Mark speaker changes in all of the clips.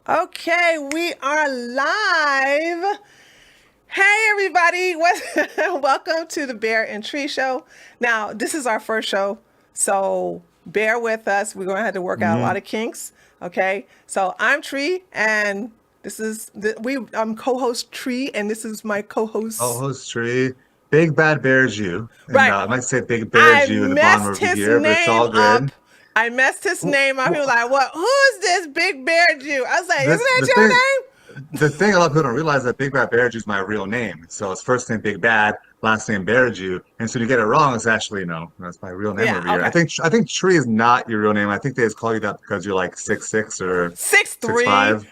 Speaker 1: Okay, we are live. Hey, everybody. Welcome to the Bear and Tree Show. Now, this is our first show, so bear with us. We're going to have to work out a lot of kinks. Okay, so I'm Tree, and I'm co-host Tree, and this is my co-host.
Speaker 2: Co-host Tree. Big Bad Bears you. And
Speaker 1: Right.
Speaker 2: I might say Big
Speaker 1: I
Speaker 2: Bears you in the bottom
Speaker 1: messed
Speaker 2: over
Speaker 1: his
Speaker 2: here, but it's
Speaker 1: name
Speaker 2: all
Speaker 1: up.
Speaker 2: good.
Speaker 1: I messed his name up. He was like, "What? Who is this Big Bear Jew?" I was like, "Isn't
Speaker 2: This
Speaker 1: that
Speaker 2: the
Speaker 1: your
Speaker 2: thing
Speaker 1: name?"
Speaker 2: the thing a lot of people don't realize that Big Bad Bears you is my real name. So it's first name Big Bad, last name Bears you. And so when you get it wrong, it's actually no, that's my real name
Speaker 1: Yeah.
Speaker 2: over here. I
Speaker 1: Okay.
Speaker 2: think I think Tree is not your real name. I think they just call you that because you're like 6'6" or
Speaker 1: 6'3".
Speaker 2: 6'5".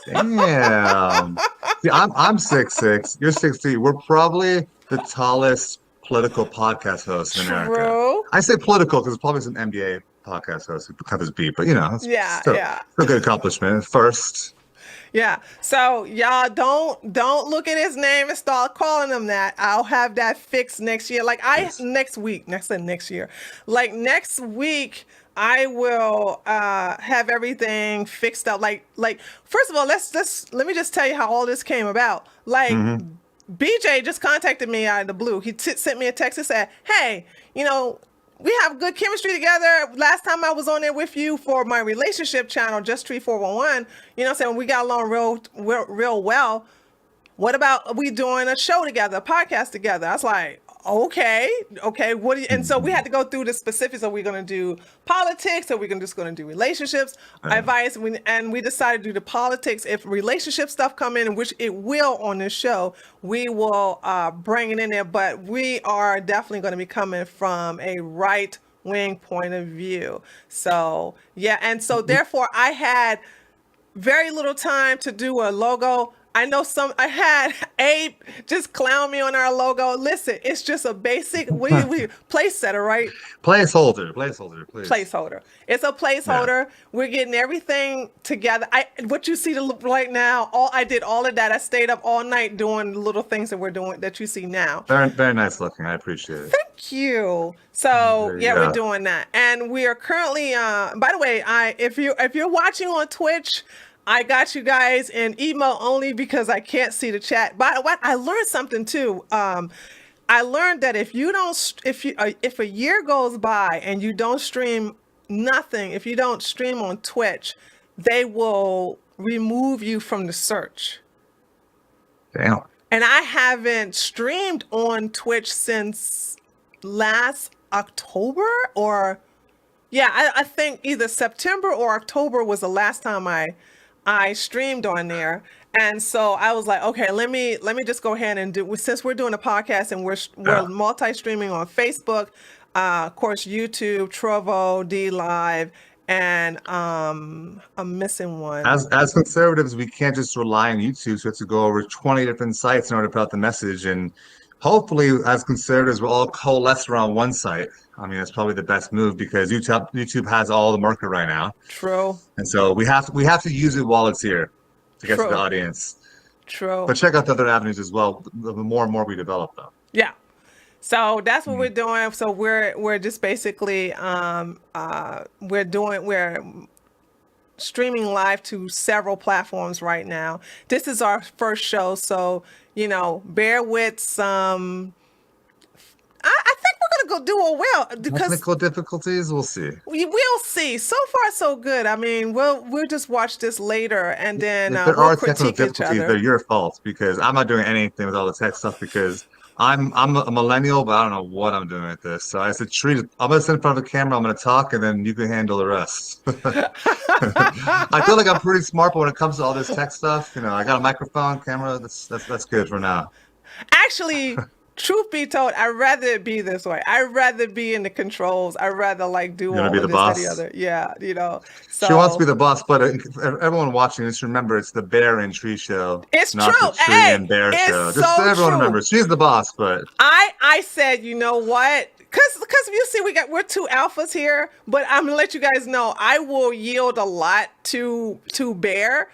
Speaker 2: Damn. See, I'm 6'6", you're 6'3". We're probably the tallest political podcast host in America.
Speaker 1: True.
Speaker 2: I say political because it's probably some NBA podcast host who covers beat, but it's
Speaker 1: Yeah. Yeah.
Speaker 2: still a good accomplishment. First,
Speaker 1: Yeah. So y'all don't look at his name and start calling him that. I'll have that fixed next year.
Speaker 2: please.
Speaker 1: Next week. Next year. Like next week. I will have everything fixed up. Like first of all, let me just tell you how all this came about. Like
Speaker 2: Hmm.
Speaker 1: BJ just contacted me out of the blue. He sent me a text and said, "Hey, we have good chemistry together. Last time I was on there with you for my relationship channel, Just Tree 411, saying we got along real well. What about we doing a show together, a podcast together?" I was like, okay. And so we had to go through the specifics. Are we going to do politics? Are we just going to do relationships, advice? And we decided to do the politics. If relationship stuff come in, which it will on this show, we will bring it in there. But we are definitely going to be coming from a right wing point of view. So yeah, and so therefore I had very little time to do a logo. I had Abe just clown me on our logo. Listen, it's just a basic place setter, right?
Speaker 2: Placeholder, please.
Speaker 1: Placeholder. It's a
Speaker 2: Yeah.
Speaker 1: placeholder. We're getting everything together. What you see right now, I did all of that. I stayed up all night doing the little things that we're doing that you see now.
Speaker 2: Very, very nice looking. I appreciate it.
Speaker 1: Thank you. So yeah, we're
Speaker 2: Yeah.
Speaker 1: doing that, and we are currently. By the way, if you're watching on Twitch, I got you guys in email only because I can't see the chat. But what I learned something too. I learned that if a year goes by and you don't stream nothing, if you don't stream on Twitch, they will remove you from the search.
Speaker 2: Damn.
Speaker 1: And I haven't streamed on Twitch since last October or yeah, I think either September or October was the last time I streamed on there. And so I was like, okay, let me just go ahead and since we're doing a podcast and we're
Speaker 2: Yeah.
Speaker 1: multi-streaming on Facebook, of course YouTube, Trovo, D Live, and I'm missing one.
Speaker 2: As conservatives, we can't just rely on YouTube, so we have to go over 20 different sites in order to put out the message. And hopefully, as conservatives, we'll all coalesce around one site. I mean, that's probably the best move because YouTube has all the market right now,
Speaker 1: True,
Speaker 2: and so we have to use it while it's here to get to the
Speaker 1: true,
Speaker 2: audience.
Speaker 1: true.
Speaker 2: But check out the other avenues as well. The more and more we develop them.
Speaker 1: Yeah. So that's what we're
Speaker 2: Mhm.
Speaker 1: doing. So we're just basically we're streaming live to several platforms right now. This is our first show, so bear with some. I think we're gonna go do a well because
Speaker 2: Technical difficulties, we'll see.
Speaker 1: we will see. So far, so good. I mean, we'll just watch this later and then
Speaker 2: If there
Speaker 1: we'll
Speaker 2: are technical
Speaker 1: critique each
Speaker 2: difficulties, they're
Speaker 1: other.
Speaker 2: your fault because I'm not doing anything with all the tech stuff because I'm a millennial, but I don't know what I'm doing with this. So I said, treat it. I'm gonna sit in front of the camera, I'm gonna talk, and then you can handle the rest. I feel like I'm pretty smart, but when it comes to all this tech stuff, I got a microphone, camera. That's good for now.
Speaker 1: Actually, truth be told, I'd rather it be this way. I'd rather be in the controls. I'd rather do
Speaker 2: You gonna be
Speaker 1: all
Speaker 2: the
Speaker 1: of this, that, the
Speaker 2: boss?
Speaker 1: other. Yeah,
Speaker 2: She wants to be
Speaker 1: So
Speaker 2: the boss, but everyone watching, just remember it's the Bear and Tree show,
Speaker 1: it's
Speaker 2: not the
Speaker 1: true.
Speaker 2: Tree
Speaker 1: Hey,
Speaker 2: and Bear
Speaker 1: it's
Speaker 2: show. Just so
Speaker 1: so
Speaker 2: everyone
Speaker 1: true.
Speaker 2: remembers, she's the boss, but
Speaker 1: I said, you know what? Cause you see, we're two alphas here, but I'm gonna let you guys know I will yield a lot to Bear,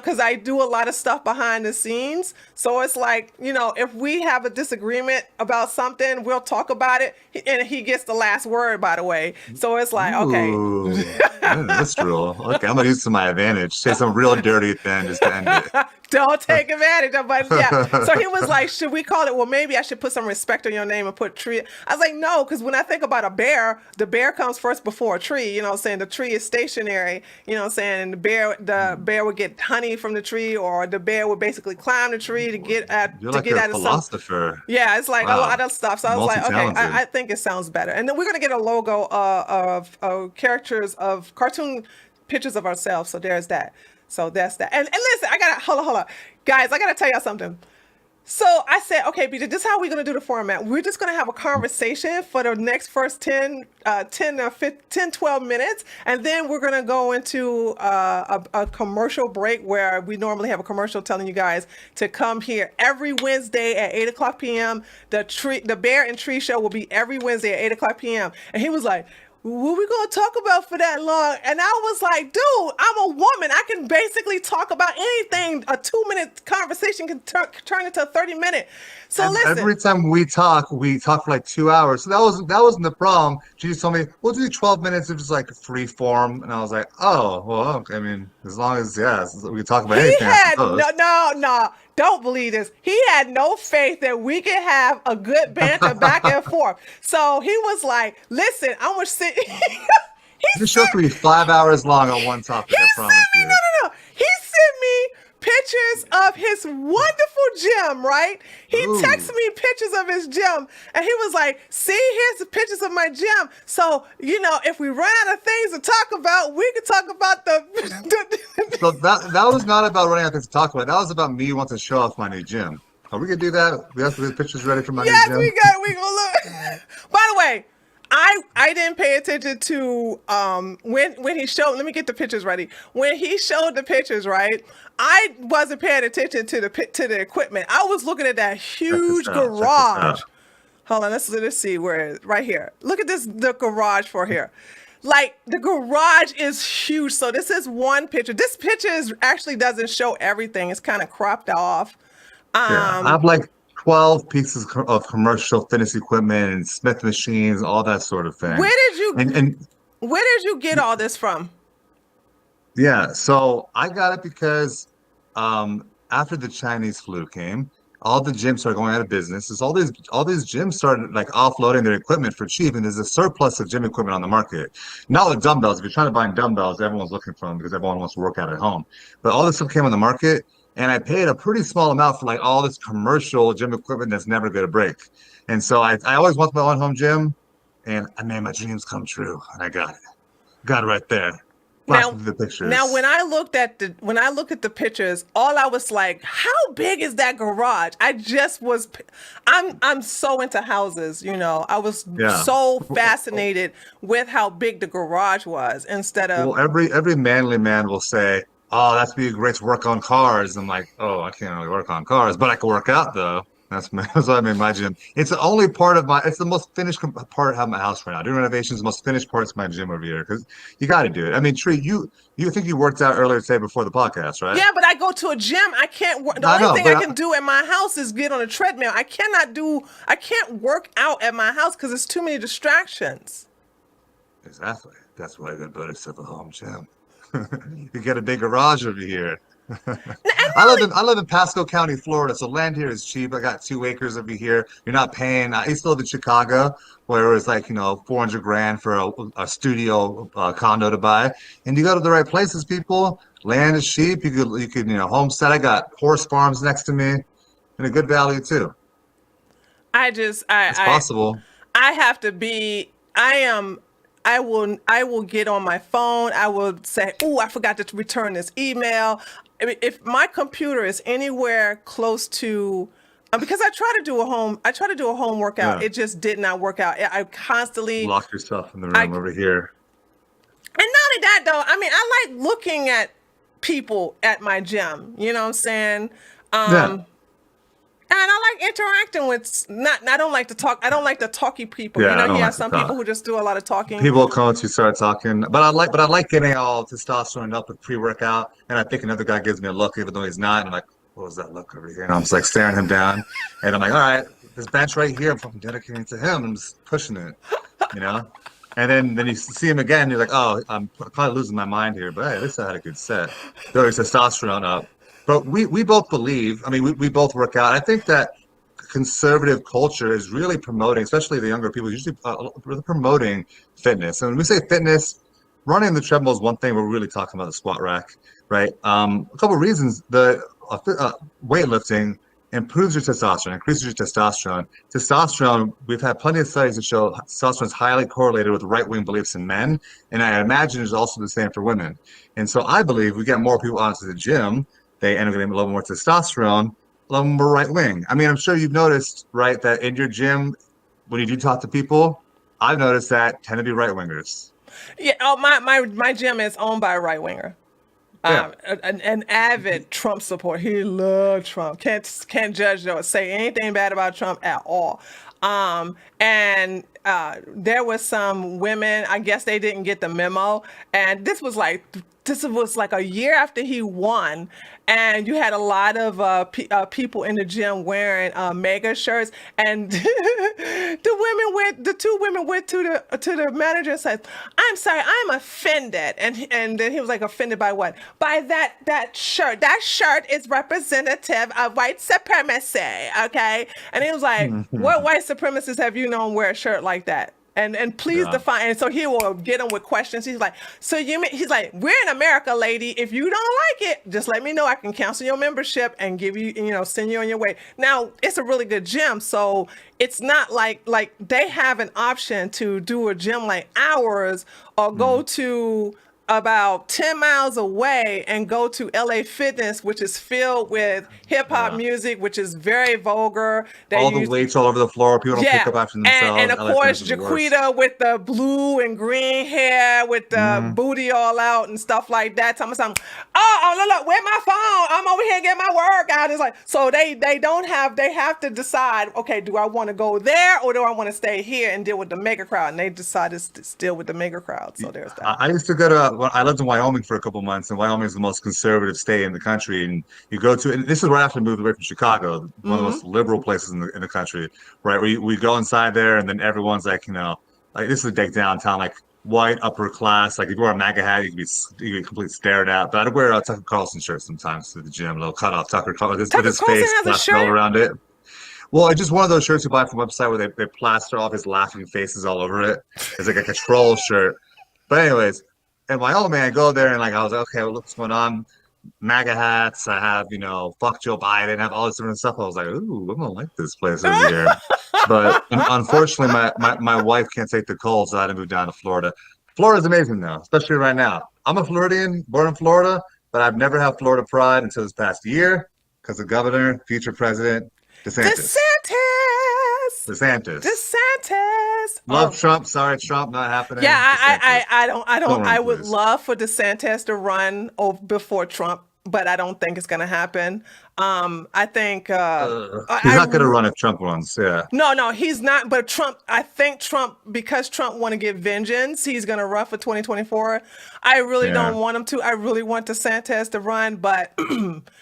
Speaker 1: cause I do a lot of stuff behind the scenes. So it's like, if we have a disagreement about something, we'll talk about it, and he gets the last word, by the way. So it's like, okay.
Speaker 2: Ooh, that's real. Okay, I'm gonna use it to my advantage. Say some real dirty thing just to end it.
Speaker 1: Don't take advantage of, but yeah. So he was like, should we call it? Well, maybe I should put some respect on your name and put tree. I was like, no, because when I think about a bear, the bear comes first before a tree. Saying the tree is stationary. Saying, and the bear would get honey from the tree, or the bear would basically climb the tree to get at
Speaker 2: You're
Speaker 1: to
Speaker 2: like
Speaker 1: get
Speaker 2: a
Speaker 1: at some.
Speaker 2: philosopher.
Speaker 1: Yeah, it's like a
Speaker 2: Wow.
Speaker 1: lot of stuff. So I was like, okay,
Speaker 2: Multi-talented.
Speaker 1: I think it sounds better. And then we're gonna get a logo of characters of cartoon pictures of ourselves. So there's that. So that's that. And listen, I gotta hold on. Guys, I gotta tell y'all something. So I said, okay, Peter, this is how we're going to do the format. We're just going to have a conversation for the next first 10, 12 minutes. And then we're going to go into a commercial break where we normally have a commercial telling you guys to come here every Wednesday at 8 o'clock p.m. The Bear and Tree Show will be every Wednesday at 8 o'clock p.m. And he was like, what we gonna talk about for that long? And I was like, dude, I'm a woman. I can basically talk about anything. A 2-minute conversation can turn into a 30-minute. So
Speaker 2: And
Speaker 1: listen.
Speaker 2: every time we talk for like 2 hours. So that wasn't the problem. She just told me we'll do 12 minutes of just like free form, and I was like, oh, well, okay. I mean, as long as we can talk about
Speaker 1: He
Speaker 2: anything, I
Speaker 1: had
Speaker 2: suppose.
Speaker 1: no, don't believe this. He had no faith that we could have a good banter back and forth. So he was like, listen, I'm gonna sit.
Speaker 2: This show could be 5 hours long on one topic, I promise you.
Speaker 1: No. He sent me pictures of his wonderful gym, right? He
Speaker 2: Ooh.
Speaker 1: texted me pictures of his gym, and he was like, see, here's the pictures of my gym. So, if we run out of things to talk about, we can talk about
Speaker 2: So that was not about running out of things to talk about. That was about me wanting to show off my new gym. Are we gonna do that? We have to get pictures ready for my new gym?
Speaker 1: we gonna look. By the way, I didn't pay attention to when he showed. Let me get the pictures ready. When he showed the pictures, right? I wasn't paying attention to the equipment. I was looking at that huge
Speaker 2: Check this
Speaker 1: garage.
Speaker 2: out.
Speaker 1: Hold on, let's see where right here. Look at the garage for here. Like the garage is huge. So this is one picture. This picture actually doesn't show everything. It's kind of cropped off.
Speaker 2: Yeah, I have like 12 pieces of commercial fitness equipment and Smith machines, all that sort of thing.
Speaker 1: Where did you get all this from?
Speaker 2: Yeah, so I got it because after the Chinese flu came, all the gyms started going out of business. All these gyms started like offloading their equipment for cheap, and there's a surplus of gym equipment on the market. Not with dumbbells. If you're trying to buy dumbbells, everyone's looking for them because everyone wants to work out at home. But all this stuff came on the market, and I paid a pretty small amount for like all this commercial gym equipment that's never going to break. And so I always wanted my own home gym, and I made my dreams come true, and I got it. Got it right there. The pictures.
Speaker 1: Now, when I looked at the pictures, all I was like, "How big is that garage?" I'm so into houses, I was so fascinated with how big the garage was. Instead of
Speaker 2: every manly man will say, "Oh, that's be great to work on cars." I'm like, "Oh, I can't really work on cars, but I can work out though." That's what I made my gym. It's the only part of it's the most finished part of my house right now. Doing renovations, the most finished part is my gym over here because you got to do it. I mean, Tree, you think you worked out earlier today before the podcast, right?
Speaker 1: Yeah, but I go to a gym. I can't work. The only thing I can do at my house is get on a treadmill. I can't work out at my house because there's too many distractions.
Speaker 2: Exactly. That's why you build yourself a home gym. You get a big garage over here. I live in Pasco County, Florida, so land here is cheap. I got 2 acres over here. You're not paying. I used to live in Chicago, where it was like $400,000 for a studio condo to buy. And you go to the right places, people. Land is cheap. You could homestead. I got horse farms next to me, and a good value too. It's possible.
Speaker 1: I have to be. I will get on my phone. I will say, "Oh, I forgot to return this email." If my computer is anywhere close to, because I try to do a home workout, it just did not work out. I constantly
Speaker 2: lock yourself in the room over here.
Speaker 1: And not only that, though, I mean, I like looking at people at my gym. You know what I'm saying? And I like interacting with not. I don't like to talk. I don't like the talky people. You
Speaker 2: Yeah, I
Speaker 1: know,
Speaker 2: don't
Speaker 1: he
Speaker 2: like
Speaker 1: has
Speaker 2: to
Speaker 1: some people
Speaker 2: talk.
Speaker 1: who just do a lot of talking.
Speaker 2: People come to start talking, but I like getting all testosterone up with pre-workout, and I think another guy gives me a look even though he's not, and I'm like, what was that look over here? And I'm just like staring him down, and I'm like, all right, this bench right here, I'm fucking dedicating to him. I'm just pushing it, you know. And then you see him again, you're like, oh, I'm probably losing my mind here, but hey, at least I had a good set. Throw your testosterone up. But we both believe, I mean, we both work out. I think that conservative culture is really promoting, especially the younger people, usually really promoting fitness. And when we say fitness, running the treadmill is one thing. We're really talking about the squat rack, right? A couple of reasons. The weightlifting improves your testosterone, increases your testosterone. Testosterone, we've had plenty of studies that show testosterone is highly correlated with right-wing beliefs in men, and I imagine it's also the same for women. And so I believe we get more people onto the gym, they end up getting a little more testosterone, a little more right-wing. I mean, I'm sure you've noticed, right, that in your gym, when you do talk to people, I've noticed that tend to be right-wingers.
Speaker 1: Yeah. Oh, my gym is owned by a right winger.
Speaker 2: Yeah.
Speaker 1: An avid Trump supporter. He loved Trump. Can't judge or say anything bad about Trump at all. And there was some women. I guess they didn't get the memo. And this was like a year after he won, and you had a lot of people in the gym wearing mega shirts, and the two women went to the manager and said, "I'm sorry, I'm offended," and then he was like, "Offended by what?" By that shirt. That shirt is representative of white supremacy, okay? And he was like, "What white supremacists have you known wear a shirt like that?" And please
Speaker 2: Yeah.
Speaker 1: define. And so he will get him with questions. He's like, so you mean, he's like, we're in America, lady. If you don't like it, just let me know. I can cancel your membership and give you, send you on your way. Now it's a really good gym, so it's not like they have an option to do a gym like ours or go to about 10 miles away and go to LA Fitness, which is filled with hip hop
Speaker 2: Yeah.
Speaker 1: music, which is very vulgar. They
Speaker 2: All the
Speaker 1: use
Speaker 2: weights all over the floor. People don't pick
Speaker 1: yeah,
Speaker 2: up after
Speaker 1: and
Speaker 2: themselves.
Speaker 1: of
Speaker 2: LA Fitness
Speaker 1: course
Speaker 2: is the worst.
Speaker 1: Jaquita with the blue and green hair with the
Speaker 2: Mm.
Speaker 1: booty all out and stuff like that. Something. Oh, look, where's my phone? I'm over here getting my workout. It's like so they have to decide. Okay, do I want to go there or do I want to stay here and deal with the mega crowd? And they decided to deal with the mega crowd. So there's that.
Speaker 2: I used to go to, well, I lived in Wyoming for a couple months, and Wyoming is the most conservative state in the country. And you go to, and this is right after I moved away from Chicago, one of the most liberal places in the country, right? We go inside there, and then everyone's like, like this is a big downtown, like white upper class. Like if you wear a MAGA hat, you can be completely stared at. But I'd wear a Tucker Carlson shirt sometimes to the gym, a little cut off Tucker Carlson with
Speaker 1: Tucker
Speaker 2: his
Speaker 1: Carlson
Speaker 2: face
Speaker 1: has a
Speaker 2: plastered all
Speaker 1: shirt.
Speaker 2: around it. Well, it's just one of those shirts you buy from a website where they plaster off his laughing faces all over it. It's like a control shirt. But anyways, in Wyoming, I go there and like I was like, okay, well, what's going on? MAGA hats. I have, fuck Joe Biden. I have all this different stuff. I was like, ooh, I'm gonna like this place over here. But unfortunately, my wife can't take the cold, so I had to move down to Florida. Florida's amazing though, especially right now. I'm a Floridian, born in Florida, but I've never had Florida pride until this past year because the governor, future president, DeSantis.
Speaker 1: DeSantis.
Speaker 2: DeSantis.
Speaker 1: DeSantis.
Speaker 2: Love Trump. Sorry, Trump, not happening.
Speaker 1: Yeah,
Speaker 2: DeSantis.
Speaker 1: I don't.
Speaker 2: Don't run,
Speaker 1: I would
Speaker 2: please.
Speaker 1: love for DeSantis to run before Trump, but I don't think it's going to happen. I think
Speaker 2: He's not going to run if Trump runs. Yeah.
Speaker 1: no, he's not. But Trump, I think Trump, because Trump want to get vengeance, he's going to run for 2024. I really
Speaker 2: Yeah.
Speaker 1: don't want him to. I really want DeSantis to run, but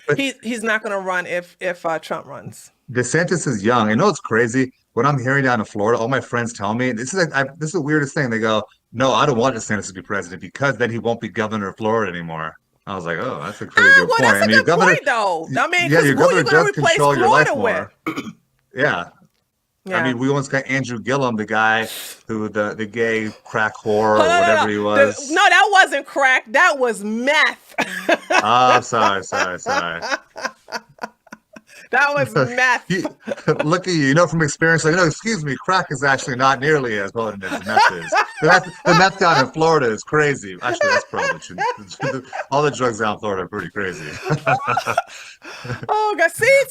Speaker 2: But
Speaker 1: he's not going to run if Trump runs.
Speaker 2: DeSantis is young. I know it's crazy. What I'm hearing down in Florida, all my friends tell me this is the weirdest thing. They go, "No, I don't want DeSantis to be president because then he won't be governor of Florida anymore." I was like, "Oh, that's a pretty good
Speaker 1: Well,
Speaker 2: point."
Speaker 1: that's
Speaker 2: I
Speaker 1: a
Speaker 2: mean, your
Speaker 1: good
Speaker 2: governor,
Speaker 1: point, though. I mean,
Speaker 2: yeah,
Speaker 1: because
Speaker 2: your
Speaker 1: who are you
Speaker 2: governor
Speaker 1: going to
Speaker 2: does
Speaker 1: replace
Speaker 2: control your life
Speaker 1: Florida with?
Speaker 2: more. Yeah. I
Speaker 1: Yeah.
Speaker 2: mean, we once got Andrew Gillum, the guy who the gay crack whore
Speaker 1: Oh,
Speaker 2: or whatever he was.
Speaker 1: No, that wasn't crack. That was meth.
Speaker 2: Oh, sorry.
Speaker 1: That was meth.
Speaker 2: Look at you, from experience, like, no, excuse me, crack is actually not nearly as potent as meth is. The meth down in Florida is crazy. Actually, that's probably true. All the drugs down in Florida are pretty crazy.
Speaker 1: Oh God! See,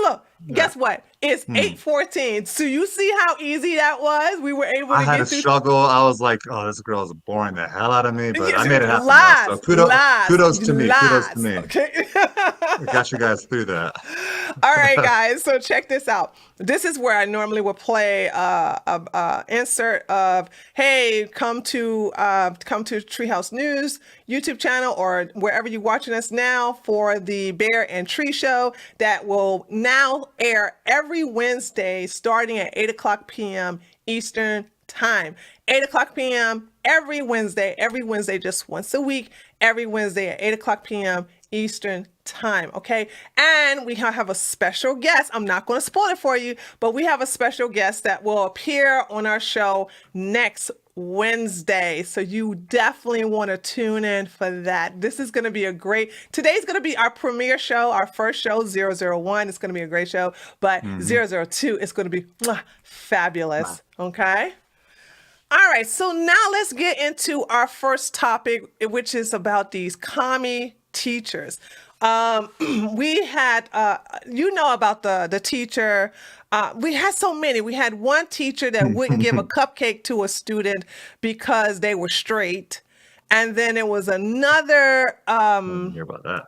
Speaker 1: look.
Speaker 2: Yeah.
Speaker 1: Guess what? It's 8:14. So you see how easy that was? We were able
Speaker 2: I
Speaker 1: to
Speaker 2: had
Speaker 1: get
Speaker 2: a
Speaker 1: through.
Speaker 2: struggle. I was like, oh, this girl is boring the hell out of me, but I
Speaker 1: Yes,
Speaker 2: made it happen though. So
Speaker 1: lies,
Speaker 2: kudos to me. Kudos to me.
Speaker 1: Okay.
Speaker 2: I got you guys through that.
Speaker 1: All right, guys. So check this out. This is where I normally would play a insert of, "Hey, come to Treehouse News YouTube channel or wherever you're watching us now for the Bear and Tree Show that will now air every Wednesday starting at 8 o'clock p.m. Eastern Time. 8 o'clock p.m. every Wednesday, just once a week, every Wednesday at 8 o'clock p.m. Eastern Time. Okay. And we have a special guest. I'm not going to spoil it for you, but we have a special guest that will appear on our show next Wednesday. So you definitely want to tune in for that. This is going to be today's going to be our premiere show, our first show, 001. It's going to be a great show, but 002 is going to be fabulous. Okay. All right, so now let's get into our first topic, which is about these commie teachers. We had, about the teacher. We had so many. We had one teacher that wouldn't give a cupcake to a student because they were straight. And then it was another.
Speaker 2: I didn't hear about that.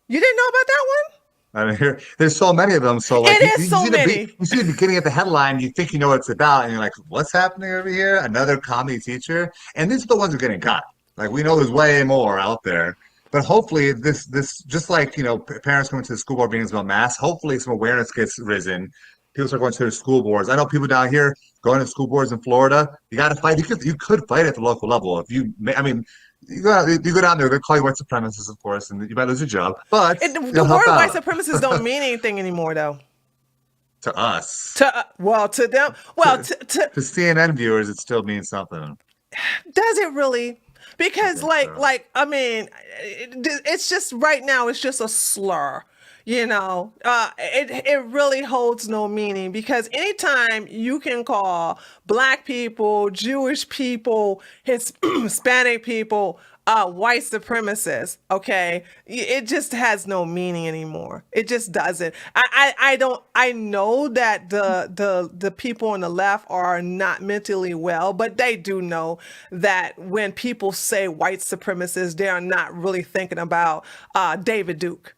Speaker 1: You didn't know about that one?
Speaker 2: I didn't hear. There's so many of them. So like,
Speaker 1: It is so many.
Speaker 2: You see the beginning of the headline, you think you know what it's about, and you're like, "What's happening over here? Another commie teacher?" And these are the ones who are getting caught. Like we know there's way more out there, but hopefully this just like parents coming to the school board meetings about masks. Hopefully some awareness gets risen. People start going to their school boards. I know people down here going to school boards in Florida. You got to fight. You could fight at the local level you go down there, they call you white supremacists, of course, and you might lose your job. But
Speaker 1: the word white supremacists don't mean anything anymore, though.
Speaker 2: To us.
Speaker 1: To them. To
Speaker 2: CNN viewers, it still means something.
Speaker 1: Does it really? Because, it's just right now, it's just a slur. It really holds no meaning because anytime you can call Black people, Jewish people, Hispanic people, white supremacists, okay, it just has no meaning anymore. It just doesn't. I know that the people on the left are not mentally well, but they do know that when people say white supremacists, they are not really thinking about David Duke.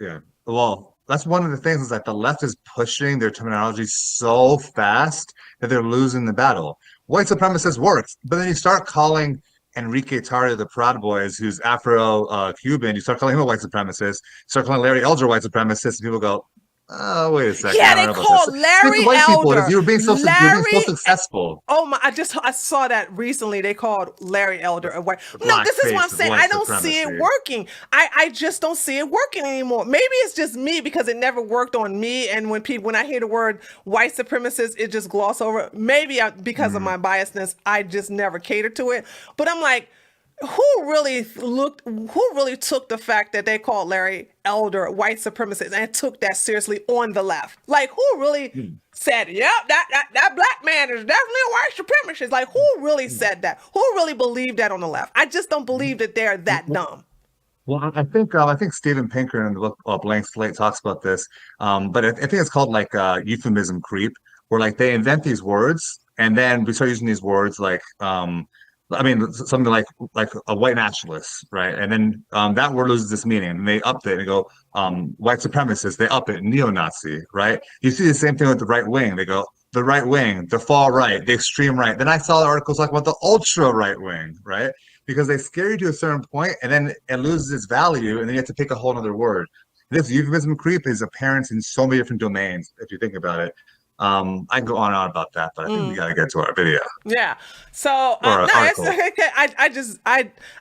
Speaker 2: Yeah. Well, that's one of the things is that the left is pushing their terminology so fast that they're losing the battle. White supremacist works, but then you start calling Enrique Tarrio the Proud Boys, who's Afro-Cuban, you start calling him a white supremacist, start calling Larry Elder a white supremacist, and people go, "Oh, wait a second."
Speaker 1: Yeah, they call Larry Elder.
Speaker 2: You were being so successful.
Speaker 1: Oh my! I saw that recently. They called Larry Elder a white. No, this is what I'm saying. I don't see it working. I just don't see it working anymore. Maybe it's just me because it never worked on me. And when I hear the word white supremacist, it just gloss over. Maybe because of my biasness, I just never catered to it. But I'm like, who really took the fact that they called Larry Elder white supremacist and took that seriously on the left? Like, who really said, "Yep, that Black man is definitely a white supremacist"? Like, who really said that? Who really believed that on the left? I just don't believe that they're that dumb.
Speaker 2: Well, I think Steven Pinker in the book Blank Slate talks about this, but I think it's called like euphemism creep, where like they invent these words and then we start using these words like something like a white nationalist, right? And then that word loses its meaning, and they up it and go white supremacist. They up it neo-Nazi, right? You see the same thing with the right wing. They go the right wing, the far right, the extreme right. Then I saw articles talking about the ultra right wing, right? Because they scare you to a certain point, and then it loses its value, and then you have to pick a whole other word. This euphemism creep is apparent in so many different domains, if you think about it. I can go on and on about that, but I think we got to get to our video.
Speaker 1: Yeah. So I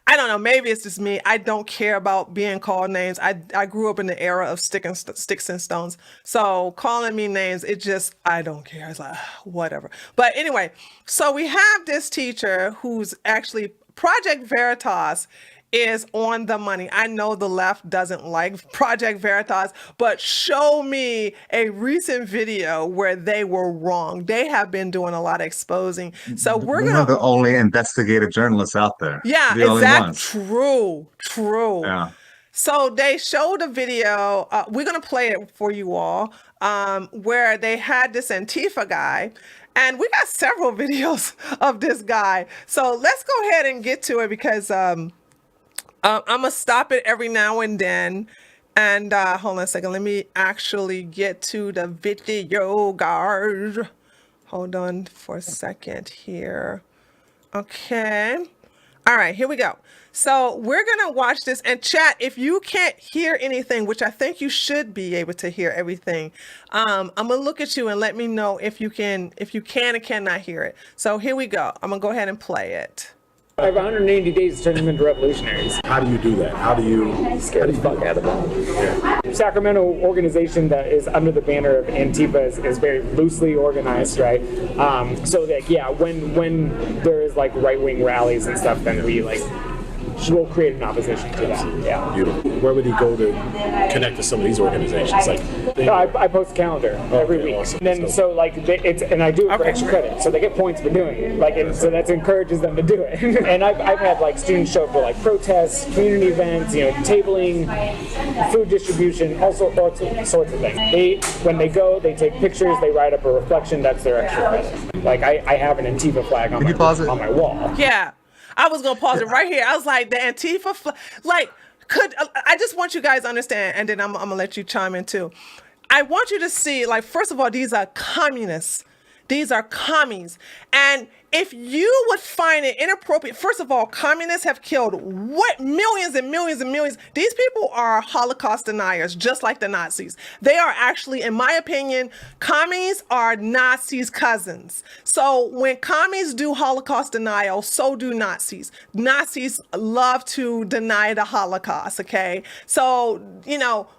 Speaker 1: don't know. Maybe it's just me. I don't care about being called names. I grew up in the era of sticks and stones. So calling me names, I don't care. It's like whatever. But anyway, so we have this teacher who's actually Project Veritas is on the money. I know the left doesn't like Project Veritas, but show me a recent video where they were wrong. They have been doing a lot of exposing. So we're
Speaker 2: the only investigative journalists out there.
Speaker 1: Yeah, exactly. True.
Speaker 2: Yeah.
Speaker 1: So they showed a video. We're going to play it for you all, where they had this Antifa guy. And we got several videos of this guy. So let's go ahead and get to it because I'm going to stop it every now and then And hold on a second. Let me actually get to the video, guys. Hold on for a second here. Okay. All right, here we go. So we're going to watch this, and chat, if you can't hear anything, which I think you should be able to hear everything, I'm going to look at you and let me know if you can and cannot hear it. So here we go. I'm going to go ahead and play it.
Speaker 3: I have 180 days to turn them into revolutionaries.
Speaker 4: How do you do that? How do you
Speaker 3: Scare the fuck out of them. Sacramento organization that is under the banner of Antifa is very loosely organized, right? So that, yeah, when there is like right-wing rallies and stuff, then we'll create an opposition to that. Yeah.
Speaker 4: Beautiful. Where would he go to connect to some of these organizations?
Speaker 3: No, I post a calendar every week.
Speaker 4: Awesome.
Speaker 3: And then and I do it for extra credit, so they get points for doing it. And so that encourages them to do it. And I've had students show up for protests, community events, tabling, food distribution, all sorts of things. When they go, they take pictures, they write up a reflection. That's their extra credit. I have an Antifa flag on my wall.
Speaker 1: Yeah. I was gonna pause it right here. I was like, the Antifa, I just want you guys to understand, and then I'm gonna let you chime in too. I want you to see, first of all, these are communists. These are commies. And if you would find it inappropriate, first of all, communists have killed millions and millions and millions. These people are Holocaust deniers, just like the Nazis. They are actually, in my opinion, commies are Nazis' cousins. So when commies do Holocaust denial, so do Nazis. Nazis love to deny the Holocaust, okay? So,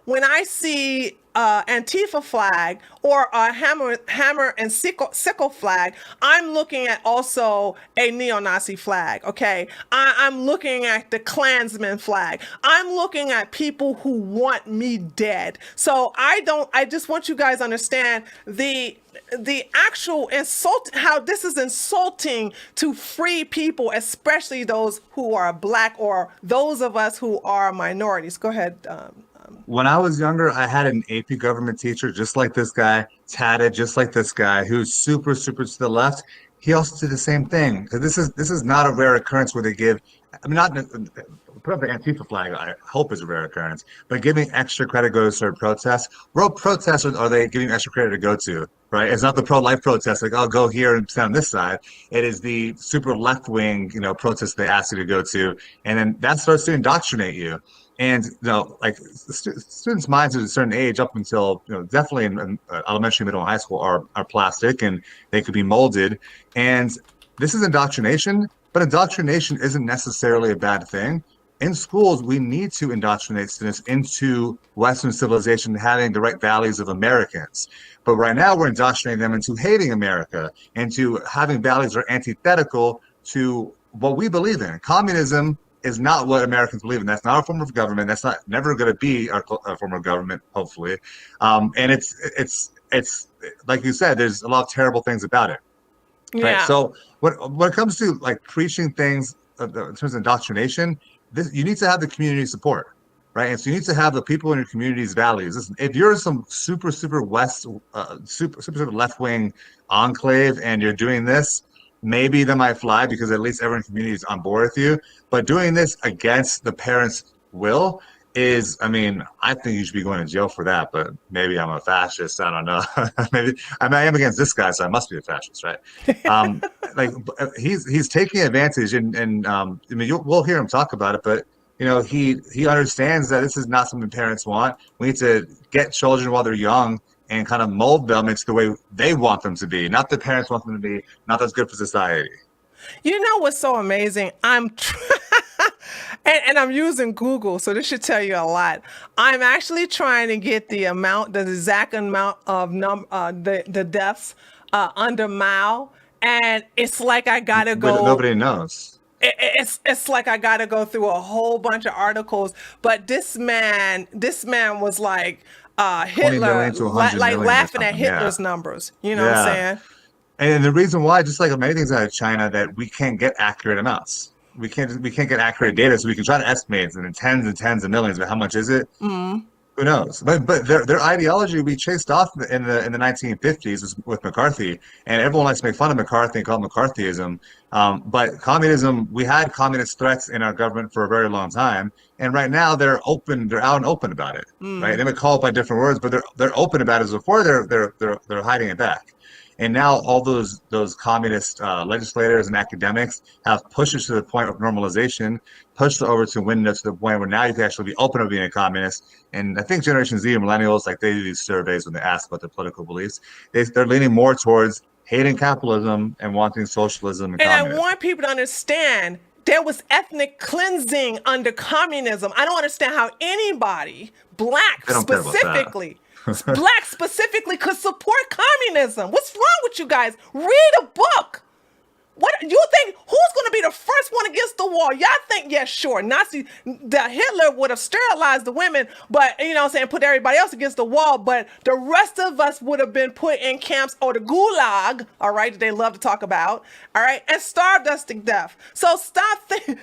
Speaker 1: when I see Antifa flag or a hammer and sickle flag, I'm looking at also a neo-Nazi flag, okay? I'm looking at the Klansman flag. I'm looking at people who want me dead. So I just want you guys to understand the actual insult, how this is insulting to free people, especially those who are Black or those of us who are minorities. Go ahead.
Speaker 2: When I was younger, I had an AP government teacher just like this guy, tatted just like this guy, who's super, super to the left. He also did the same thing. This is not a rare occurrence where they give, not put up the Antifa flag, I hope is a rare occurrence, but giving extra credit goes to certain protests. What protests are they giving extra credit to go to, right? It's not the pro-life protest, I'll go here and stand on this side. It is the super left-wing, protests they ask you to go to, and then that starts to indoctrinate you. And students' minds at a certain age, up until definitely in elementary, middle, and high school, are plastic and they could be molded. And this is indoctrination, but indoctrination isn't necessarily a bad thing. In schools, we need to indoctrinate students into Western civilization, having the right values of Americans. But right now, we're indoctrinating them into hating America, into having values that are antithetical to what we believe in. Communism is not what Americans believe in. That's not a form of government. That's not never going to be our form of government, hopefully. And it's like you said, there's a lot of terrible things about it.
Speaker 1: Yeah.
Speaker 2: Right? So when it comes to preaching things in terms of indoctrination, you need to have the community support, right? And so you need to have the people in your community's values. Listen, if you're some super left wing enclave and you're doing this, maybe that might fly because at least everyone in the community is on board with you. But doing this against the parents' will is, I think you should be going to jail for that. But maybe I'm a fascist. I don't know. Maybe I am against this guy, so I must be a fascist, right? He's taking advantage, and we'll hear him talk about it. But he understands that this is not something parents want. We need to get children while they're young and kind of mold them into the way they want them to be, not the parents want them to be, not that's good for society.
Speaker 1: You know what's so amazing? And I'm using Google, so this should tell you a lot. I'm actually trying to get the exact amount of the deaths under Mao, and it's like I gotta go.
Speaker 2: But nobody knows.
Speaker 1: It's like I gotta go through a whole bunch of articles. But this man was like Hitler, laughing at Hitler's numbers. You know what I'm saying?
Speaker 2: And the reason why, just like many things out of China, that we can't get accurate amounts. We can't get accurate data, so we can try to estimate it in tens and tens of millions. But how much is it? Mm-hmm. Who knows? But their ideology we chased off in the 1950s with McCarthy, and everyone likes to make fun of McCarthy and call it McCarthyism. But communism, we had communist threats in our government for a very long time, and right now they're out and open about it. Right? They may call it by different words, but they're open about it. As before, they're hiding it back. And now all those communist legislators and academics have pushed us to the point of normalization, pushed the Overton window to the point where now you can actually be open to being a communist. And I think Generation Z or millennials, like they do these surveys when they ask about their political beliefs, they're leaning more towards hating capitalism and wanting socialism and communism.
Speaker 1: I want people to understand there was ethnic cleansing under communism. I don't understand how anybody, black specifically, black specifically, could support communism. What's wrong with you guys? Read a book. What you think? Who's going to be the first one against the wall? Y'all think? Yeah, sure. Hitler would have sterilized the women, but you know what I'm saying, put everybody else against the wall. But the rest of us would have been put in camps or the gulag. All right, that they love to talk about. All right, and starved us to death. So stop thinking.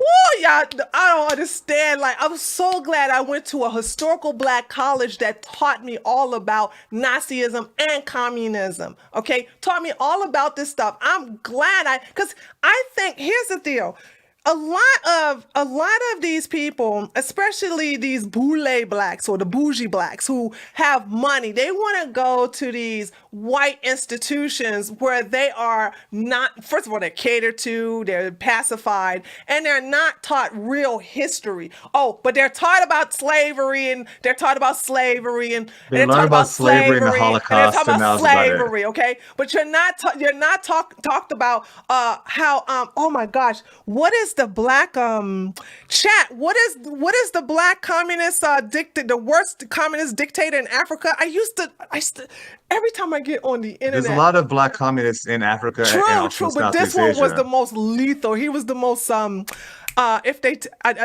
Speaker 1: Whoa, y'all, I don't understand. Like, I'm so glad I went to a historical black college that taught me all about Nazism and communism. Okay, taught me all about this stuff. I'm glad because I think, here's the deal. A lot of these people, especially these boule blacks or the bougie blacks who have money, they want to go to these white institutions where they are not, first of all, they're catered to, they're pacified, and they're not taught real history. Oh, but they're taught about slavery and they're taught about slavery and
Speaker 2: they learn about slavery and the Holocaust and that was
Speaker 1: slavery, okay? But you're not talked about how oh my gosh, what is the black chat? What is the black communist the worst communist dictator in Africa? I used to every time I get on the internet.
Speaker 2: There's a lot of black communists in Africa.
Speaker 1: True, but this one was the most lethal. He was the most I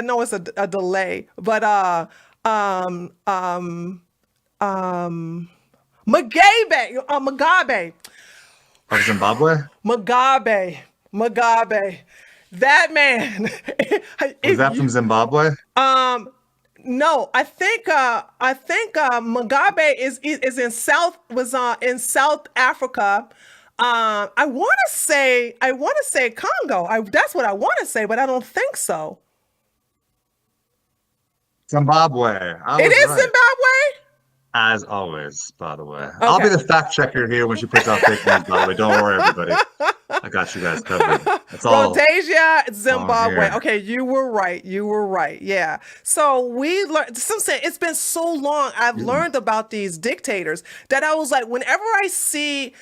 Speaker 1: know it's a delay, but Mugabe.
Speaker 2: Of Zimbabwe?
Speaker 1: Mugabe. That man.
Speaker 2: Was that from Zimbabwe?
Speaker 1: No, I think Mugabe is in South Africa. I want to say Congo. That's what I want to say, but I don't think so.
Speaker 2: Zimbabwe.
Speaker 1: It is right. Zimbabwe?
Speaker 2: As always, by the way. Okay. I'll be the fact checker here when she puts out fake news, by the way. Don't worry, everybody. I got you guys covered. That's all.
Speaker 1: Rhodesia, Zimbabwe. Okay, you were right. Yeah. So we learned, it's been so long I've learned about these dictators that I was like, whenever I see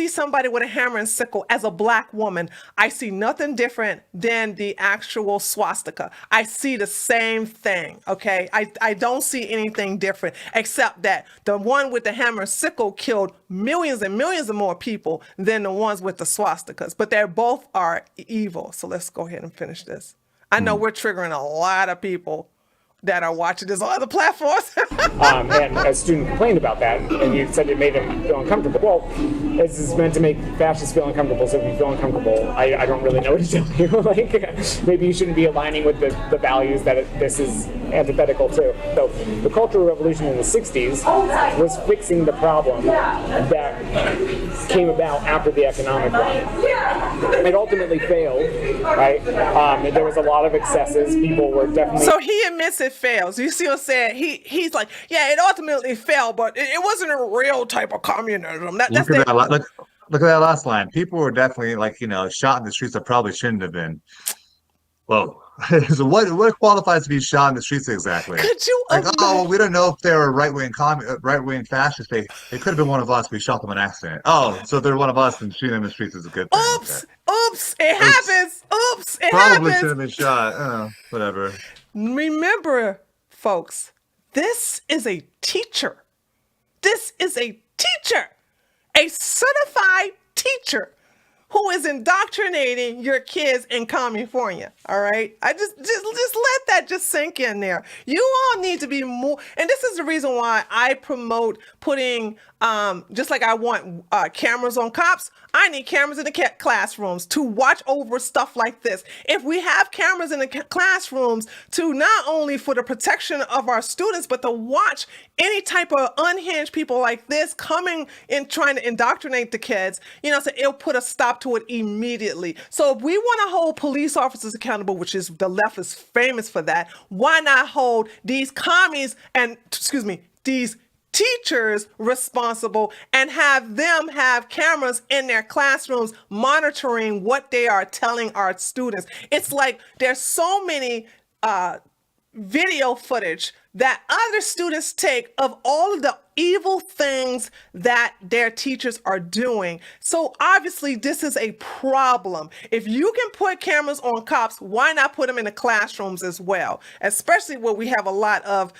Speaker 1: somebody with a hammer and sickle as a black woman, I see nothing different than the actual swastika. I see the same thing, okay? I don't see anything different except that the one with the hammer and sickle killed millions and millions of more people than the ones with the swastikas, but they both are evil. So let's go ahead and finish this. I know we're triggering a lot of people that are watching this on other platforms.
Speaker 3: And a student complained about that, and you said it made him feel uncomfortable. Well, this is meant to make fascists feel uncomfortable, so if you feel uncomfortable, I don't really know what to tell you. Like, maybe you shouldn't be aligning with the values that this is antithetical to. So the Cultural Revolution in the 60s was fixing the problem that came about after the economic one. It ultimately failed, right? There was a lot of excesses. People were definitely...
Speaker 1: So he admits it fails. You see what I'm saying? He's like, yeah, it ultimately failed, but it wasn't a real type of communism. Look at
Speaker 2: that last line. People were definitely shot in the streets that probably shouldn't have been. Whoa. So what qualifies to be shot in the streets exactly?
Speaker 1: Could you
Speaker 2: we don't know if they were right-wing fascists. They could have been one of us. We shot them in an accident. Oh, so they're one of us and shooting them in the streets is a good thing.
Speaker 1: Oops, it happens. It
Speaker 2: probably
Speaker 1: happens.
Speaker 2: Should have been shot. Whatever.
Speaker 1: Remember, folks, this is a teacher. A certified teacher who is indoctrinating your kids in California. All right. I just let that just sink in there. You all need to be more. And this is the reason why I promote putting, just like I want cameras on cops, I need cameras in the classrooms to watch over stuff like this. If we have cameras in the classrooms to not only for the protection of our students, but to watch any type of unhinged people like this coming in trying to indoctrinate the kids, so it'll put a stop to it immediately. So if we want to hold police officers accountable, which is the left is famous for that, why not hold these commies and, these teachers responsible and have them have cameras in their classrooms monitoring what they are telling our students? It's like there's so many video footage that other students take of all of the evil things that their teachers are doing. So obviously this is a problem. If you can put cameras on cops, why not put them in the classrooms as well? Especially where we have a lot of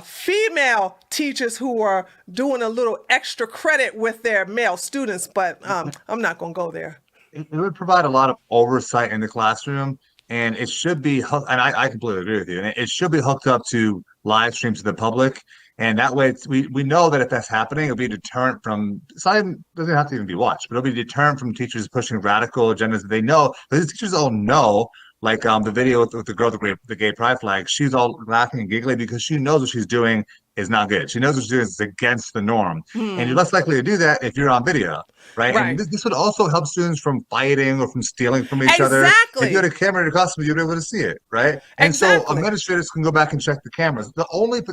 Speaker 1: female teachers who are doing a little extra credit with their male students, but I'm not going to go there.
Speaker 2: It would provide a lot of oversight in the classroom, and it should be, and I completely agree with you, and it should be hooked up to live streams to the public. And that way, we know that if that's happening, it'll be a deterrent from, doesn't have to even be watched, but it'll be a deterrent from teachers pushing radical agendas that they know. These teachers all know, like the video with the girl with the gay pride flag, she's all laughing and giggling because she knows what she's doing is not good. She knows what she's doing is against the norm. And you're less likely to do that if you're on video, right? And this would also help students from fighting or from stealing from each other. If you had a camera in your classroom, you'd be able to see it, right? And so administrators can go back and check the cameras.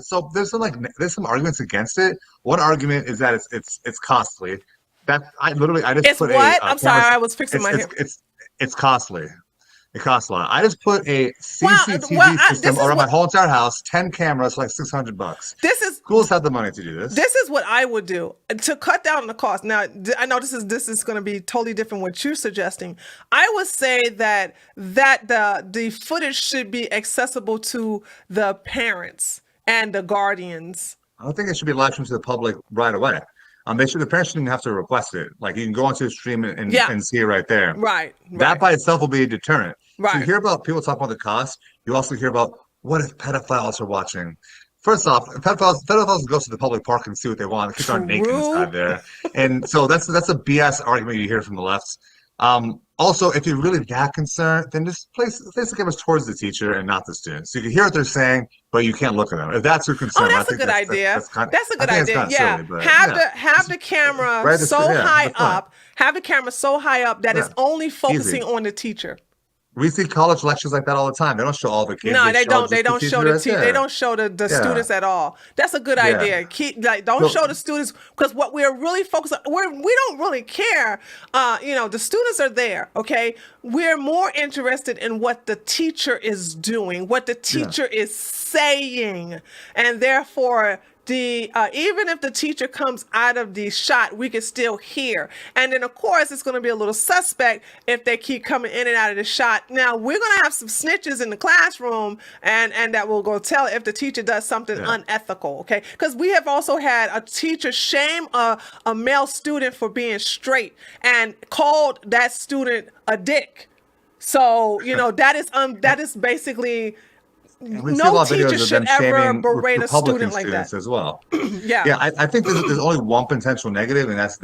Speaker 2: So there's some arguments against it. One argument is that it's costly.
Speaker 1: It's what? I'm sorry, I was fixing my hair.
Speaker 2: It's costly. It costs a lot. I just put a CCTV system around my whole entire house, 10 cameras, for like $600. Schools have the money to do this.
Speaker 1: This is what I would do to cut down the cost. Now, I know this is going to be totally different what you're suggesting. I would say that the footage should be accessible to the parents and the guardians.
Speaker 2: I don't think it should be live streamed to the public right away. The parents shouldn't have to request it. Like, you can go onto the stream and see it right there.
Speaker 1: Right.
Speaker 2: That by itself will be a deterrent.
Speaker 1: Right.
Speaker 2: So you hear about people talk about the cost. You also hear about, what if pedophiles are watching? First off, pedophiles go to the public park and see what they want. The kids aren't naked inside there. And so that's a BS argument you hear from the left. Also, if you're really that concerned, then just place the cameras towards the teacher and not the students. So you can hear what they're saying, but you can't look at them. If that's your concern,
Speaker 1: that's a good idea. That's a good idea. Yeah,
Speaker 2: silly,
Speaker 1: have the camera so high up. Have the camera so high up that it's only focusing on the teacher.
Speaker 2: We see college lectures like that all the time. They don't show all the kids.
Speaker 1: No, they don't. They don't show the they don't show the students at all. That's a good idea. Don't show the students, because what we're really focused on, we don't really care. The students are there. Okay, we're more interested in what the teacher is doing, what the teacher is saying, and therefore, even if the teacher comes out of the shot, we can still hear. And then, of course, it's going to be a little suspect if they keep coming in and out of the shot. Now, we're going to have some snitches in the classroom, and that will go tell if the teacher does something unethical, okay? Because we have also had a teacher shame a male student for being straight and called that student a dick. So, that is basically... No teacher should ever berate a student like that
Speaker 2: as well. I think there's only one potential negative, and that's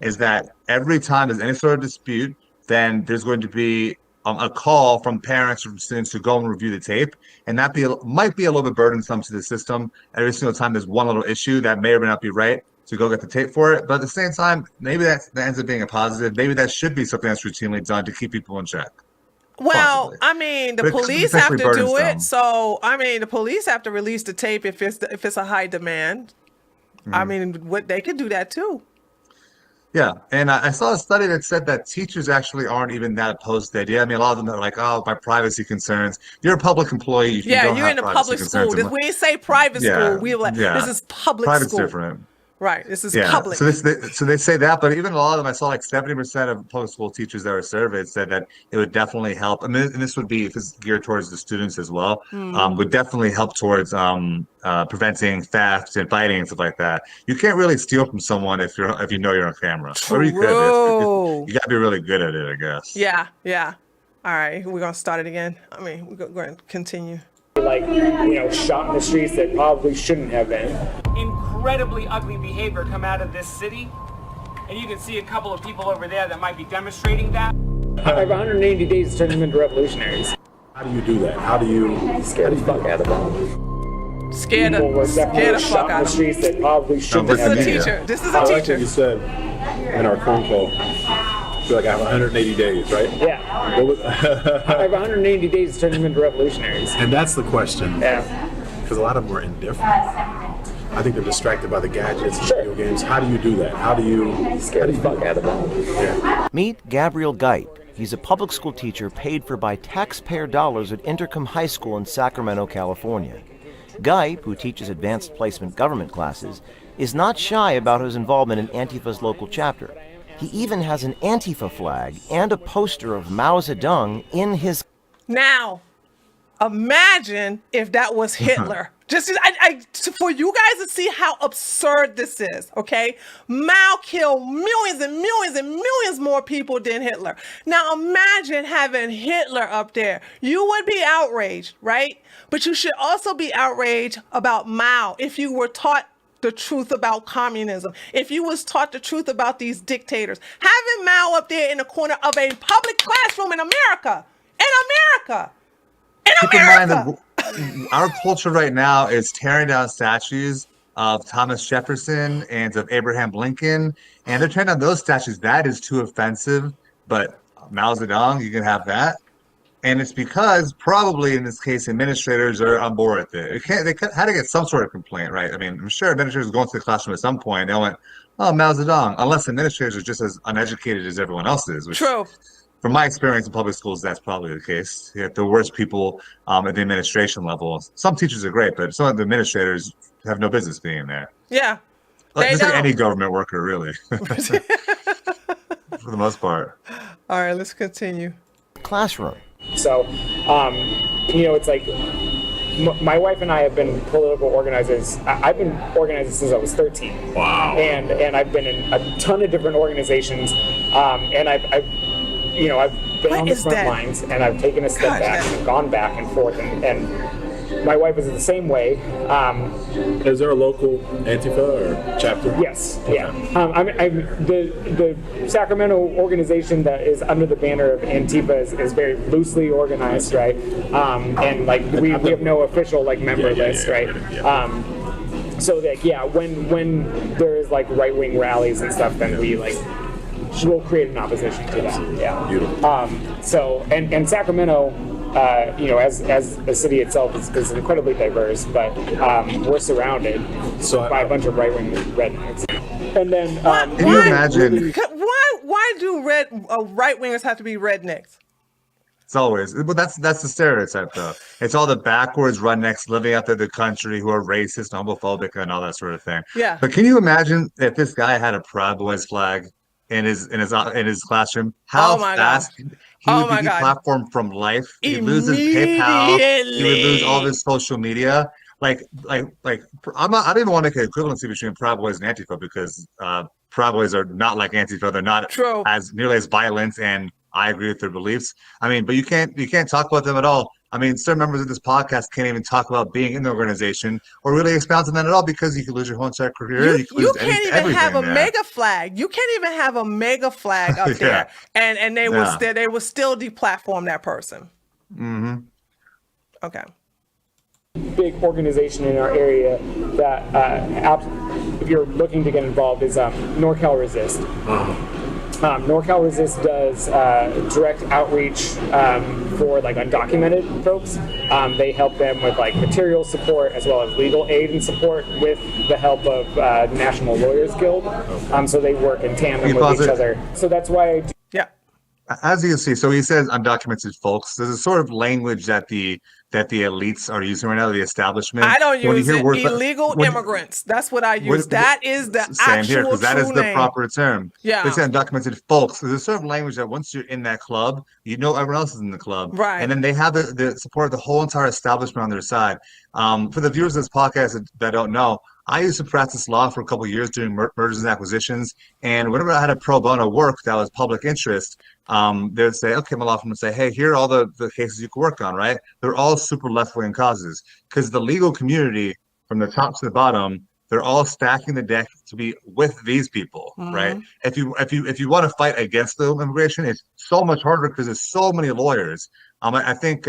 Speaker 2: is that every time there's any sort of dispute, then there's going to be a call from parents or students to go and review the tape, and that might be a little bit burdensome to the system. Every single time there's one little issue that may or may not be right, to go get the tape for it. But at the same time, maybe that ends up being a positive. Maybe that should be something that's routinely done to keep people in check.
Speaker 1: Well, possibly. The police have to do it. So, the police have to release the tape if it's a high demand. They could do that too.
Speaker 2: Yeah, and I saw a study that said that teachers actually aren't even that opposed to the idea. A lot of them are like, oh, my privacy concerns. You're a public employee.
Speaker 1: You're in a public school. We say private school. We like, this is public
Speaker 2: Private's
Speaker 1: school.
Speaker 2: Different.
Speaker 1: Right. This is
Speaker 2: Yeah,
Speaker 1: public.
Speaker 2: so they say that, but even a lot of them, I saw like 70% of public school teachers that were surveyed said that it would definitely help. I mean, and this would be if it's geared towards the students as well, would definitely help towards preventing theft and fighting and stuff like that. You can't really steal from someone if you know you're on camera, or you could.
Speaker 1: True.
Speaker 2: You got to be really good at it, I guess.
Speaker 1: Yeah. Yeah. All right. We're gonna start it again. I mean, we're going to continue.
Speaker 3: Like, shot in the streets that probably shouldn't have been.
Speaker 5: Incredibly ugly behavior come out of this city, and you can see a couple of people over there that might be demonstrating that.
Speaker 3: I have 180 days to turn them into revolutionaries.
Speaker 4: How do you do that? How do you
Speaker 3: Scare the fuck out of them.
Speaker 1: Scared
Speaker 3: People were
Speaker 1: the
Speaker 3: definitely
Speaker 1: fuck
Speaker 3: shot in
Speaker 1: out
Speaker 3: the
Speaker 1: of them.
Speaker 3: streets that probably shouldn't
Speaker 1: This is
Speaker 3: have
Speaker 1: a
Speaker 3: been.
Speaker 1: teacher. This is
Speaker 4: I
Speaker 1: a
Speaker 4: like what
Speaker 1: teacher.
Speaker 4: you said in our phone call. I feel like I have 180 days, right?
Speaker 3: Yeah.
Speaker 4: What was-
Speaker 3: I have 180 days to turn them into revolutionaries.
Speaker 4: and that's the question.
Speaker 3: Yeah.
Speaker 4: Because a lot of them are indifferent. I think they're distracted by the gadgets and
Speaker 3: Sure.
Speaker 4: video games. How do you do that? How do you
Speaker 3: Scare the fuck out of them.
Speaker 6: Meet Gabriel Geit. He's a public school teacher paid for by taxpayer dollars at Intercom High School in Sacramento, California. Geit, who teaches advanced placement government classes, is not shy about his involvement in Antifa's local chapter. He even has an Antifa flag and a poster of Mao Zedong in his...
Speaker 1: Now, imagine if that was Hitler. Just for you guys to see how absurd this is, okay? Mao killed millions and millions and millions more people than Hitler. Now imagine having Hitler up there. You would be outraged, right? But you should also be outraged about Mao if you were taught the truth about communism, if you was taught the truth about these dictators. Having Mao up there in the corner of a public classroom in America.
Speaker 2: Keep in mind that our culture right now is tearing down statues of Thomas Jefferson and of Abraham Lincoln, and they're tearing down those statues. That is too offensive, but Mao Zedong, you can have that. And it's because probably in this case, administrators are on board with it. They had to get some sort of complaint, right? I mean, I'm sure administrators go into the classroom at some point. They went, "Oh, Mao Zedong," unless administrators are just as uneducated as everyone else is. Which,
Speaker 1: True.
Speaker 2: from my experience in public schools, that's probably the case. You have the worst people at the administration level. Some teachers are great, but some of the administrators have no business being there.
Speaker 1: Yeah.
Speaker 2: Like,
Speaker 1: They
Speaker 2: just like
Speaker 1: don't.
Speaker 2: any government worker, really, for the most part.
Speaker 1: All right, let's continue.
Speaker 6: classroom.
Speaker 3: So, it's like my wife and I have been political organizers. I've been organizing since I was 13.
Speaker 4: Wow.
Speaker 3: And I've been in a ton of different organizations. And I've been
Speaker 1: What
Speaker 3: on the
Speaker 1: is
Speaker 3: front
Speaker 1: that?
Speaker 3: lines, and I've taken a step
Speaker 1: God,
Speaker 3: back
Speaker 1: yeah.
Speaker 3: and gone back and forth. And my wife is the same way.
Speaker 4: Is there a local Antifa or chapter?
Speaker 3: Yes, yeah. I'm the Sacramento organization that is under the banner of Antifa is very loosely organized, right? And like we have no official like member list, right? So like when there is like right wing rallies and stuff, then we'll create an opposition to that. Yeah.
Speaker 4: Beautiful.
Speaker 3: So and Sacramento. As a city itself is incredibly diverse, but we're surrounded by a bunch of right-wing rednecks. And then,
Speaker 2: Can you imagine?
Speaker 1: Why do right wingers have to be rednecks?
Speaker 2: It's always, but that's the stereotype, though. It's all the backwards rednecks living out there in the country who are racist, homophobic, and all that sort of thing.
Speaker 1: Yeah.
Speaker 2: But can you imagine if this guy had a Proud Boys flag in his classroom? How
Speaker 1: Oh my
Speaker 2: fast
Speaker 1: God.
Speaker 2: he
Speaker 1: Oh
Speaker 2: would
Speaker 1: my
Speaker 2: be
Speaker 1: God.
Speaker 2: deplatformed from life. He'd lose his PayPal. He would lose all of
Speaker 1: Immediately.
Speaker 2: his social media. I don't even want to make an equivalency between Proud Boys and Antifa because Proud Boys are not like Antifa. They're not
Speaker 1: True.
Speaker 2: as nearly as violent, and I agree with their beliefs. I mean, but you can't talk about them at all. I mean, certain members of this podcast can't even talk about being in the organization or really expound on that at all because you could lose your whole entire career.
Speaker 1: You
Speaker 2: could lose
Speaker 1: can't even have a
Speaker 2: everything there.
Speaker 1: mega flag. You can't even have a mega flag up there, and they will still deplatform that person.
Speaker 2: Mm-hmm.
Speaker 1: Okay.
Speaker 3: big organization in our area that, if you're looking to get involved, is NorCal Resist. NorCal Resist does direct outreach for like undocumented folks. They help them with like material support as well as legal aid and support with the help of National Lawyers Guild. So they work in tandem with each other. So that's why I do.
Speaker 1: Yeah.
Speaker 2: As you can see, so he says undocumented folks. There's a sort of language that the elites are using right now, the establishment.
Speaker 1: I don't
Speaker 2: When you
Speaker 1: use
Speaker 2: hear
Speaker 1: it.
Speaker 2: words like
Speaker 1: Illegal
Speaker 2: when,
Speaker 1: immigrants. That's what I use.
Speaker 2: when,
Speaker 1: That is the
Speaker 2: same here,
Speaker 1: actual
Speaker 2: because that is
Speaker 1: true
Speaker 2: the
Speaker 1: name.
Speaker 2: proper term. They
Speaker 1: Yeah.
Speaker 2: say undocumented folks. There's a sort of language that once you're in that club, you know everyone else is in the club,
Speaker 1: Right.
Speaker 2: and then they have the support of the whole entire establishment on their side. For the viewers of this podcast that don't know, I used to practice law for a couple of years doing mergers and acquisitions, and whenever I had a pro bono work that was public interest, they would say, okay, my law firm would say, hey, here are all the cases you can work on, right? They're all super left-wing causes because the legal community from the top to the bottom, they're all stacking the deck to be with these people, right? If you want to fight against the immigration, it's so much harder because there's so many lawyers. I think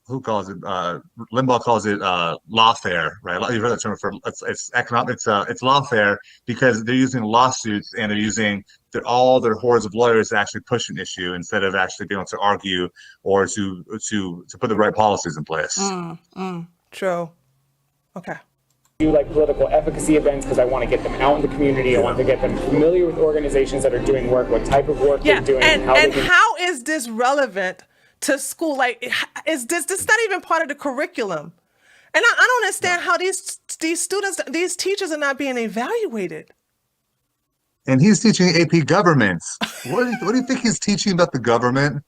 Speaker 2: who calls it? Limbaugh calls it lawfare, right? You've heard that term for it's economic. It's lawfare because they're using lawsuits and they're using all their hordes of lawyers to actually push an issue instead of actually being able to argue or to put the right policies in place.
Speaker 1: True. Okay.
Speaker 3: Do like political efficacy events because I want to get them out in the community. I want to get them familiar with organizations that are doing work, what type of work they're doing,
Speaker 1: and
Speaker 3: how
Speaker 1: how is this relevant to school? Like, is this not even part of the curriculum? And I don't understand how these students, these teachers are not being evaluated.
Speaker 2: And he's teaching AP governments. What do you think he's teaching about the government?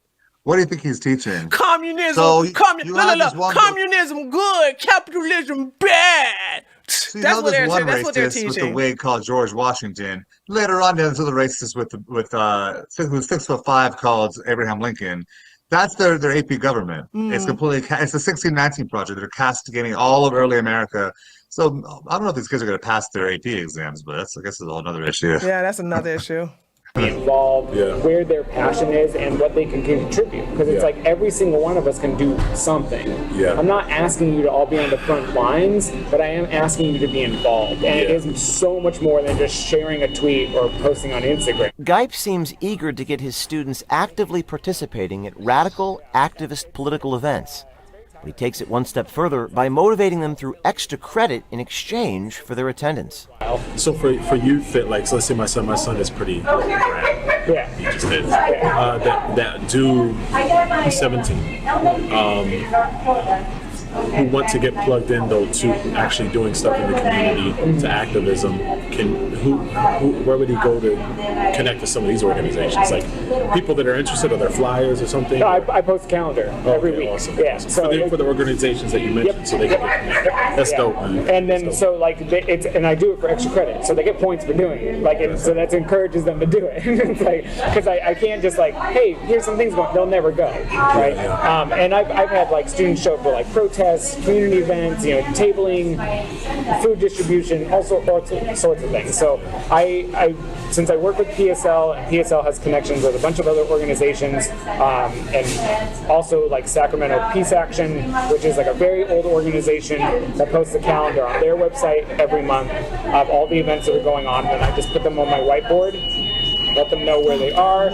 Speaker 2: What do you think he's teaching?
Speaker 1: Communism,
Speaker 2: So
Speaker 1: communism good, capitalism bad.
Speaker 2: So
Speaker 1: That's what they're
Speaker 2: racist with the
Speaker 1: teaching.
Speaker 2: wig called George Washington. Later on, there's other racists who's 6'5" called Abraham Lincoln. That's their AP government. It's completely it's the 1619 project. They're castigating all of early America. So I don't know if these kids are going to pass their AP exams, but I guess it's a whole other issue.
Speaker 1: Yeah, that's another issue.
Speaker 3: be involved, where their passion is, and what they can contribute. Because it's like every single one of us can do something. I'm not asking you to all be on the front lines, but I am asking you to be involved. And it is so much more than just sharing a tweet or posting on Instagram.
Speaker 6: Geip seems eager to get his students actively participating at radical, activist political events. But he takes it one step further by motivating them through extra credit in exchange for their attendance.
Speaker 4: So for youth that, like, so let's say my son is pretty he just is that do, he's 17, who want to get plugged in though to actually doing stuff in the community, to activism, where would he go to connect to some of these organizations, like people that are interested, or their flyers or something?
Speaker 3: No, I post a calendar every week.
Speaker 4: Awesome.
Speaker 3: So
Speaker 4: for the organizations that you mentioned, so they can get connected. That's dope, man.
Speaker 3: And then so like and I do it for extra credit, so they get points for doing it. Like so that encourages them to do it. It's like, because I can't just like, hey, here's some things going. They'll never go, right? And I've had like students show up for like protests, community events, tabling, food distribution, all sorts of things. So I since I work with PSL, and PSL has connections with a bunch of other organizations, and also like Sacramento Peace Action, which is like a very old organization that posts a calendar on their website every month of all the events that are going on, and I just put them on my whiteboard, let them know where they are.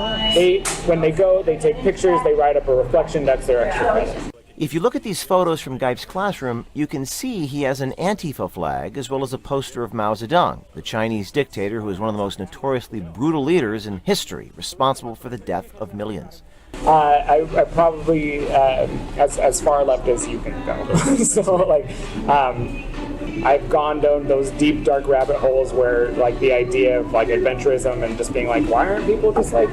Speaker 3: When they go, they take pictures, they write up a reflection. That's their extra credit.
Speaker 6: If you look at these photos from Geip's classroom, you can see he has an Antifa flag as well as a poster of Mao Zedong, the Chinese dictator who is one of the most notoriously brutal leaders in history, responsible for the death of millions.
Speaker 3: I probably as far left as you can go. So like I've gone down those deep dark rabbit holes where like the idea of like adventurism and just being like, why aren't people just like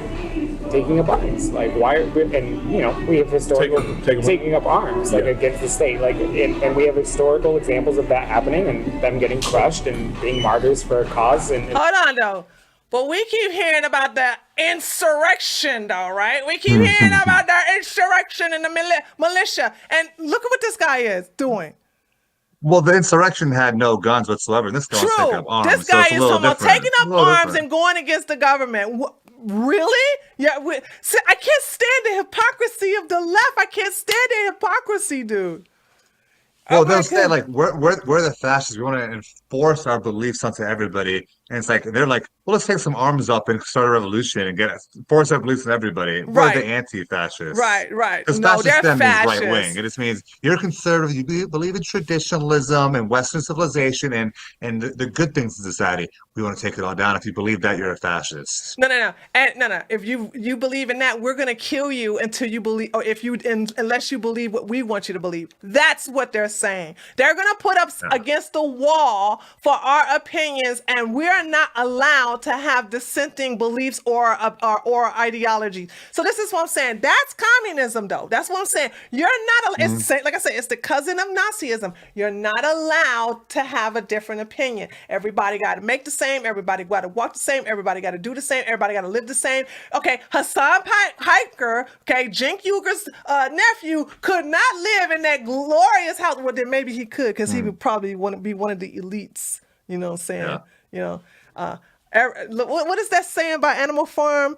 Speaker 3: taking up arms? Like why we have historical taking up arms like against the state, like and we have historical examples of that happening and them getting crushed and being martyrs for a cause. And
Speaker 1: hold on though. But we keep hearing about the insurrection, though, right? We keep hearing about the insurrection and the militia. And look at what this guy is doing.
Speaker 2: Well, the insurrection had no guns whatsoever. This guy was taking up arms.
Speaker 1: This guy is talking about taking up arms
Speaker 2: different.
Speaker 1: and going against the government. Really? Yeah. See, I can't stand the hypocrisy of the left. I can't stand the hypocrisy, dude.
Speaker 2: Well, they'll say like we're the fascists. We want to enforce our beliefs onto everybody. And it's like they're like, well, let's take some arms up and start a revolution and force revolution on everybody. We're the
Speaker 1: Right.
Speaker 2: anti-fascists.
Speaker 1: Right.
Speaker 2: Because
Speaker 1: No,
Speaker 2: fascist
Speaker 1: they're
Speaker 2: then means right
Speaker 1: fascists.
Speaker 2: wing. It just means you're conservative. You believe in traditionalism and Western civilization and the good things in society. We want to take it all down. If you believe that, you're a fascist.
Speaker 1: No. And no. If you believe in that, we're gonna kill you until you believe, or unless you believe what we want you to believe. That's what they're saying. They're gonna put us against the wall for our opinions, and we're not allowed to have dissenting beliefs or ideologies. So this is what I'm saying. That's communism, though. That's what I'm saying. You're not. It's like I said. It's the cousin of Nazism. You're not allowed to have a different opinion. Everybody got to make the same. Everybody got to walk the same. Everybody got to do the same. Everybody got to live the same. Okay, Hassan Hiker, okay, Cenk Uyghur's nephew could not live in that glorious house. Well, then maybe he could, because he would probably want to be one of the elites. You know what I'm saying?
Speaker 2: Yeah.
Speaker 1: You know, what is that saying about Animal Farm?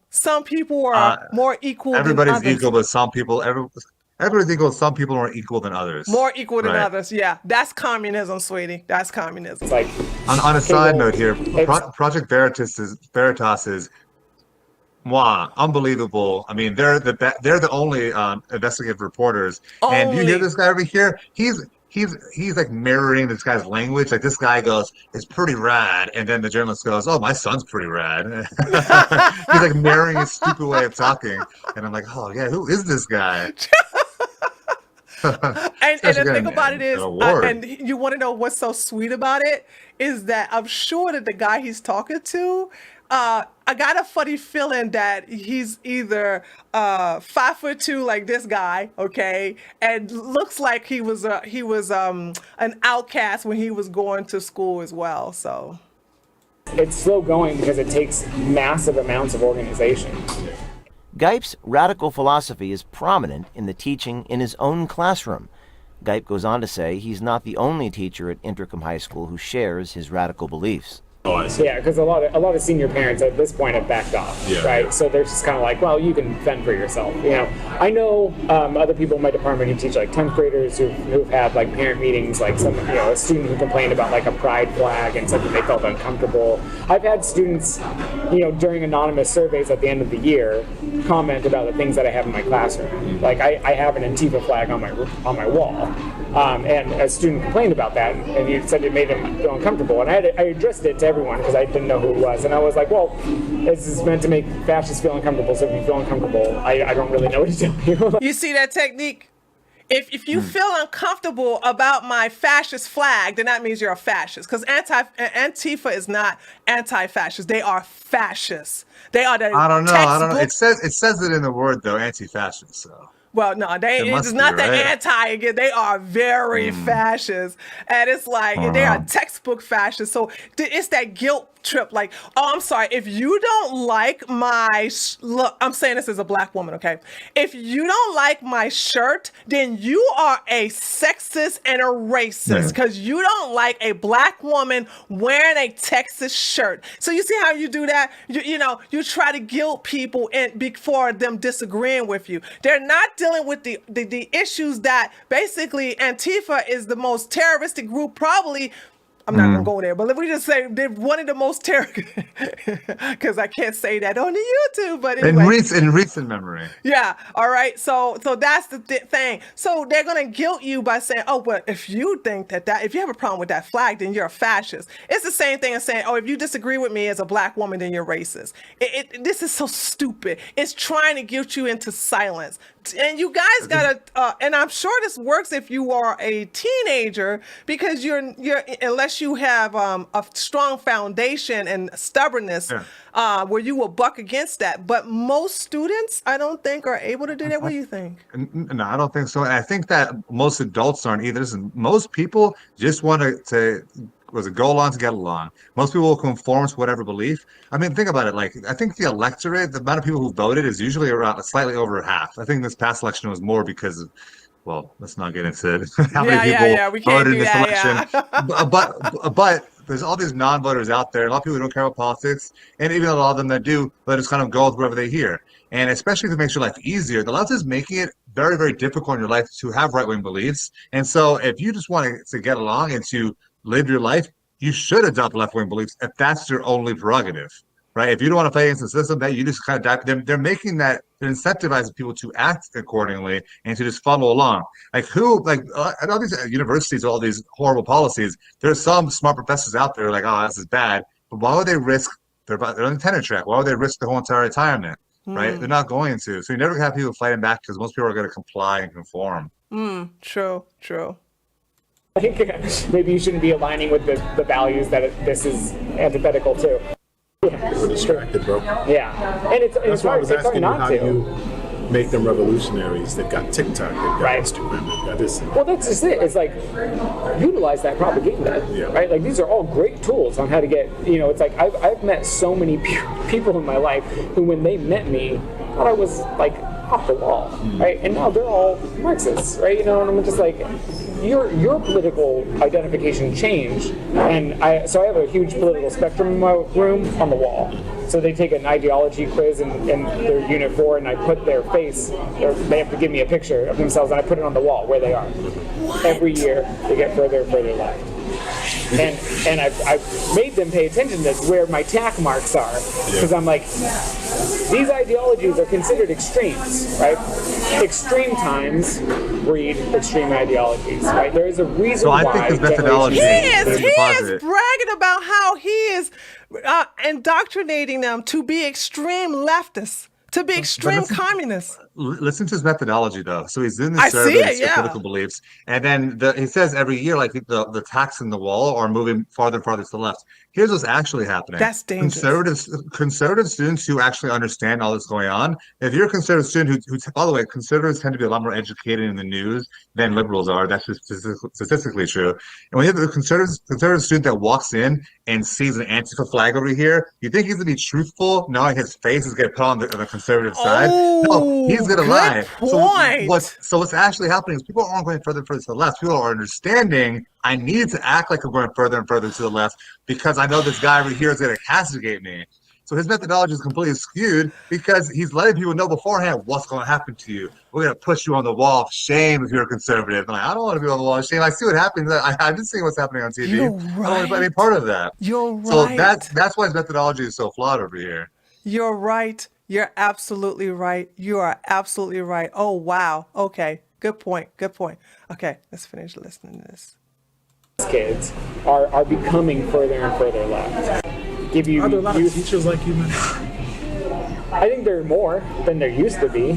Speaker 1: Some people are more equal
Speaker 2: Everybody's
Speaker 1: than others.
Speaker 2: equal, but everybody's equal. Some people are equal than others.
Speaker 1: More equal than
Speaker 2: Right.
Speaker 1: others. Yeah, that's communism, sweetie. That's communism.
Speaker 3: It's like,
Speaker 2: On a side note here,
Speaker 3: it's-
Speaker 2: Project Veritas is unbelievable. I mean, they're the only investigative reporters. And do you hear
Speaker 1: Only.
Speaker 2: this guy over here? He's like mirroring this guy's language. Like this guy goes, "It's pretty rad," and then the journalist goes, "Oh, my son's pretty rad." He's like mirroring his stupid way of talking, and I'm like, "Oh yeah, who is this guy?"
Speaker 1: And the thing about it is,
Speaker 2: an award.
Speaker 1: and you want to know what's so sweet about it, is that I'm sure that the guy he's talking to, I got a funny feeling that he's either 5'2" like this guy, okay, and looks like he was an outcast when he was going to school as well. So
Speaker 3: it's slow going because it takes massive amounts of organization.
Speaker 6: Geip's radical philosophy is prominent in the teaching in his own classroom. Geip goes on to say he's not the only teacher at Intricum High School who shares his radical beliefs.
Speaker 4: Oh, I see.
Speaker 3: Yeah, because a lot of senior parents at this point have backed off,
Speaker 4: Yeah.
Speaker 3: right? So they're just kind of like, well, you can fend for yourself. You know, I know other people in my department who teach like 10th graders who've had like parent meetings, like a student who complained about like a pride flag and said that they felt uncomfortable. I've had students, during anonymous surveys at the end of the year, comment about the things that I have in my classroom. Like I have an Antifa flag on my wall, and a student complained about that, and he said it made him feel uncomfortable, and I addressed it to everyone because I didn't know who it was, and I was like, well, this is meant to make fascists feel uncomfortable, so if you feel uncomfortable, I don't really know what to tell you.
Speaker 1: you see that technique? If you feel uncomfortable about my fascist flag, then that means you're a fascist. Because Antifa is not anti-fascist; they are fascists. They are the
Speaker 2: I don't know.
Speaker 1: textbook.
Speaker 2: It says it in the word though, anti-fascist. So
Speaker 1: Well, no,
Speaker 2: It must
Speaker 1: it's
Speaker 2: be,
Speaker 1: not the
Speaker 2: right?
Speaker 1: anti again. They are very fascist, and it's like they are textbook fascists. So it's that guilt trip. Like, oh, I'm sorry, if you don't like my look, I'm saying this as a black woman, okay? If you don't like my shirt, then you are a sexist and a racist because you don't like a black woman wearing a Texas shirt. So you see how you do that? You try to guilt people before them disagreeing with you. They're not dealing with the issues that basically Antifa is the most terroristic group probably. I'm not gonna go there, but if we just say they're one of the most because I can't say that on the YouTube. But anyway,
Speaker 2: in recent memory.
Speaker 1: yeah, all right. So that's the thing. So they're gonna guilt you by saying, oh, well, if you think that if you have a problem with that flag, then you're a fascist. It's the same thing as saying, oh, if you disagree with me as a black woman, then you're racist. This is so stupid. It's trying to guilt you into silence. And you guys gotta, and I'm sure this works if you are a teenager, because you're unless you have a strong foundation and stubbornness, where you will buck against that. But most students, I don't think, are able to do that. What do you think?
Speaker 2: No, I don't think so. And I think that most adults aren't either. Listen, most people just want to go along to get along. Most people will conform to whatever belief. I mean, think about it. Like, I think the electorate, the amount of people who voted is usually around slightly over half. I think this past election was more because of, well, let's not get into it. How many people
Speaker 1: We can't
Speaker 2: voted
Speaker 1: do
Speaker 2: in this
Speaker 1: that,
Speaker 2: election. But there's all these non-voters out there. A lot of people who don't care about politics, and even a lot of them that do, let us kind of go with whoever they hear. And especially if it makes your life easier, the left is making it very, very difficult in your life to have right-wing beliefs. And so if you just want to get along and to live your life, you should adopt left-wing beliefs if that's your only prerogative, right? If you don't want to play against the system, that you just kind of they're making that, they're incentivizing people to act accordingly and to just follow along. Like who, like at all these universities, all these horrible policies, there's some smart professors out there like, oh, this is bad, but why would they risk they're on the tenure track? Why would they risk the whole entire retirement? Right? They're not going to. So you never have people fighting back because most people are going to comply and conform.
Speaker 1: True.
Speaker 3: I think maybe you shouldn't be aligning with the values that this is antithetical to.
Speaker 4: We're distracted, bro.
Speaker 3: Yeah, and
Speaker 4: That's why I was asking you
Speaker 3: not
Speaker 4: how
Speaker 3: to.
Speaker 4: you make them revolutionaries. They've got TikTok, they've got
Speaker 3: Right.
Speaker 4: Instagram, they've got this.
Speaker 3: Well, that's just it. It's like utilize that propaganda,
Speaker 4: Yeah.
Speaker 3: right? Like these are all great tools on how to get. It's like I've met so many people in my life who, when they met me, thought I was like off the wall, right? And now they're all Marxists, right? And I'm just like, your political identification changed, and I have a huge political spectrum in my room on the wall. So they take an ideology quiz in their unit 4, and I put their face, or they have to give me a picture of themselves, and I put it on the wall where they are. Every year they get further and further left. And I've made them pay attention to where my tack marks are, because I'm like, these ideologies are considered extremes, right? Extreme times breed extreme ideologies, right? There is a reason why.
Speaker 2: So I think his methodology
Speaker 1: He is
Speaker 2: positive.
Speaker 1: bragging about how he is indoctrinating them to be extreme leftists, to be extreme communists.
Speaker 2: Listen to his methodology, though. So he's doing the
Speaker 1: I see
Speaker 2: surveys
Speaker 1: it,
Speaker 2: for political beliefs, and then he says every year, like the tacks in the wall are moving farther and farther to the left. Here's what's actually happening.
Speaker 1: That's dangerous.
Speaker 2: Conservative students who actually understand all that's going on. If you're a conservative student who, by the way, conservatives tend to be a lot more educated in the news than liberals are. That's just statistically true. And when you have a conservative student that walks in and sees an Antifa flag over here, you think he's gonna be truthful, knowing his face is gonna put on the conservative side? No, he's gonna lie.
Speaker 1: Point.
Speaker 2: So what's actually happening is people aren't going further and further to the left. People are understanding I need to act like I'm going further and further to the left because I know this guy over here is going to castigate me. So his methodology is completely skewed because he's letting people know beforehand what's going to happen to you. We're going to push you on the wall of shame if you're a conservative. I'm like, I don't want to be on the wall of shame. I see what happens. I've been seeing what's happening on TV.
Speaker 1: You're
Speaker 2: I don't want to be
Speaker 1: right.
Speaker 2: any part of that.
Speaker 1: You're right.
Speaker 2: So that's why his methodology is so flawed over here.
Speaker 1: You're right. You're absolutely right. You are absolutely right. Oh, wow. Okay. Good point. Okay, let's finish listening to this.
Speaker 3: Kids are becoming further and further left.
Speaker 4: Are there a lot of teachers like you, man?
Speaker 3: I think there are more than there used to be.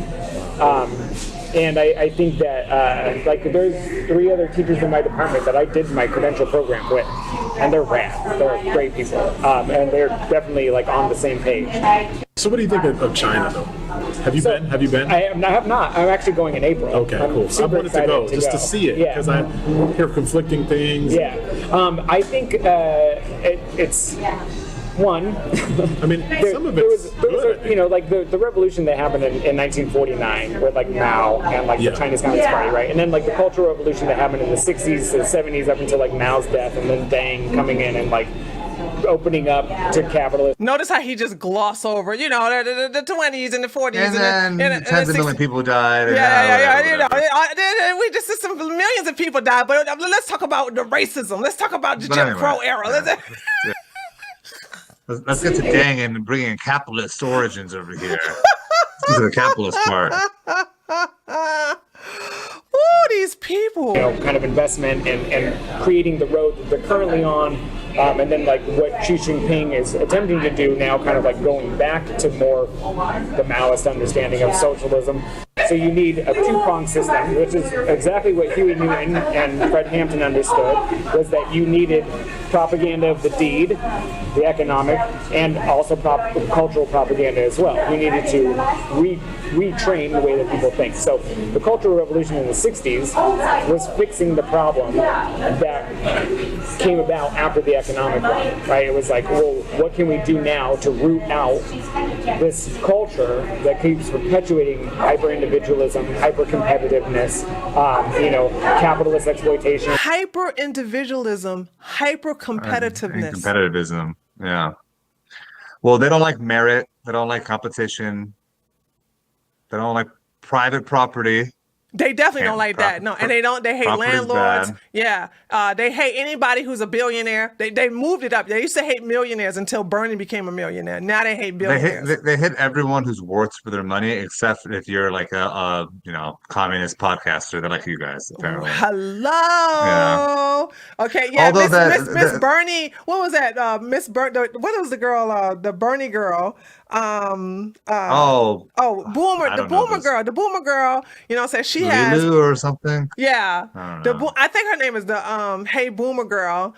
Speaker 3: And I think that, like, there's 3 other teachers in my department that I did my credential program with, and they're rad. They're great people. And they're definitely, like, on the same page.
Speaker 4: So what do you think of China, though? Have you been? Have you been?
Speaker 3: I have not. I'm actually going in April.
Speaker 4: Okay, cool. I
Speaker 3: super
Speaker 4: wanted to go
Speaker 3: excited
Speaker 4: just to see it because I hear conflicting things.
Speaker 3: Yeah. I think it's... One,
Speaker 4: I mean, some of
Speaker 3: there
Speaker 4: it's
Speaker 3: was
Speaker 4: good.
Speaker 3: you know, like the revolution that happened in 1949 with like Mao and like the Chinese Communist Party, right? And then like the Cultural Revolution that happened in the 60s to the 70s up until like Mao's death, and then Deng coming in and like opening up to capitalism.
Speaker 1: Notice how he just gloss over, the 20s and the 40s.
Speaker 2: And then tens of million people died.
Speaker 1: Yeah. We just said some millions of people died, but let's talk about the racism. Let's talk about the Jim Crow era.
Speaker 2: Let's get to Deng and bringing in capitalist origins over here. This is the capitalist part.
Speaker 1: Ooh, these people.
Speaker 3: Kind of investment and creating the road that they're currently on. And then like what Xi Jinping is attempting to do now, kind of like going back to more the Maoist understanding of socialism. So you need a two-pronged system, which is exactly what Huey Newton and Fred Hampton understood, was that you needed propaganda of the deed, the economic, and also cultural propaganda as well. You needed to retrain the way that people think. So the Cultural Revolution in the 60s was fixing the problem that came about after the economic one, right? It was like, well, what can we do now to root out this culture that keeps perpetuating hyper-individualism, hyper-competitiveness, capitalist exploitation.
Speaker 1: Hyper-individualism, hyper-competitiveness.
Speaker 2: And competitivism, yeah. Well, they don't like merit. They don't like competition. They don't like private property.
Speaker 1: They definitely don't like that.
Speaker 2: Profit-
Speaker 1: No, and they hate
Speaker 2: profit is
Speaker 1: landlords.
Speaker 2: bad.
Speaker 1: Yeah. They hate anybody who's a billionaire. They moved it up. They used to hate millionaires until Bernie became a millionaire. Now they hate billionaires.
Speaker 2: They hit everyone who's worth for their money, except if you're like a communist podcaster. They're like you guys, apparently.
Speaker 1: Hello.
Speaker 2: Yeah.
Speaker 1: Okay. Yeah.
Speaker 2: Although
Speaker 1: Miss Bernie. What was that? Miss Bernie. What was the girl? The Bernie girl. Boomer.
Speaker 2: I
Speaker 1: The
Speaker 2: don't know
Speaker 1: boomer
Speaker 2: this.
Speaker 1: girl. The boomer girl. Says she has.
Speaker 2: Lulu or something.
Speaker 1: Yeah.
Speaker 2: I don't know.
Speaker 1: I think her name is the Hey Boomer girl,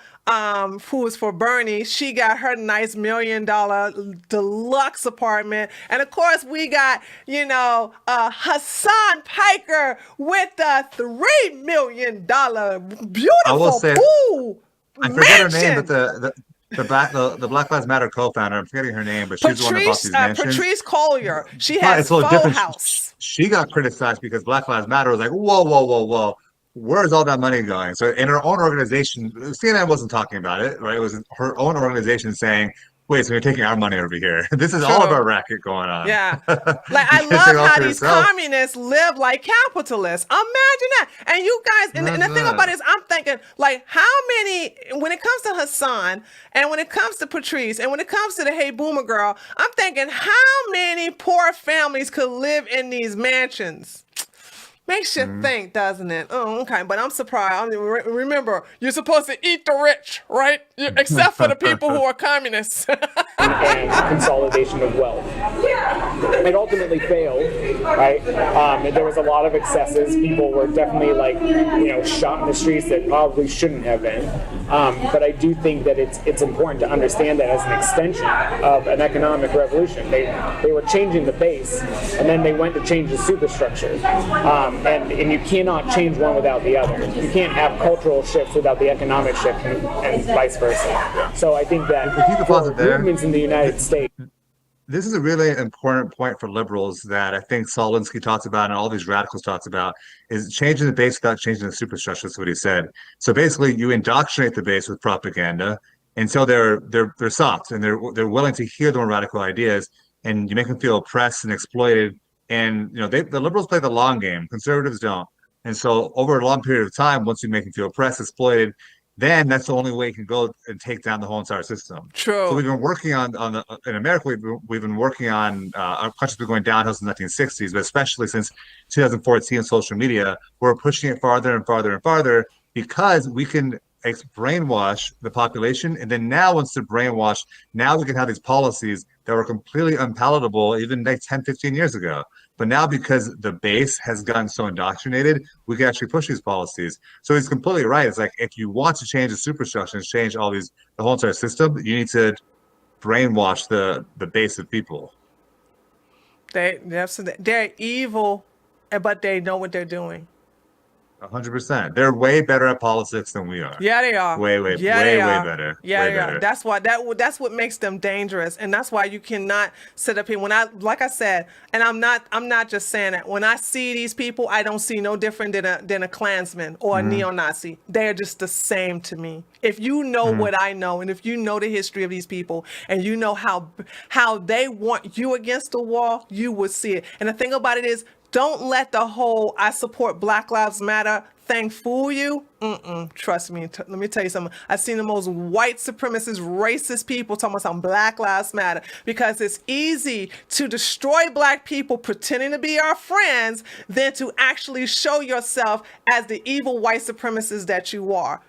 Speaker 1: who is for Bernie. She got her nice $1 million deluxe apartment. And of course we got, Hassan Piker with the $3 million beautiful
Speaker 2: I will say,
Speaker 1: pool
Speaker 2: I forget her name,
Speaker 1: mansion.
Speaker 2: but the Black Lives Matter co-founder, I'm forgetting her name, but she's the one that bought these mansions.
Speaker 1: Patrice Collier. She
Speaker 2: But
Speaker 1: has
Speaker 2: it's a little
Speaker 1: Faux
Speaker 2: different.
Speaker 1: House.
Speaker 2: She got criticized because Black Lives Matter was like, whoa, whoa, whoa, whoa. Where's all that money going? So in her own organization, CNN wasn't talking about it, right? It was her own organization saying, wait, so you're taking our money over here. This is all of our racket going on.
Speaker 1: Yeah. Like, I
Speaker 2: You can't take it
Speaker 1: love
Speaker 2: all
Speaker 1: how
Speaker 2: for
Speaker 1: these
Speaker 2: yourself.
Speaker 1: communists live like capitalists. Imagine that. And you guys, and the thing about it is, I'm thinking, like, how many, when it comes to Hassan, and when it comes to Patrice, and when it comes to the Hey Boomer girl, I'm thinking, how many poor families could live in these mansions? Makes you think, doesn't it? Oh, okay. But I'm surprised. Remember, you're supposed to eat the rich, right? Except for the people who are communists.
Speaker 3: And consolidation of wealth. It ultimately failed, right? There was a lot of excesses. People were definitely shot in the streets that probably shouldn't have been. But I do think that it's important to understand that as an extension of an economic revolution. They were changing the base, and then they went to change the superstructure. And you cannot change one without the other. You can't have cultural shifts without the economic shift, and vice versa. So I think that for movements in the United States.
Speaker 2: This is a really important point for liberals that I think Saul Alinsky talks about and all these radicals talks about is changing the base without changing the superstructure. That's what he said. So basically, you indoctrinate the base with propaganda until they're soft and they're willing to hear the more radical ideas, and you make them feel oppressed and exploited. And the liberals play the long game, conservatives don't. And so over a long period of time, once you make them feel oppressed, exploited, then that's the only way you can go and take down the whole entire system.
Speaker 1: True.
Speaker 2: So we've been working in America. We've been working on our country's been going downhill since the 1960s, but especially since 2014, social media, we're pushing it farther and farther and farther because we can brainwash the population, and then now once they're brainwashed, now we can have these policies that were completely unpalatable even like 10, 15 years ago. But now because the base has gotten so indoctrinated, we can actually push these policies. So he's completely right. It's like if you want to change the superstructure and change the whole entire system, you need to brainwash the base of people.
Speaker 1: They're evil, but they know what they're doing.
Speaker 2: 100%. They're way better at politics than we are.
Speaker 1: Yeah, they are.
Speaker 2: Way better.
Speaker 1: Yeah,
Speaker 2: way
Speaker 1: they are.
Speaker 2: better.
Speaker 1: Yeah,
Speaker 2: way
Speaker 1: they
Speaker 2: better.
Speaker 1: are. That's what makes them dangerous, and that's why you cannot sit up here. Like I said, and I'm not just saying that. When I see these people, I don't see no different than a Klansman or a neo-Nazi. They're just the same to me. If you know what I know, and if you know the history of these people, and you know how they want you against the wall, you would see it. And the thing about it is, don't let the whole I support Black Lives Matter thing fool you. Trust me. Let me tell you something. I've seen the most white supremacist, racist people talking about some Black Lives Matter because it's easy to destroy Black people pretending to be our friends than to actually show yourself as the evil white supremacists that you are.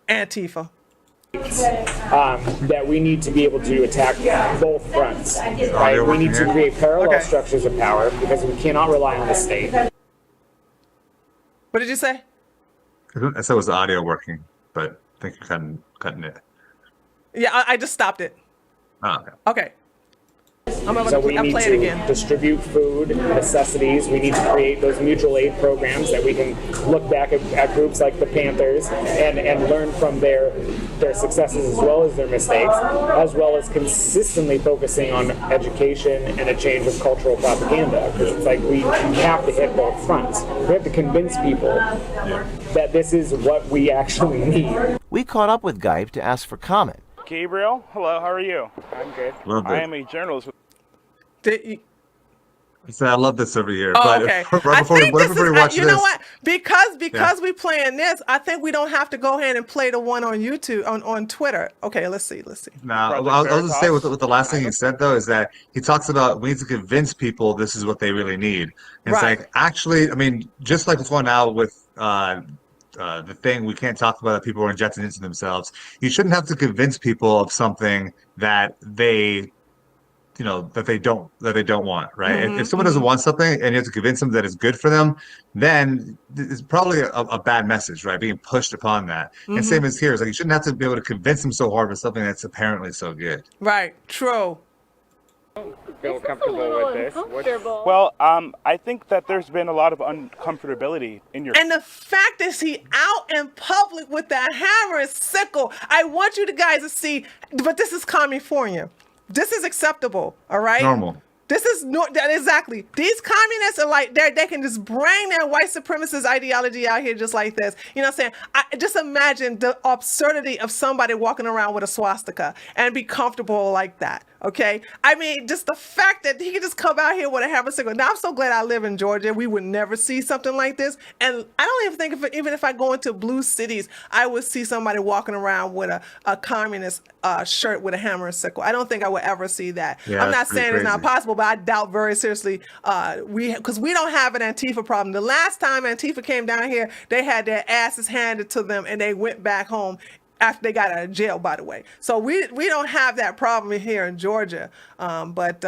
Speaker 1: Antifa.
Speaker 3: That we need to be able to attack both fronts. Right? We need to create parallel structures of power because we cannot rely on the state.
Speaker 1: What did you say?
Speaker 2: I said, was the audio working? But I think you're cutting it.
Speaker 1: Yeah, I just stopped it.
Speaker 2: Oh, okay.
Speaker 1: Okay.
Speaker 3: So we need to distribute food, necessities. We need to create those mutual aid programs that we can look back at groups like the Panthers and learn from their successes as well as their mistakes, as well as consistently focusing on education and a change of cultural propaganda. Because it's like we have to hit both fronts. We have to convince people that this is what we actually need.
Speaker 6: We caught up with Geip to ask for comment.
Speaker 7: Gabriel, hello, how are you?
Speaker 3: I'm good.
Speaker 7: I am a journalist.
Speaker 2: So I love this over here.
Speaker 1: Oh,
Speaker 2: But
Speaker 1: okay.
Speaker 2: right
Speaker 1: I
Speaker 2: before
Speaker 1: think this
Speaker 2: we
Speaker 1: is,
Speaker 2: watch
Speaker 1: you know
Speaker 2: this,
Speaker 1: what? Because we playing this, I think we don't have to go ahead and play the one on YouTube on Twitter. Okay, let's see.
Speaker 2: now
Speaker 7: Project
Speaker 2: I'll just say
Speaker 7: Veritas.
Speaker 2: with the last thing he said though is that he talks about we need to convince people this is what they really need. And it's
Speaker 1: Right.
Speaker 2: like actually, I mean, just like what's going now with the thing we can't talk about that people are injecting into themselves. You shouldn't have to convince people of something that they that they don't want, right? If someone doesn't want something and you have to convince them that it's good for them, then it's probably a bad message, right? Being pushed upon that. And same as here, it's like you shouldn't have to be able to convince them so hard with something that's apparently so good.
Speaker 1: Right. True.
Speaker 3: Feel comfortable with this?
Speaker 7: Well, I think that there's been a lot of uncomfortability in your.
Speaker 1: And the fact is he out in public with that hammer and sickle. I want you guys to see, but this is California. This is acceptable, all right?
Speaker 2: Normal.
Speaker 1: This is exactly. These communists are like they can just bring their white supremacist ideology out here just like this. You know what I'm saying? Just imagine the absurdity of somebody walking around with a swastika and be comfortable like that. Okay, I mean, just the fact that he can just come out here with a hammer sickle. Now, I'm so glad I live in Georgia. We would never see something like this, and I don't even think even if I go into blue cities, I would see somebody walking around with a communist shirt with a hammer and sickle. I don't think I would ever see that.
Speaker 2: Yeah,
Speaker 1: I'm not
Speaker 2: that's pretty
Speaker 1: saying it's not
Speaker 2: crazy.
Speaker 1: possible, but I doubt very seriously because we don't have an Antifa problem. The last time Antifa came down here, they had their asses handed to them, and they went back home after they got out of jail, by the way. So we don't have that problem here in Georgia. But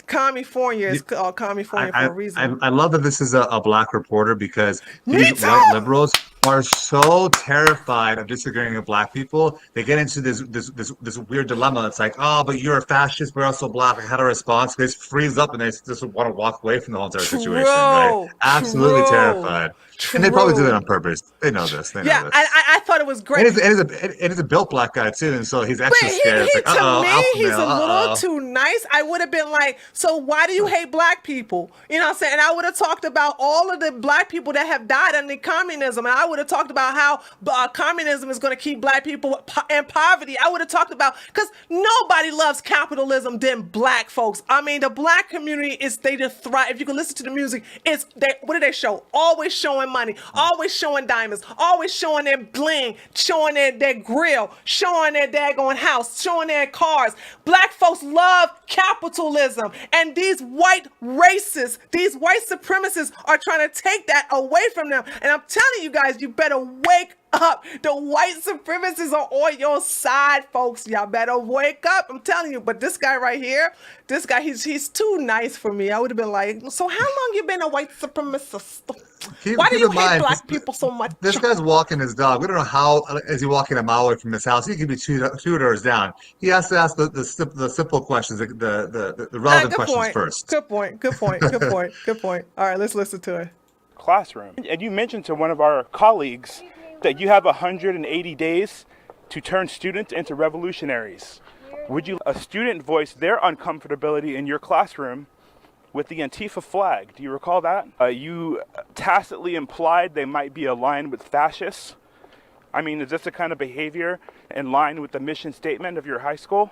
Speaker 1: California is called California for a reason.
Speaker 2: I love that this is a black reporter because
Speaker 1: Me
Speaker 2: these
Speaker 1: too!
Speaker 2: white liberals are so terrified of disagreeing with black people. They get into this weird dilemma. It's like, oh, but you're a fascist, but also black. Like, how to respond? So they just freeze up and they just want to walk away from the whole entire situation. Right? Absolutely
Speaker 1: True.
Speaker 2: terrified. And they probably do that
Speaker 1: True.
Speaker 2: on purpose. They know this. They know
Speaker 1: Yeah,
Speaker 2: this.
Speaker 1: I thought it was great.
Speaker 2: And he's a built black guy too, and so he's
Speaker 1: But
Speaker 2: extra scared. It's like,
Speaker 1: to
Speaker 2: uh-oh,
Speaker 1: me,
Speaker 2: alpha
Speaker 1: he's
Speaker 2: male,
Speaker 1: a little
Speaker 2: uh-oh.
Speaker 1: too nice. I would have been like, so why do you hate black people? You know what I'm saying? And I would have talked about all of the black people that have died under communism. And I would have talked about how communism is going to keep black people in poverty. I would have talked about, because nobody loves capitalism than black folks. I mean, the black community they just thrive. If you can listen to the music, what do they show? Always showing money, always showing diamonds, always showing their bling, showing their grill, showing their daggone house, showing their cars. Black folks love capitalism, and these white racists, these white supremacists are trying to take that away from them. And I'm telling you guys, you better wake up. The white supremacists are on your side, folks. Y'all better wake up. I'm telling you. But this guy right here, he's too nice for me. I would have been like, so how long you been a white supremacist? Why do
Speaker 2: Keep
Speaker 1: you
Speaker 2: in
Speaker 1: hate
Speaker 2: mind,
Speaker 1: black people so much?
Speaker 2: This guy's walking his dog. We don't know how is he walking a mile away from his house. He could be two doors down. He has to ask the simple questions, the relevant questions first.
Speaker 1: Good point. Good point. Good point. Good point. All right, let's listen to it.
Speaker 7: Classroom. And you mentioned to one of our colleagues that you have 180 days to turn students into revolutionaries. Would you a student voice their uncomfortability in your classroom with the Antifa flag? Do you recall that? You tacitly implied they might be aligned with fascists. I mean, is this the kind of behavior in line with the mission statement of your high school?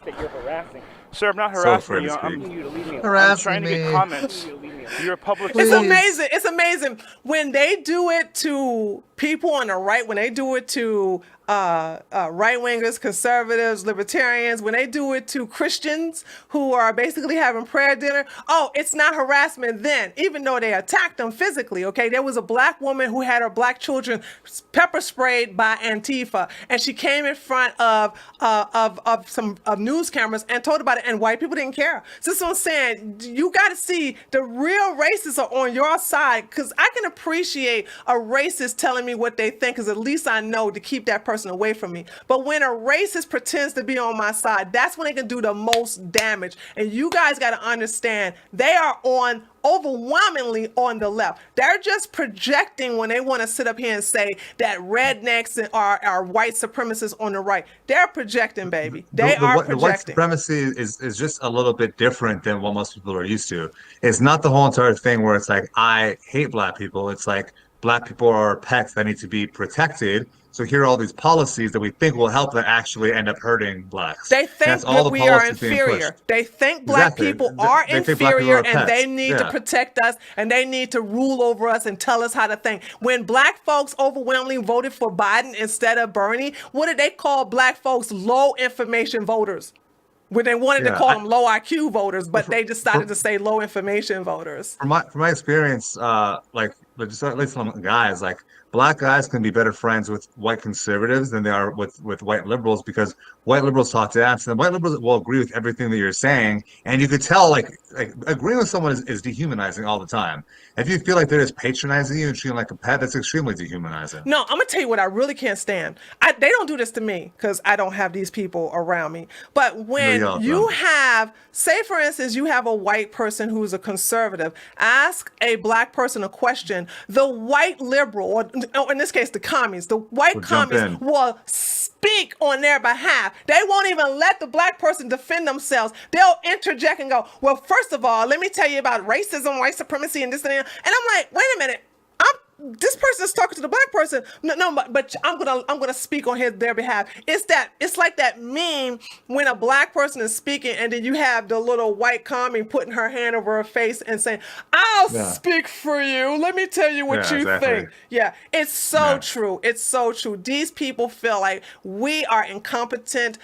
Speaker 3: That you're harassing.
Speaker 7: Sir, I'm not
Speaker 2: So
Speaker 7: harassing
Speaker 2: afraid
Speaker 7: you.
Speaker 2: to
Speaker 7: I'm
Speaker 2: speak.
Speaker 3: You to leave me alone.
Speaker 2: Harassing
Speaker 7: trying to
Speaker 2: me.
Speaker 7: get comments. You're a public
Speaker 1: It's
Speaker 7: school.
Speaker 1: amazing. It's amazing when they do it to people on the right, when they do it to right-wingers, conservatives, libertarians, when they do it to Christians who are basically having prayer dinner. Oh, it's not harassment then, even though they attacked them physically, okay? There was a black woman who had her black children pepper sprayed by Antifa, and she came in front of some news cameras and told about it, and white people didn't care. So that's what I'm saying. You got to see the real racists are on your side, because I can appreciate a racist telling me what they think, because at least I know to keep that person away from me. But when a racist pretends to be on my side, that's when they can do the most damage. And you guys got to understand, they are overwhelmingly on the left. They're just projecting when they want to sit up here and say that rednecks are white supremacists on the right. They're projecting, baby. They are
Speaker 2: The white
Speaker 1: projecting.
Speaker 2: supremacy is just a little bit different than what most people are used to. It's not the whole entire thing where it's like, I hate black people. It's like, Black people are pets that need to be protected. So here are all these policies that we think will help that actually end up hurting blacks.
Speaker 1: They
Speaker 2: And that's
Speaker 1: think
Speaker 2: all
Speaker 1: that
Speaker 2: the
Speaker 1: we are
Speaker 2: policies being pushed.
Speaker 1: inferior. They think black
Speaker 2: Exactly.
Speaker 1: people are
Speaker 2: They think black people
Speaker 1: inferior
Speaker 2: are
Speaker 1: and they
Speaker 2: pets.
Speaker 1: need to
Speaker 2: Yeah.
Speaker 1: protect us and they need to rule over us and tell us how to think. When black folks overwhelmingly voted for Biden instead of Bernie, what did they call black folks? Low information voters. When they wanted to
Speaker 2: Yeah.
Speaker 1: call them low IQ voters, but they decided
Speaker 2: For-
Speaker 1: to say low information voters.
Speaker 2: from my experience, like just at least some guys, like black guys can be better friends with white conservatives than they are with white liberals because white liberals talk to us and white liberals will agree with everything that you're saying, and you could tell like agreeing with someone is dehumanizing all the time. If you feel like they're just patronizing you and treating you like a pet, that's extremely dehumanizing.
Speaker 1: No, I'm gonna tell you what I really can't stand. They don't do this to me because I don't have these people around me. But when
Speaker 2: y'all
Speaker 1: you
Speaker 2: don't.
Speaker 1: have, say for instance, you have a white person who's a conservative, ask a black person a question, the white liberal, or in this case, the commies, the white
Speaker 2: Will jump
Speaker 1: commies
Speaker 2: in.
Speaker 1: will speak on their behalf. They won't even let the black person defend themselves. They'll interject and go, well, first of all, let me tell you about racism, white supremacy, and this and that. And I'm like, wait a minute. This person is talking to the black person. No, but I'm gonna speak on their behalf. It's like that meme when a black person is speaking and then you have the little white commie putting her hand over her face and saying, "I'll
Speaker 2: Yeah.
Speaker 1: speak for you. Let me tell you what
Speaker 2: Yeah,
Speaker 1: you
Speaker 2: exactly.
Speaker 1: think." Yeah, it's so
Speaker 2: Yeah.
Speaker 1: true. It's so true. These people feel like we are incompetent,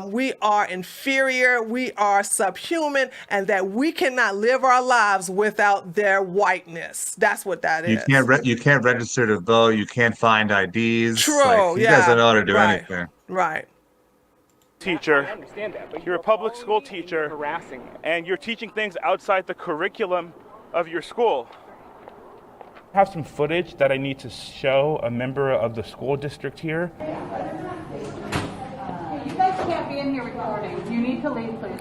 Speaker 1: we are inferior, we are subhuman, and that we cannot live our lives without their whiteness. That's what that is.
Speaker 2: You can't register to vote. You can't find IDs.
Speaker 1: True.
Speaker 2: Like, you
Speaker 1: yeah.
Speaker 2: guys don't know how to do
Speaker 1: right.
Speaker 2: anything.
Speaker 1: Right.
Speaker 7: Teacher,
Speaker 3: I understand that, but
Speaker 7: you're a public school teacher,
Speaker 3: harassing me.
Speaker 7: and you're teaching things outside the curriculum of your school. I have some footage that I need to show a member of the school district here.
Speaker 8: You guys can't be in here recording. You need to leave, please.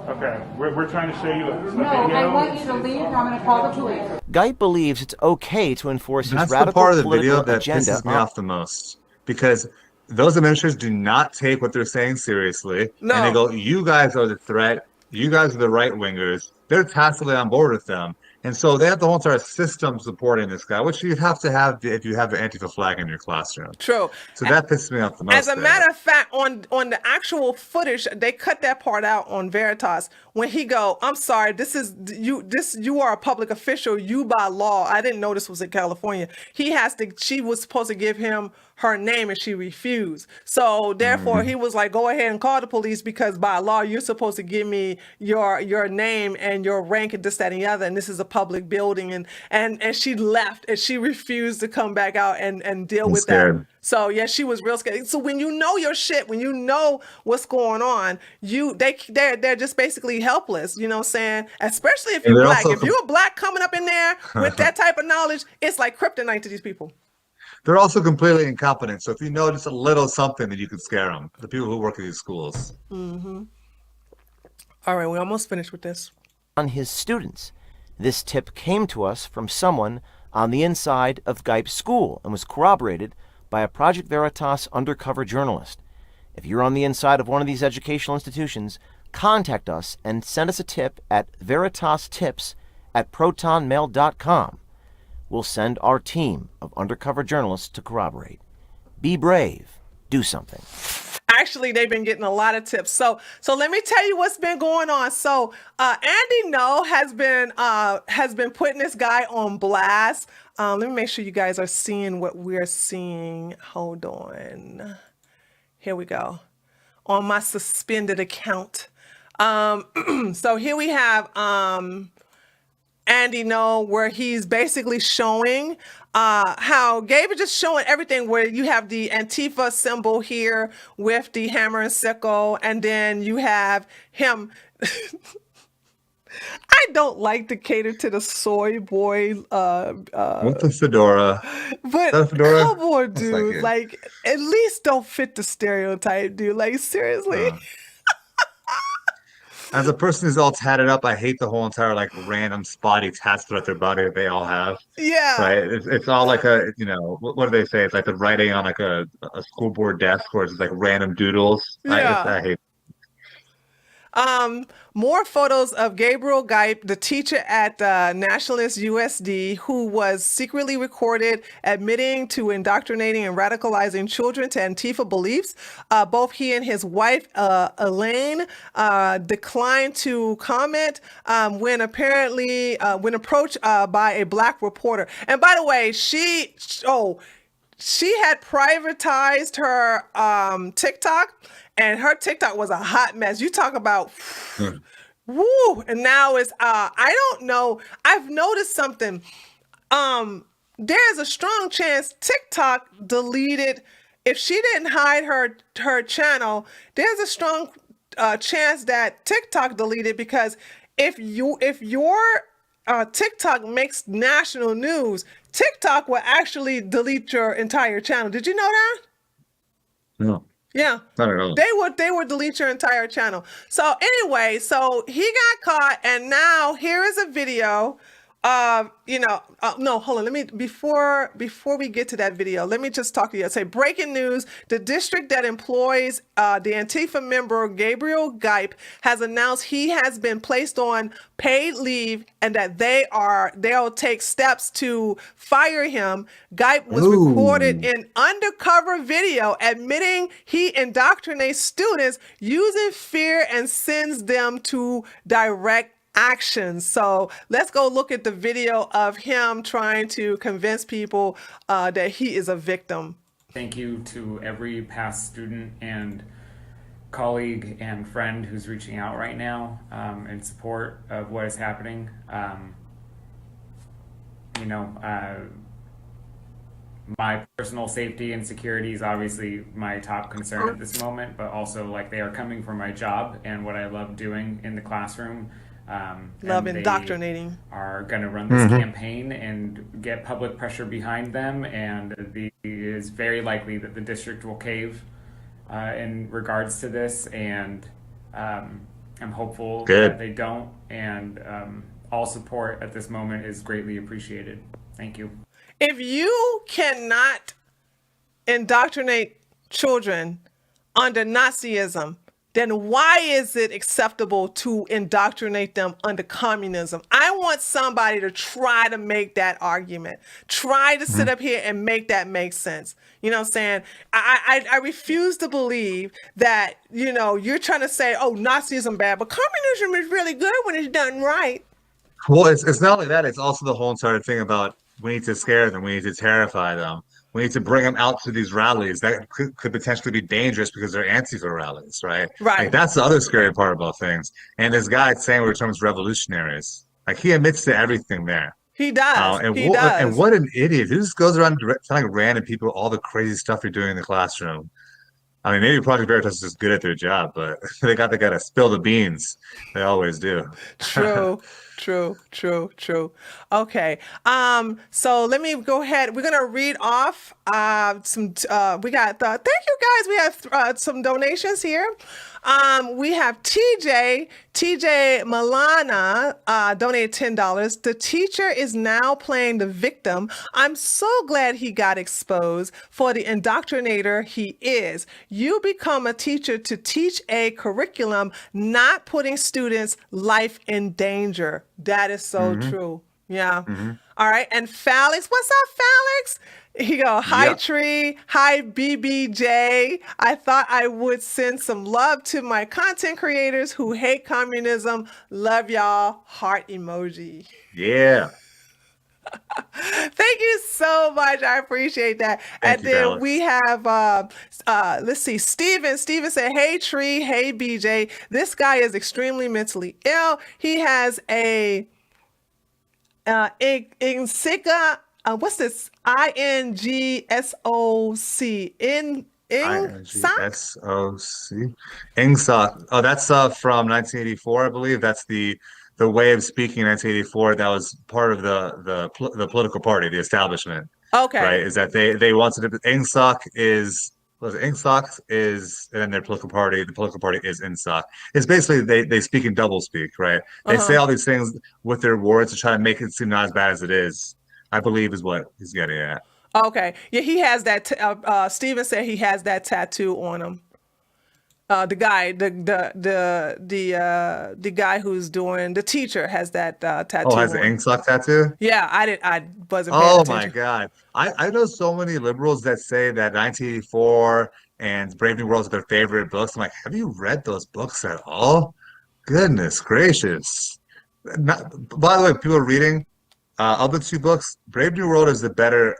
Speaker 7: Okay, we're trying to show you a
Speaker 8: No, I want you to leave or I'm going to call the police.
Speaker 6: Geip believes it's okay to enforce his
Speaker 2: That's the
Speaker 6: radical
Speaker 2: part of the
Speaker 6: political
Speaker 2: video that
Speaker 6: agenda
Speaker 2: pisses me
Speaker 6: on
Speaker 2: off the most because those administrators do not take what they're saying seriously.
Speaker 1: No.
Speaker 2: And they go, you guys are the threat. You guys are the right wingers. They're tacitly on board with them. And so they have the whole entire system supporting this guy, which you have to have if you have the Antifa flag in your classroom.
Speaker 1: True.
Speaker 2: So that pisses me off the most.
Speaker 1: As a matter of fact, on the actual footage, they cut that part out on Veritas when he go, "I'm sorry, you are a public official. You by law." I didn't know this was in California. She was supposed to give him her name and she refused. So therefore he was like, "Go ahead and call the police because by law you're supposed to give me your name and your rank and this, that, and the other. And this is a public building." And she left and she refused to come back out and deal with
Speaker 2: scared.
Speaker 1: that. So yeah, she was real scared. So when you know your shit, when you know what's going on, they're just basically helpless. You know what I'm saying? Especially if
Speaker 2: And
Speaker 1: you're
Speaker 2: they're
Speaker 1: black.
Speaker 2: also
Speaker 1: If you're black coming up in there with that type of knowledge, it's like kryptonite to these people.
Speaker 2: They're also completely incompetent. So if you know just a little something, then you can scare them. The people who work at these schools.
Speaker 1: All right, we're almost finished with this.
Speaker 6: on his students. This tip came to us from someone on the inside of Geip's school and was corroborated by a Project Veritas undercover journalist. If you're on the inside of one of these educational institutions, contact us and send us a tip at veritastips@protonmail.com. We'll send our team of undercover journalists to corroborate. Be brave. Do something.
Speaker 1: Actually, they've been getting a lot of tips. So let me tell you what's been going on. So Andy No has been putting this guy on blast. Let me make sure you guys are seeing what we're seeing. Hold on. Here we go. On my suspended account. So here we have Andy No, where he's basically showing how Gabe is just showing everything, where you have the Antifa symbol here with the hammer and sickle, and then you have him. I don't like to cater to the soy boy,
Speaker 2: With the fedora.
Speaker 1: but
Speaker 2: that a fedora?
Speaker 1: come on,
Speaker 2: That's
Speaker 1: dude.
Speaker 2: it.
Speaker 1: Like, at least don't fit the stereotype, dude. Like, seriously.
Speaker 2: As a person who's all tatted up, I hate the whole entire like random spotty tats throughout their body that they all have.
Speaker 1: Yeah.
Speaker 2: Right? It's all like a, what do they say? It's like the writing on like a school board desk where it's just like random doodles.
Speaker 1: Yeah.
Speaker 2: I hate.
Speaker 1: More photos of Gabriel Geip, the teacher at Nationalist USD, who was secretly recorded admitting to indoctrinating and radicalizing children to Antifa beliefs. Both he and his wife, Elaine, declined to comment when approached by a Black reporter. And by the way, she had privatized her TikTok. And her TikTok was a hot mess. You talk about, woo. And now it's, I don't know. I've noticed something. There's a strong chance TikTok deleted, if she didn't hide her channel, there's a strong chance that TikTok deleted, because if your TikTok makes national news, TikTok will actually delete your entire channel. Did you know that?
Speaker 2: No.
Speaker 1: Yeah,
Speaker 2: not at all.
Speaker 1: They would delete your entire channel. So anyway, so he got caught, and now here is a video of, no, hold on. Let me, before we get to that video, let me just talk to you. Say, breaking news: the district that employs the Antifa member Gabriel Geip has announced he has been placed on paid leave, and that they'll take steps to fire him. Geip was recorded in undercover video admitting he indoctrinates students using fear and sends them to direct actions. So let's go look at the video of him trying to convince people that he is a victim.
Speaker 9: Thank you to every past student and colleague and friend who's reaching out right now in support of what is happening. My personal safety and security is obviously my top concern at this moment, but also, like, they are coming for my job and what I love doing in the classroom.
Speaker 1: Love indoctrinating.
Speaker 9: Are going to run this campaign and get public pressure behind them, and it is very likely that the district will cave in regards to this, and I'm hopeful that they don't, and all support at this moment is greatly appreciated. Thank you.
Speaker 1: If you cannot indoctrinate children under Nazism, then why is it acceptable to indoctrinate them under communism? I want somebody to try to make that argument. Try to sit up here and make that make sense. You know what I'm saying? I refuse to believe that, you're trying to say, oh, Nazism bad, but communism is really good when it's done right.
Speaker 2: Well, it's not only that, it's also the whole entire thing about we need to scare them, we need to terrify them. We need to bring them out to these rallies that could potentially be dangerous because they're Antifa rallies, right?
Speaker 1: Right.
Speaker 2: Like, that's the other scary part about things. And this guy saying we're terms revolutionaries, like, he admits to everything there.
Speaker 1: He does.
Speaker 2: And what an idiot! He just goes around telling random people all the crazy stuff you're doing in the classroom. I mean, maybe Project Veritas is just good at their job, but they got to spill the beans. They always do.
Speaker 1: True. Okay. So let me go ahead. We're gonna read off some. We got. Thank you guys. We have some donations here. We have TJ Milana donated $10. The teacher is now playing the victim. I'm so glad he got exposed for the indoctrinator he is. You become a teacher to teach a curriculum, not putting students' life in danger. That is so true. Yeah. All right. And Felix, what's up, Felix? He go, hi, Tree. Hi, BBJ. I thought I would send some love to my content creators who hate communism. Love y'all. Heart emoji.
Speaker 2: Yeah.
Speaker 1: Thank you so much. I appreciate that.
Speaker 2: Thank you,
Speaker 1: then
Speaker 2: Alex.
Speaker 1: we have, let's see, Steven. Steven said, hey, Tree. Hey, BJ. This guy is extremely mentally ill. He has a Insica. What's this? INGSOC.
Speaker 2: INGSOC. INGSOC. Oh, that's from 1984, I believe. That's the way of speaking in 1984. That was part of the political party, the establishment.
Speaker 1: Okay.
Speaker 2: Right? Is that they wanted to. INGSOC is. INGSOC is, and then their political party. The political party is INSOC. It's basically they speak in double speak, right? They say all these things with their words to try to make it seem not as bad as it is. I believe is what he's getting at.
Speaker 1: Okay. Yeah, he has that. Steven said he has that tattoo on him. The guy, the guy who's doing the teacher has that tattoo.
Speaker 2: Oh, has an
Speaker 1: on.
Speaker 2: ink sock tattoo?
Speaker 1: Yeah, I wasn't paying
Speaker 2: Oh my
Speaker 1: attention.
Speaker 2: God. I know so many liberals that say that 1984 and Brave New World are their favorite books. I'm like, have you read those books at all? Goodness gracious. By the way, people are reading of the two books, Brave New World is the better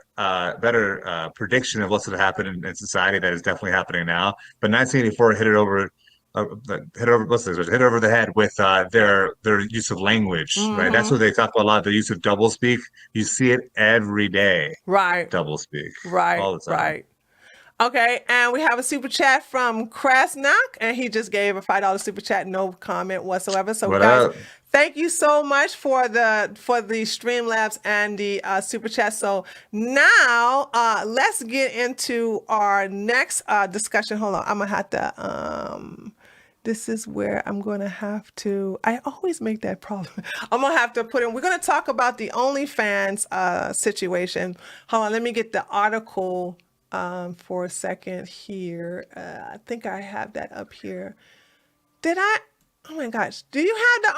Speaker 2: prediction of what's going to happen in society that is definitely happening now. But 1984 hit over the head with their use of language, right? That's what they talk about a lot, the use of doublespeak. You see it every day,
Speaker 1: Right,
Speaker 2: doublespeak,
Speaker 1: right,
Speaker 2: all the time.
Speaker 1: right. Okay, and we have a super chat from Krasnak, and he just gave a $5 super chat, no comment whatsoever. So
Speaker 2: What
Speaker 1: guys,
Speaker 2: up?
Speaker 1: thank you so much for the Streamlabs and the super chat. So now let's get into our next discussion. Hold on, I'm gonna have to this is where I'm going to have to, I always make that problem. I'm going to have to put in, we're going to talk about the OnlyFans situation. Hold on, let me get the article for a second here. I think I have that up here. Did I? Oh my gosh. Do you have the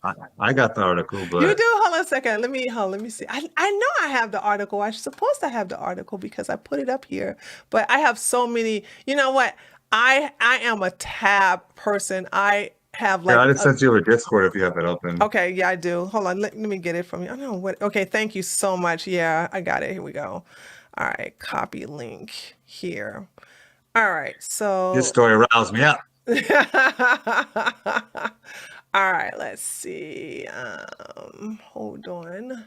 Speaker 1: article?
Speaker 2: I got the article, but
Speaker 1: You do? Hold on a second. Let me see. I know I have the article. I'm supposed to have the article because I put it up here, but I have so many, you know what? I am a tab person. I have like
Speaker 2: yeah, I just sent you a Discord if you have it open.
Speaker 1: Okay, yeah, I do. Hold on, let me get it from you. I don't know what. Okay, thank you so much. Yeah, I got it. Here we go. All right, copy link here. All right, so
Speaker 2: This story roused me up.
Speaker 1: all right, let's see. Hold on.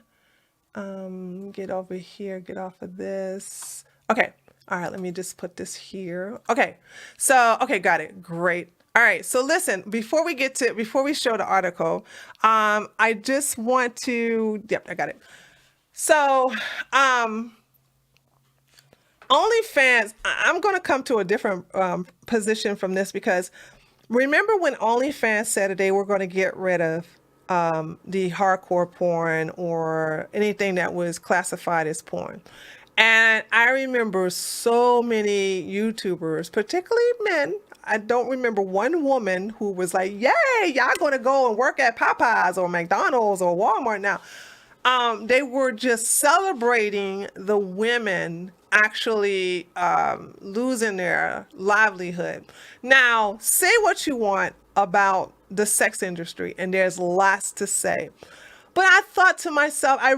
Speaker 1: Get over here. Get off of this. Okay. All right, let me just put this here. Okay. So, okay, got it. Great. All right. So listen, before we show the article, I just want to, yep, I got it. So, OnlyFans, I'm going to come to a different position from this because remember when OnlyFans said that they were going to get rid of the hardcore porn or anything that was classified as porn. And I remember so many YouTubers, particularly men. I don't remember one woman who was like, yay, y'all going to go and work at Popeyes or McDonald's or Walmart now. They were just celebrating the women actually losing their livelihood. Now, say what you want about the sex industry, and there's lots to say. But I thought to myself, I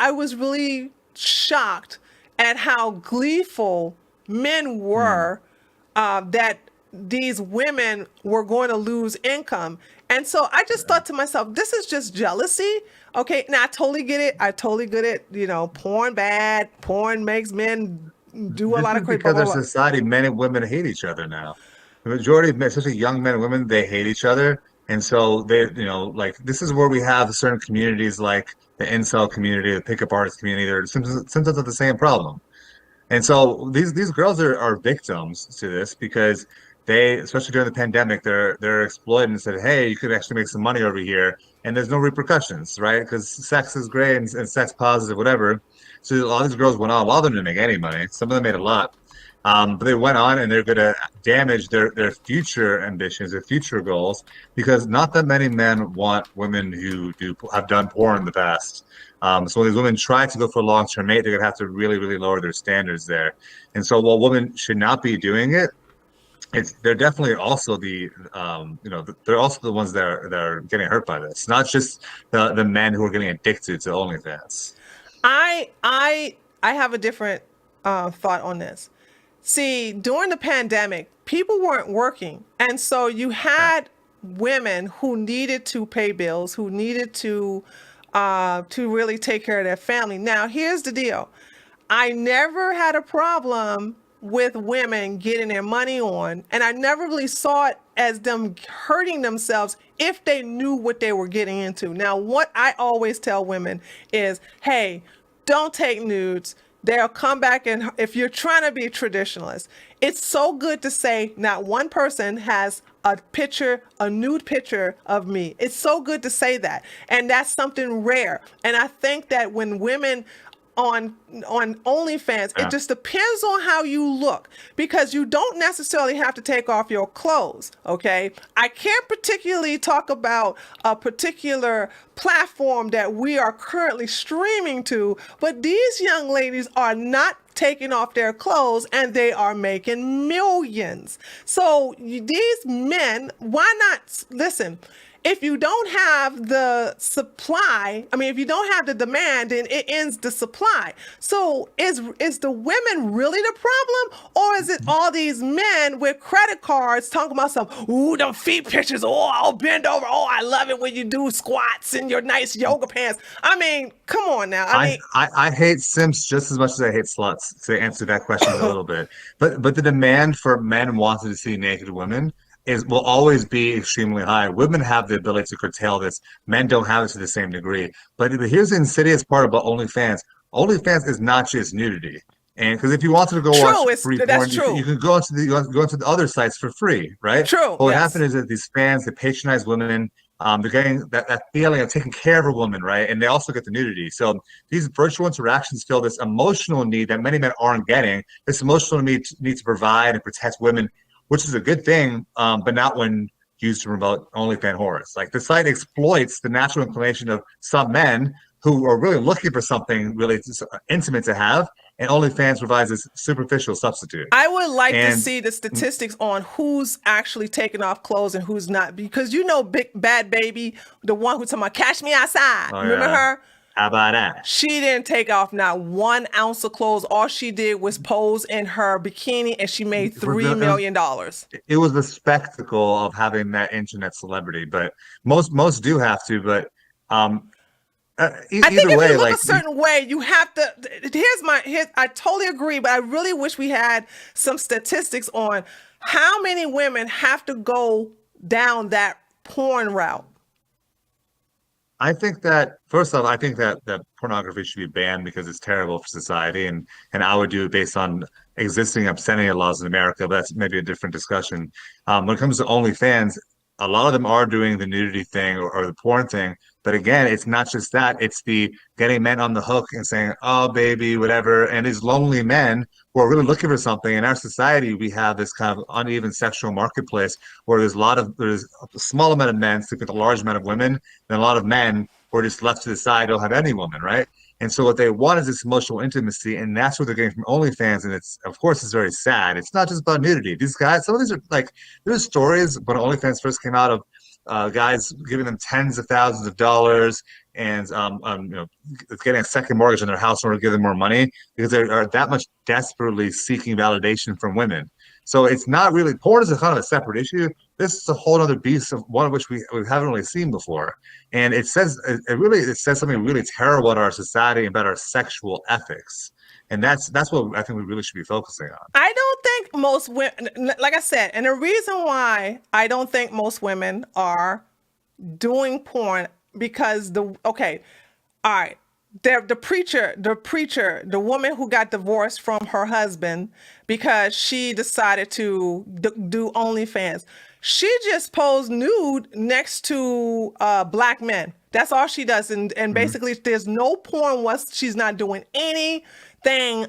Speaker 1: was really shocked at how gleeful men were that these women were going to lose income. And so I just thought to myself, this is just jealousy. Okay, now I totally get it. I totally get it. You know, porn bad. Porn makes men do a lot of crazy.
Speaker 2: Because our society, men and women hate each other now. The majority of men, especially young men and women, they hate each other. And so they, like this is where we have certain communities like the incel community, the pickup artist community. They're symptoms of the same problem. And so these girls are victims to this because they, especially during the pandemic, they're exploited and said, hey, you could actually make some money over here, and there's no repercussions, right? Because sex is great and sex positive, whatever. So a lot of these girls went on. A lot of them didn't make any money. Some of them made a lot. But they went on and they're going to damage their future ambitions, their future goals, because not that many men want women who have done porn in the past. So when these women try to go for a long-term mate, they're going to have to really, really lower their standards there. And so while women should not be doing it, they're definitely also they're also the ones that are getting hurt by this, not just the men who are getting addicted to OnlyFans.
Speaker 1: I have a different thought on this. See, during the pandemic, people weren't working. And so you had women who needed to pay bills, who needed to really take care of their family. Now, here's the deal. I never had a problem with women getting their money on, and I never really saw it as them hurting themselves if they knew what they were getting into. Now, what I always tell women is, hey, don't take nudes. They'll come back, and if you're trying to be a traditionalist, it's so good to say not one person has a nude picture of me. It's so good to say that. And that's something rare. And I think that when women on OnlyFans. It just depends on how you look, because you don't necessarily have to take off your clothes. Okay, I can't particularly talk about a particular platform that we are currently streaming to, but these young ladies are not taking off their clothes and they are making millions. So these men, why not listen? If you don't have the supply, I mean, if you don't have the demand, then it ends the supply. So is the women really the problem? Or is it all these men with credit cards talking about some, ooh, them feet pictures, oh, I'll bend over, oh, I love it when you do squats in your nice yoga pants. I mean, come on now.
Speaker 2: I hate simps just as much as I hate sluts, to answer that question a little bit. But the demand for men wanting to see naked women will always be extremely high. Women have the ability to curtail this. Men don't have it to the same degree. But here's the insidious part about OnlyFans. OnlyFans is not just nudity. And because if you wanted to go watch free porn, you can go into the other sites for free, right?
Speaker 1: True.
Speaker 2: But what happened is that these fans, they patronize women. They're getting that feeling of taking care of a woman, right? And they also get the nudity. So these virtual interactions fill this emotional need that many men aren't getting. This emotional need to provide and protect women, which is a good thing, but not when used to promote OnlyFans horrors. Like, the site exploits the natural inclination of some men who are really looking for something really intimate to have, and OnlyFans provides this superficial substitute.
Speaker 1: I would like to see the statistics on who's actually taking off clothes and who's not, because Big Bad Baby, the one who's talking about Cash Me Outside, remember her?
Speaker 2: How about that?
Speaker 1: She didn't take off not 1 ounce of clothes. All she did was pose in her bikini, and she made $3 million.
Speaker 2: It was the spectacle of having that internet celebrity, but most do have to. But
Speaker 1: I think if you look a certain way, you have to. I totally agree, but I really wish we had some statistics on how many women have to go down that porn route.
Speaker 2: I think that, first off, I think that pornography should be banned because it's terrible for society, and I would do it based on existing obscenity laws in America, but that's maybe a different discussion. When it comes to OnlyFans, a lot of them are doing the nudity thing or the porn thing, but again, it's not just that. It's the getting men on the hook and saying, oh, baby, whatever, and these lonely men who are really looking for something. In our society, we have this kind of uneven sexual marketplace where there's a small amount of men sleeping with a large amount of women, and a lot of men who are just left to the side, don't have any woman, right? And so what they want is this emotional intimacy, and that's what they're getting from OnlyFans. And it's very sad. It's not just about nudity. These guys, some of these are like, there's stories when OnlyFans first came out of guys giving them tens of thousands of dollars and getting a second mortgage on their house in order to give them more money because they are that much desperately seeking validation from women. So it's not really, porn is a kind of a separate issue. This is a whole other beast, of one of which we haven't really seen before. And it says something really terrible about our society and about our sexual ethics. And that's what I think we really should be focusing on.
Speaker 1: I don't think most women, like I said, and the reason why I don't think most women are doing porn, because the preacher, the woman who got divorced from her husband because she decided to do OnlyFans, she just posed nude next to black men. That's all she does. And basically there's no porn once she's not doing anything.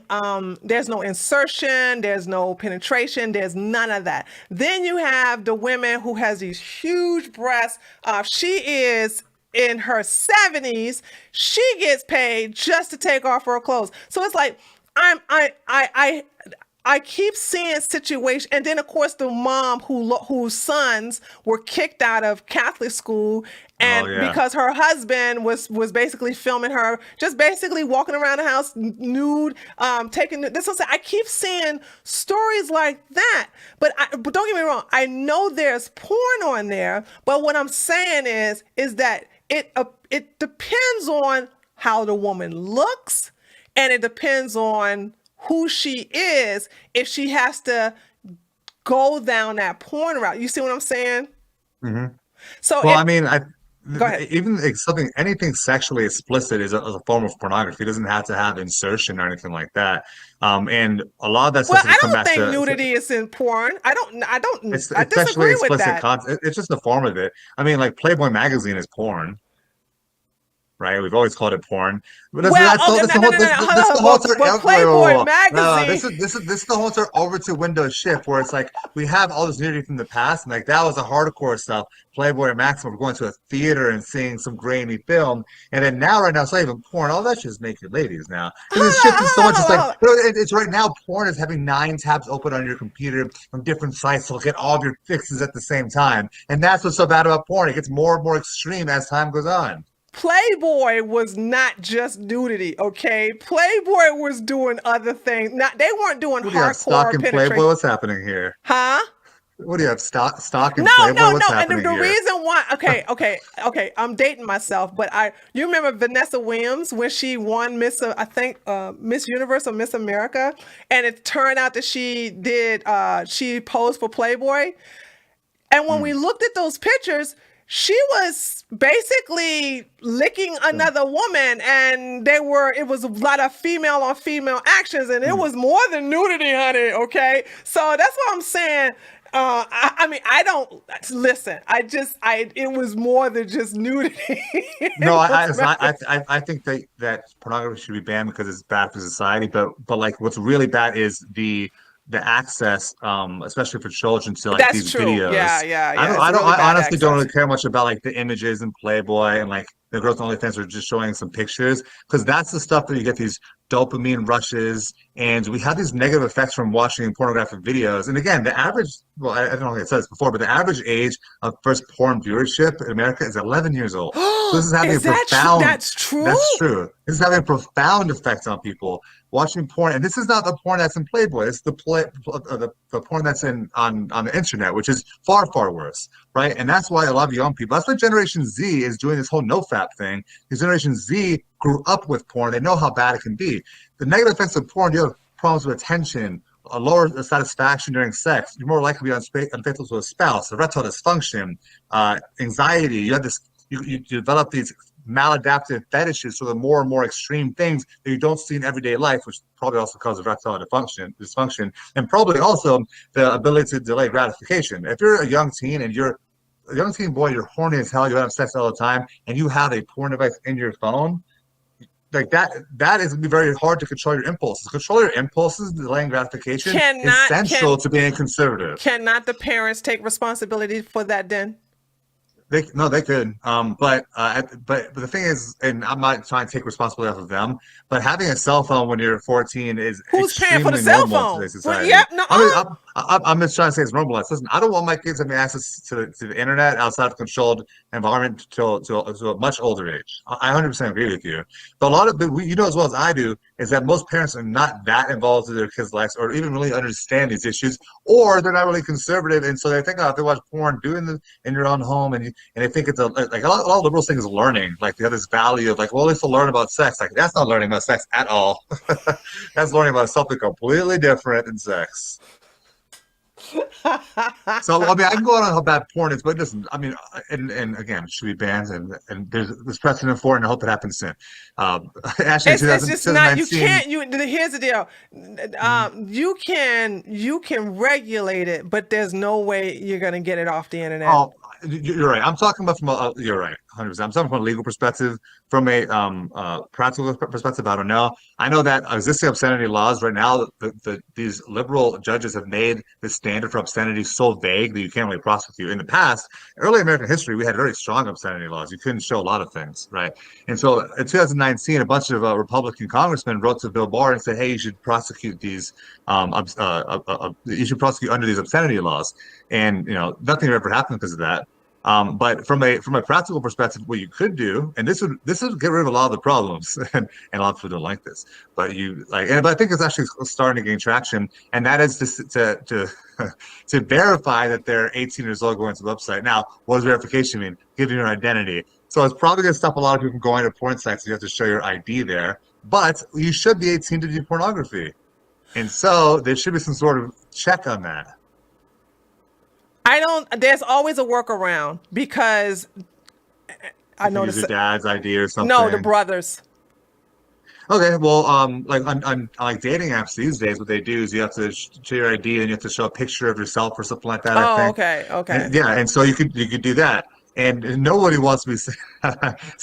Speaker 1: There's no insertion, there's no penetration, there's none of that. Then you have the women who has these huge breasts. She is in her 70s. She gets paid just to take off her clothes. So it's like, I keep seeing situations, and then of course the mom whose sons were kicked out of Catholic school, and because her husband was basically filming her, just basically walking around the house nude, taking this. I keep seeing stories like that, but don't get me wrong. I know there's porn on there, but what I'm saying is that it depends on how the woman looks, and it depends on who she is if she has to go down that porn route. You see what I'm saying?
Speaker 2: Mm-hmm.
Speaker 1: So,
Speaker 2: well, go
Speaker 1: ahead.
Speaker 2: Even anything sexually explicit is a form of pornography. It doesn't have to have insertion or anything like that. And a lot of that stuff.
Speaker 1: Well, I don't think nudity is in porn. I disagree with that.
Speaker 2: It's just a form of it. I mean, like Playboy magazine is porn. right? We've always called it porn. But
Speaker 1: Well,
Speaker 2: that's
Speaker 1: okay, no, no, no, no,
Speaker 2: this is the
Speaker 1: hold
Speaker 2: whole
Speaker 1: on. But Playboy magazine.
Speaker 2: this is the whole over to window shift where it's like we have all this nudity from the past, and like that was the hardcore stuff. Playboy and Maxim were going to a theater and seeing some grainy film, and then now right now it's not even porn. All that's just naked ladies now. Because it's shifted so much. It's like it's right now porn is having 9 tabs open on your computer from different sites to look at all of your fixes at the same time, and that's what's so bad about porn. It gets more and more extreme as time goes on.
Speaker 1: Playboy was not just nudity, okay? Playboy was doing other things. Not they weren't doing
Speaker 2: What do you have,
Speaker 1: hardcore
Speaker 2: stock in
Speaker 1: penetration.
Speaker 2: Playboy? What's happening here?
Speaker 1: Huh?
Speaker 2: What do you have, stock in
Speaker 1: No,
Speaker 2: Playboy?
Speaker 1: no,
Speaker 2: What's
Speaker 1: no. And
Speaker 2: happening
Speaker 1: the
Speaker 2: here?
Speaker 1: reason why, okay, I'm dating myself, but you remember Vanessa Williams when she won Miss Universe or Miss America, and it turned out that she posed for Playboy, and when we looked at those pictures, she was basically licking another woman, and it was a lot of female on female actions, and it was more than nudity, honey. Okay, so that's what I'm saying. I mean, I don't listen. It was more than just nudity.
Speaker 2: No, I think that pornography should be banned because it's bad for society. But like, what's really bad is the access, especially for children, to like these videos.
Speaker 1: Yeah.
Speaker 2: I honestly don't really care much about like the images in Playboy and like the girls on Onlyfans are just showing some pictures, because that's the stuff that you get these dopamine rushes, and we have these negative effects from watching pornographic videos. And again, the average, well, I don't know if I said this before, but the average age of first porn viewership in America is 11 years old. So this is having a profound.
Speaker 1: That's true.
Speaker 2: That's true. This is having a profound effect on people watching porn, and this is not the porn that's in Playboy. It's the porn that's on the internet, which is far worse, right? And that's why a lot of young people. That's why Generation Z is doing this whole NoFap thing. Because Generation Z grew up with porn. They know how bad it can be. The negative effects of porn. You have problems with attention, a lower satisfaction during sex. You're more likely to be unfaithful to a spouse, erectile dysfunction, anxiety. You have this. You develop these maladaptive fetishes for the more and more extreme things that you don't see in everyday life, which probably also causes erectile dysfunction, and probably also the ability to delay gratification. If you're a young teen and you're a young teen boy, you're horny as hell, you have sex all the time, and you have a porn device in your phone, like that is going to be very hard to control your impulses. Control your impulses, delaying gratification is essential to being conservative.
Speaker 1: Cannot the parents take responsibility for that then?
Speaker 2: They could. But the thing is, and I'm not trying to take responsibility off of them, but having a cell phone when you're 14 is
Speaker 1: who's paying for the cell phone?
Speaker 2: In today's society.
Speaker 1: Well, yeah, no,
Speaker 2: I'm just trying to say it's normalized. Listen, I don't want my kids having access to the internet outside of a controlled environment to a much older age. I 100% agree with you. But a lot of you know as well as I do is that most parents are not that involved in their kids' lives or even really understand these issues, or they're not really conservative, and so they think, if they watch porn, doing it in your own home, and they think it's like a lot of liberals think is learning. Like they have this value of like, well, at least to learn about sex. Like that's not learning about sex at all. That's learning about something completely different than sex. So I mean, I can go on how bad porn is, but listen, I mean, and again, it should be banned, and there's precedent for it, and I hope it happens soon. Actually,
Speaker 1: it's just not. You can't. Here's the deal. You can regulate it, but there's no way you're gonna get it off the internet.
Speaker 2: Oh, you're right. I'm talking about you're right, 100%. I'm talking from a legal perspective. From a practical perspective, I don't know. I know that existing obscenity laws right now, these liberal judges have made the standard for obscenity so vague that you can't really prosecute. In the past, early American history, we had very strong obscenity laws. You couldn't show a lot of things, right? And so in 2019, a bunch of Republican congressmen wrote to Bill Barr and said, "Hey, you should prosecute these. You should prosecute under these obscenity laws." And nothing ever happened because of that. But from a practical perspective, what you could do, and this would get rid of a lot of the problems, and a lot of people don't like this, but but I think it's actually starting to gain traction, and that is to verify that they're 18 years old going to the website. Now, what does verification mean? Giving your identity. So it's probably going to stop a lot of people from going to porn sites. You have to show your ID there, but you should be 18 to do pornography, and so there should be some sort of check on that.
Speaker 1: There's always a workaround because I know
Speaker 2: use your dad's ID or something.
Speaker 1: No, the brothers.
Speaker 2: Okay, well, like on like dating apps these days, what they do is you have to show your ID and you have to show a picture of yourself or something like that. I think.
Speaker 1: Okay.
Speaker 2: And so you could do that. And nobody wants to be see,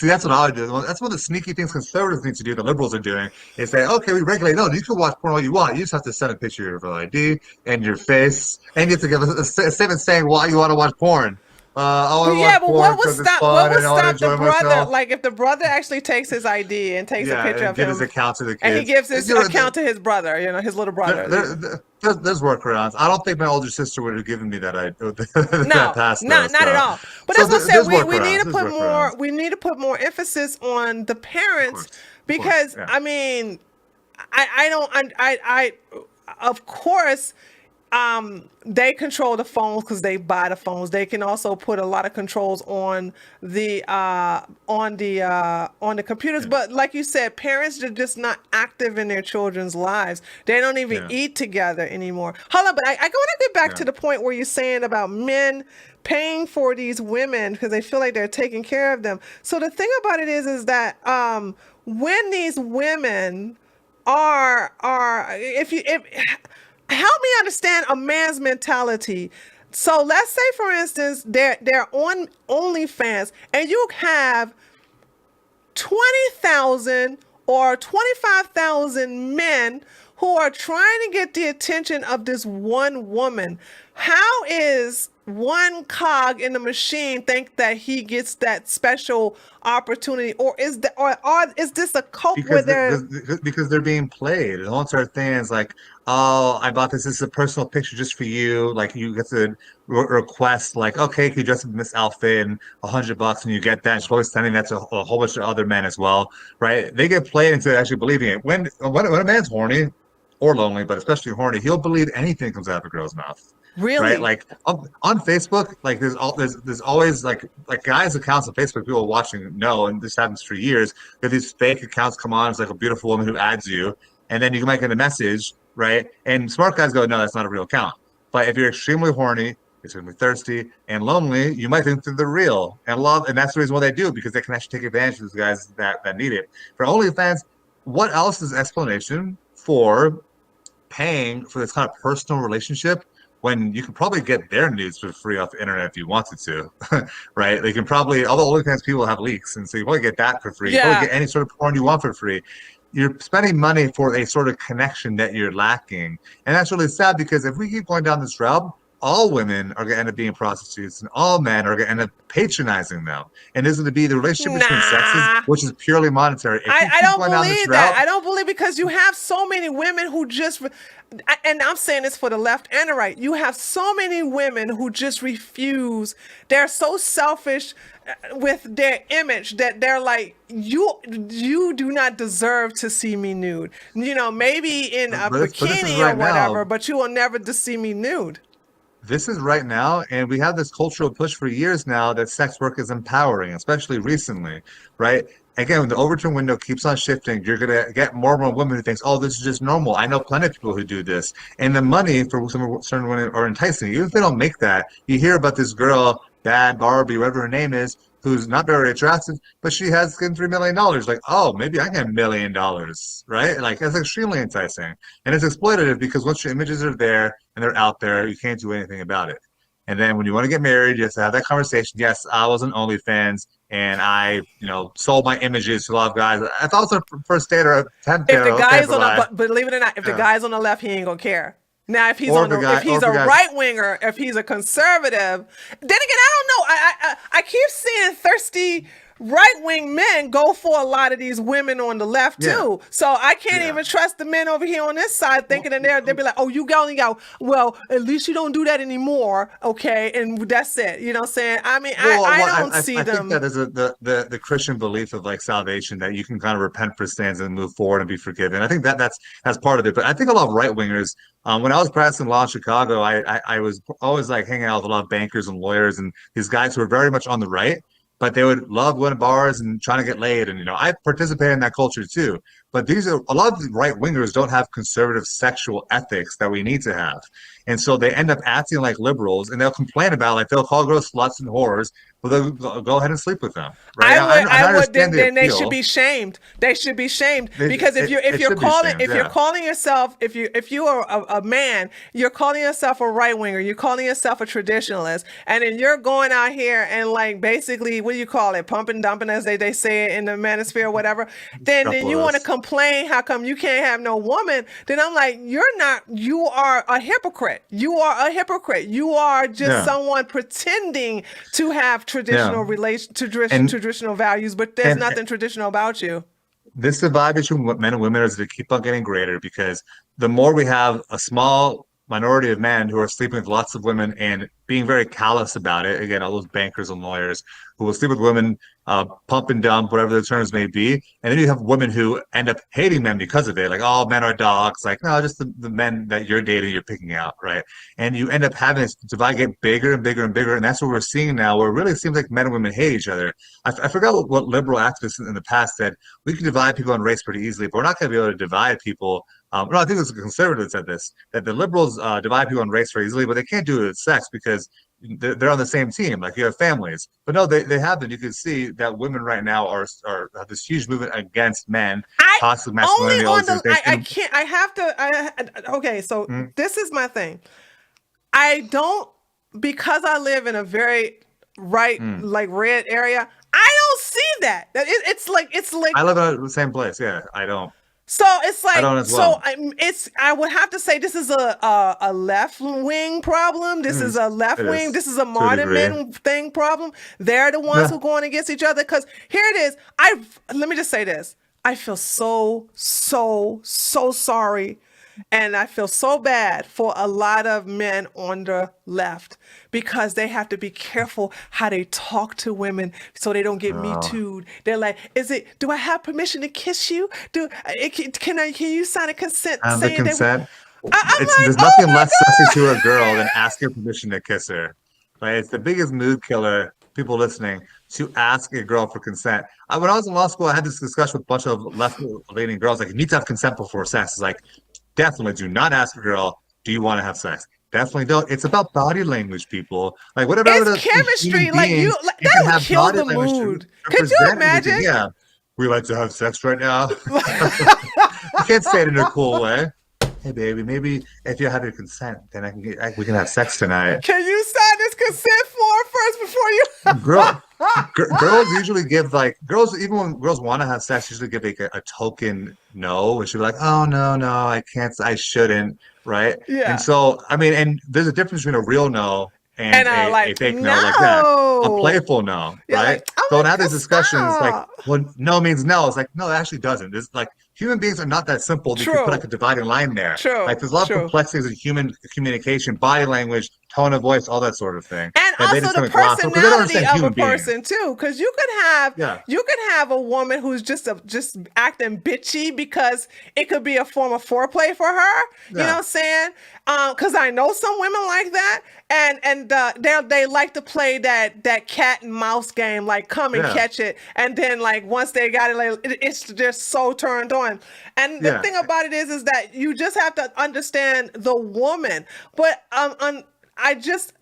Speaker 2: that's what I would do. That's one of the sneaky things conservatives need to do, the liberals are doing, is say, okay, we regulate. No, you can watch porn all you want. You just have to send a picture of your ID and your face, and you have to give a statement saying why you want to watch porn. I want to watch
Speaker 1: But
Speaker 2: porn because it's fun and I want to enjoy
Speaker 1: the brother?
Speaker 2: myself.
Speaker 1: Like if the brother actually takes his ID and takes a picture
Speaker 2: and
Speaker 1: of
Speaker 2: give
Speaker 1: him,
Speaker 2: his account to the kids.
Speaker 1: and he gives his account to his brother, his little brother.
Speaker 2: There's workarounds. I don't think my older sister would have given me that.
Speaker 1: No,
Speaker 2: pass
Speaker 1: not at all. But
Speaker 2: so
Speaker 1: that's what I said. We need to
Speaker 2: there's
Speaker 1: put more.
Speaker 2: workarounds.
Speaker 1: We need to put more emphasis on the parents because
Speaker 2: yeah.
Speaker 1: I mean, I don't. Of course. They control the phones because they buy the phones. They can also put a lot of controls on the computers.
Speaker 2: Yeah.
Speaker 1: But like you said, parents are just not active in their children's lives. They don't even eat together anymore. Hold on, but I want to get back to the point where you're saying about men paying for these women because they feel like they're taking care of them. So the thing about it is that when these women are help me understand a man's mentality. So let's say, for instance, they're on OnlyFans, and you have 20,000 or 25,000 men who are trying to get the attention of this one woman. How is one cog in the machine think that he gets that special opportunity, or is this a cult where
Speaker 2: because they're being played? The whole entire thing is like, oh, I bought this. This is a personal picture just for you. Like you get to request, like, okay, can you dress up in this outfit and $100, and you get that. She's always sending that to a whole bunch of other men as well, right? They get played into actually believing it. When a man's horny or lonely, but especially horny, he'll believe anything comes out of a girl's mouth.
Speaker 1: Really?
Speaker 2: Right? Like on Facebook, like there's always like guys' accounts on Facebook people watching know, and this happens for years. There are these fake accounts come on, it's like a beautiful woman who adds you, and then you might get a message, right? And smart guys go, no, that's not a real account. But if you're extremely horny, extremely thirsty, and lonely, you might think that they're real and love, and that's the reason why they do, because they can actually take advantage of those guys that need it. For OnlyFans, what else is explanation for paying for this kind of personal relationship when you can probably get their nudes for free off the internet if you wanted to, right? They can probably, all the OnlyFans people have leaks, and so you probably get that for free. You probably get any sort of porn you want for free. You're spending money for a sort of connection that you're lacking. And that's really sad, because if we keep going down this route, all women are going to end up being prostitutes, and all men are going to end up patronizing them. And isn't it be the relationship between sexes, which is purely monetary?
Speaker 1: I don't believe that. I don't believe, because you have so many women who just, and I'm saying this for the left and the right, you have so many women who just refuse. They're so selfish with their image that they're like, you do not deserve to see me nude. Maybe in a bikini or whatever, but you will never to see me nude.
Speaker 2: This is right now, and we have this cultural push for years now that sex work is empowering, especially recently, right? Again, when the Overton window keeps on shifting, you're going to get more and more women who think, oh, this is just normal. I know plenty of people who do this. And the money for some certain women are enticing. Even if they don't make that, you hear about this girl, Bad Barbie, whatever her name is, who's not very attractive, but she has $3 million. Like, oh, maybe I can get $1 million, right? Like, that's extremely enticing. And it's exploitative, because once your images are there and they're out there, you can't do anything about it. And then when you want to get married, you have to have that conversation. Yes, I was on OnlyFans, and I, sold my images to a lot of guys. I thought it was a first date or a 10th date.
Speaker 1: If the guy is on the, believe it or not, if the guy's on the left, he ain't gonna care. Now, if he's if he's a right winger, if he's a conservative, then again, I don't know. I keep seeing thirsty right wing men go for a lot of these women on the left too. So I can't even trust the men over here on this side, thinking that they'll be like, oh, you only go, well, at least you don't do that anymore, okay? And that's it. You know what I'm saying? I mean, I don't see them. I think
Speaker 2: that is the Christian belief of like salvation, that you can kind of repent for sins and move forward and be forgiven. I think that's part of it. But I think a lot of right wingers. When I was practicing law in Chicago, I was always like hanging out with a lot of bankers and lawyers and these guys who were very much on the right, but they would love going to bars and trying to get laid. And, I participate in that culture too. But a lot of the right wingers don't have conservative sexual ethics that we need to have. And so they end up acting like liberals, and they'll complain about, like, they'll call girls sluts and whores, well, then go ahead and sleep with them, right? I
Speaker 1: I would.
Speaker 2: understand the
Speaker 1: Then they should
Speaker 2: appeal.
Speaker 1: be shamed. They should be shamed
Speaker 2: They-
Speaker 1: because if
Speaker 2: it-
Speaker 1: you're
Speaker 2: it should be shamed,
Speaker 1: you're
Speaker 2: yeah.
Speaker 1: calling yourself if you are a man, you're calling yourself a right winger. You're calling yourself a traditionalist, and then you're going out here and like basically what do you call it, pumping dumping as they say it in the manosphere or whatever. Then you want to complain how come you can't have no woman? Then I'm like, you're not. You are a hypocrite. You are a hypocrite. You are just someone pretending to have traditional traditional values, but there's nothing traditional about you.
Speaker 2: This divide between men and women is to keep on getting greater because the more we have a small minority of men who are sleeping with lots of women and being very callous about it, again, all those bankers and lawyers who will sleep with women, pump and dump, whatever the terms may be. And then you have women who end up hating men because of it. Like, oh, men are dogs. Like, no, just the men that you're dating, you're picking out, right? And you end up having this divide get bigger and bigger and bigger. And that's what we're seeing now, where it really seems like men and women hate each other. I forgot what liberal activists in the past said. We can divide people on race pretty easily, but we're not going to be able to divide people. No, I think it was the conservatives that said this, that the liberals divide people on race very easily, but they can't do it with sex because they're on the same team. Like you have families, but no, they haven't. You can see that women right now are have this huge movement against men, toxic masculinity.
Speaker 1: I can't. I have to. Okay, so this is my thing. I don't, because I live in a very like red area. I don't see that. It's like
Speaker 2: I live in the same place. Yeah, I don't.
Speaker 1: So it's like,
Speaker 2: I don't as well.
Speaker 1: I would have to say this is a left wing problem. This is a left wing. This is a modern men thing problem. They're the ones who are going against each other. Because here it is. Let me just say this. I feel so sorry. And I feel so bad for a lot of men on the left because they have to be careful how they talk to women so they don't get me too'd. They're like, do I have permission to kiss you? Can you sign a consent?
Speaker 2: Have the consent?
Speaker 1: Like,
Speaker 2: there's nothing less sexy to a girl than asking permission to kiss her. Right? It's the biggest mood killer, people listening, to ask a girl for consent. When I was in law school, I had this discussion with a bunch of left-leaning girls. Like, you need to have consent before sex. It's like, definitely do not ask a girl, do you want to have sex? Definitely don't. It's about body language, people. Like whatever.
Speaker 1: It's chemistry. Like that'll kill the mood. Could you imagine?
Speaker 2: Yeah. We like to have sex right now. You can't say it in a cool way. Hey baby, maybe if you have your consent, then we can have sex tonight.
Speaker 1: Can you sign this consent form first before you?
Speaker 2: Girls usually give even when girls want to have sex, usually give like a token no, which should be like, oh no, I can't, I shouldn't, right? Yeah. And so and there's a difference between a real no and a fake no like that, a playful no, right? So when I have these discussions, like, well, no means no. It's like, no, it actually doesn't. It's like human beings are not that simple. You can put like a dividing line there. Like there's a lot of complexities in human communication, body language, tone of voice, all that sort of thing.
Speaker 1: And also the personality of a person too, because you could have a woman who's just acting bitchy because it could be a form of foreplay for her. You know what I'm saying? Because I know some women like that, and they like to play that cat and mouse game, like come and catch it, and then like once they got it, like it's just so turned on. And the thing about it is that you just have to understand the woman, but I just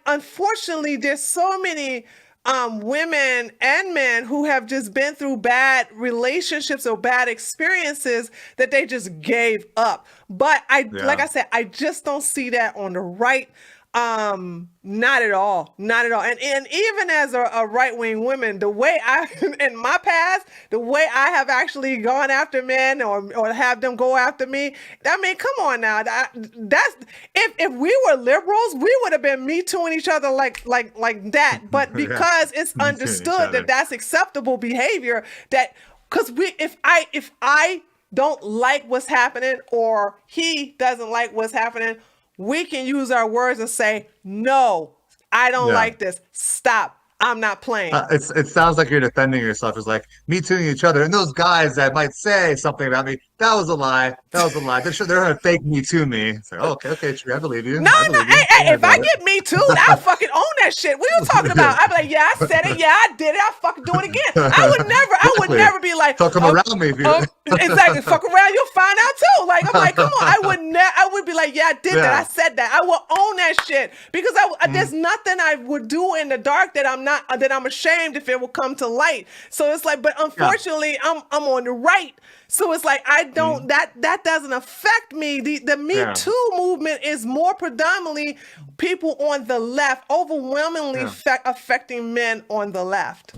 Speaker 1: unfortunately there's so many women and men who have just been through bad relationships or bad experiences that they just gave up. But like I said, I just don't see that on the right. Not at all. And even as a right-wing woman, the way in my past, the way I have actually gone after men or have them go after me, I mean, come on now. That's if we were liberals, we would have been me tooing each other like that. But because it's understood that that's acceptable behavior, that because if I don't like what's happening or he doesn't like what's happening, we can use our words and say, no, I don't like this. Stop. I'm not playing.
Speaker 2: It sounds like you're defending yourself. It's like me tooing each other. And those guys that might say something about me, that was a lie. They're going to fake me to me. It's like, okay, true. I believe you.
Speaker 1: No. Hey, if I get me too, I'll fucking own that shit. What are you talking about? I'd be like, yeah, I said it. Yeah, I did it. I'll fucking do it again. I would would never be like,
Speaker 2: So come around me if you.
Speaker 1: exactly, fuck around, you'll find out too. Like, I'm like, come on, I would be like, yeah, I did that, I said that, I will own that shit, because there's nothing I would do in the dark that I'm ashamed if it will come to light. So it's like, but unfortunately, I'm on the right. So it's like, I don't, that doesn't affect me. The Me Too movement is more predominantly people on the left, overwhelmingly affecting men on the left.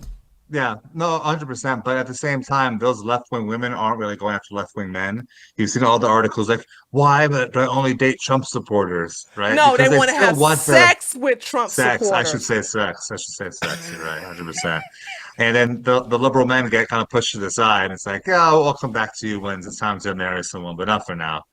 Speaker 2: Yeah, no, 100%. But at the same time, those left-wing women aren't really going after left-wing men. You've seen all the articles like, why but I only date Trump supporters, right?
Speaker 1: No,
Speaker 2: because
Speaker 1: they want to have sex with Trump supporters.
Speaker 2: I should say sex. You're right, 100%. And then the liberal men get kind of pushed to the side. And it's like, yeah, I'll come back to you when it's time to marry someone, but not for now.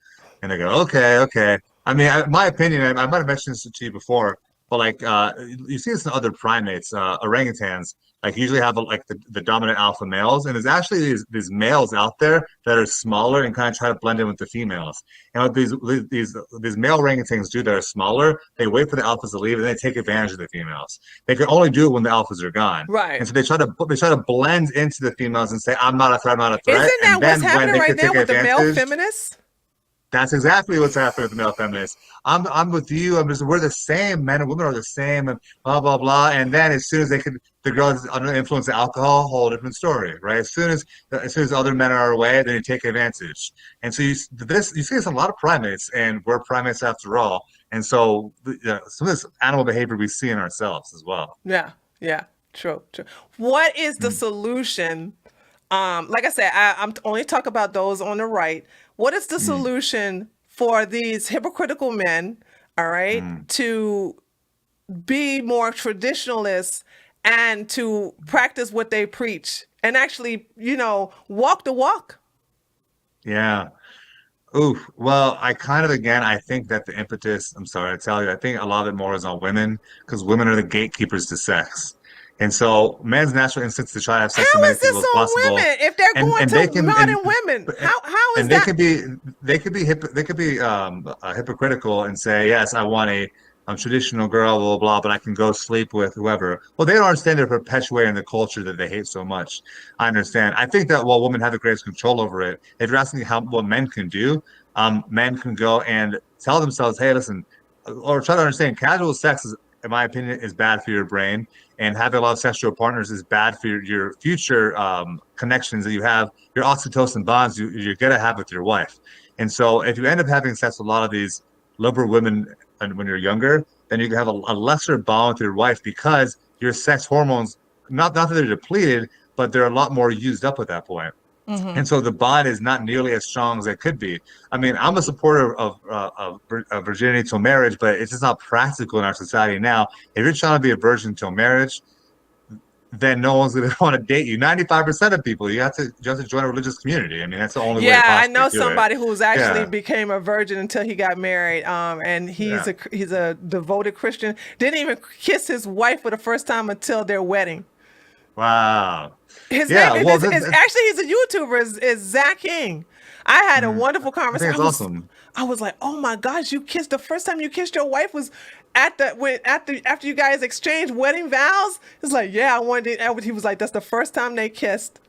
Speaker 2: And they go, okay. I mean, my opinion, I might have mentioned this to you before, but like you see this in other primates, orangutans, like usually have like the dominant alpha males, and there's actually these males out there that are smaller and kind of try to blend in with the females. And what these male orangutans do that are smaller, they wait for the alphas to leave and they take advantage of the females. They can only do it when the alphas are gone.
Speaker 1: Right.
Speaker 2: And so they try to blend into the females and say, I'm not a threat, I'm not a threat.
Speaker 1: Isn't that
Speaker 2: and then
Speaker 1: what's happening right now with the male
Speaker 2: advantage,
Speaker 1: feminists?
Speaker 2: that's exactly what's happening with the male feminists. I'm with you. We're the same. Men and women are the same, and blah blah blah. And then as soon as the girl is under the influence of alcohol, whole different story, right? As soon as other men are away, then you take advantage. And so you see this in a lot of primates, and we're primates after all. And so some of this animal behavior we see in ourselves as well.
Speaker 1: Yeah, true. What is the solution? Like I said, I'm only talk about those on the right. What is the solution for these hypocritical men, all right, to be more traditionalists and to practice what they preach and actually, walk the walk?
Speaker 2: Yeah. Ooh, well, I think that the impetus, I'm sorry to tell you, I think a lot of it more is on women, because women are the gatekeepers to sex. And so men's natural instinct to try to have sex with as many people as possible.
Speaker 1: How is this on women if they're going to modern women? How is that?
Speaker 2: They could be hypocritical and say, yes, I want a traditional girl, blah, blah, blah, but I can go sleep with whoever. Well, they don't understand they're perpetuating the culture that they hate so much. I understand. I think that while women have the greatest control over it, if you're asking what men can do, men can go and tell themselves, hey, listen, or try to understand casual sex is, in my opinion, is bad for your brain, and having a lot of sexual partners is bad for your future connections that you have, your oxytocin bonds you're going to have with your wife. And so if you end up having sex with a lot of these liberal women when you're younger, then you can have a lesser bond with your wife, because your sex hormones, not that they're depleted, but they're a lot more used up at that point. And so the bond is not nearly as strong as it could be. I mean, I'm a supporter of virginity till marriage, but it's just not practical in our society now. If you're trying to be a virgin till marriage, then no one's going to want to date you. 95% of people, you have to join a religious community. I mean, that's the only way.
Speaker 1: Yeah, I know somebody who's actually became a virgin until he got married. And he's a devoted Christian. Didn't even kiss his wife for the first time until their wedding.
Speaker 2: Wow.
Speaker 1: His name is actually, he's a YouTuber, is Zach King. I had a wonderful conversation.
Speaker 2: That's awesome.
Speaker 1: I was like, oh my gosh, the first time you kissed your wife was after you guys exchanged wedding vows? It's like, yeah, I wanted it. He was like, that's the first time they kissed.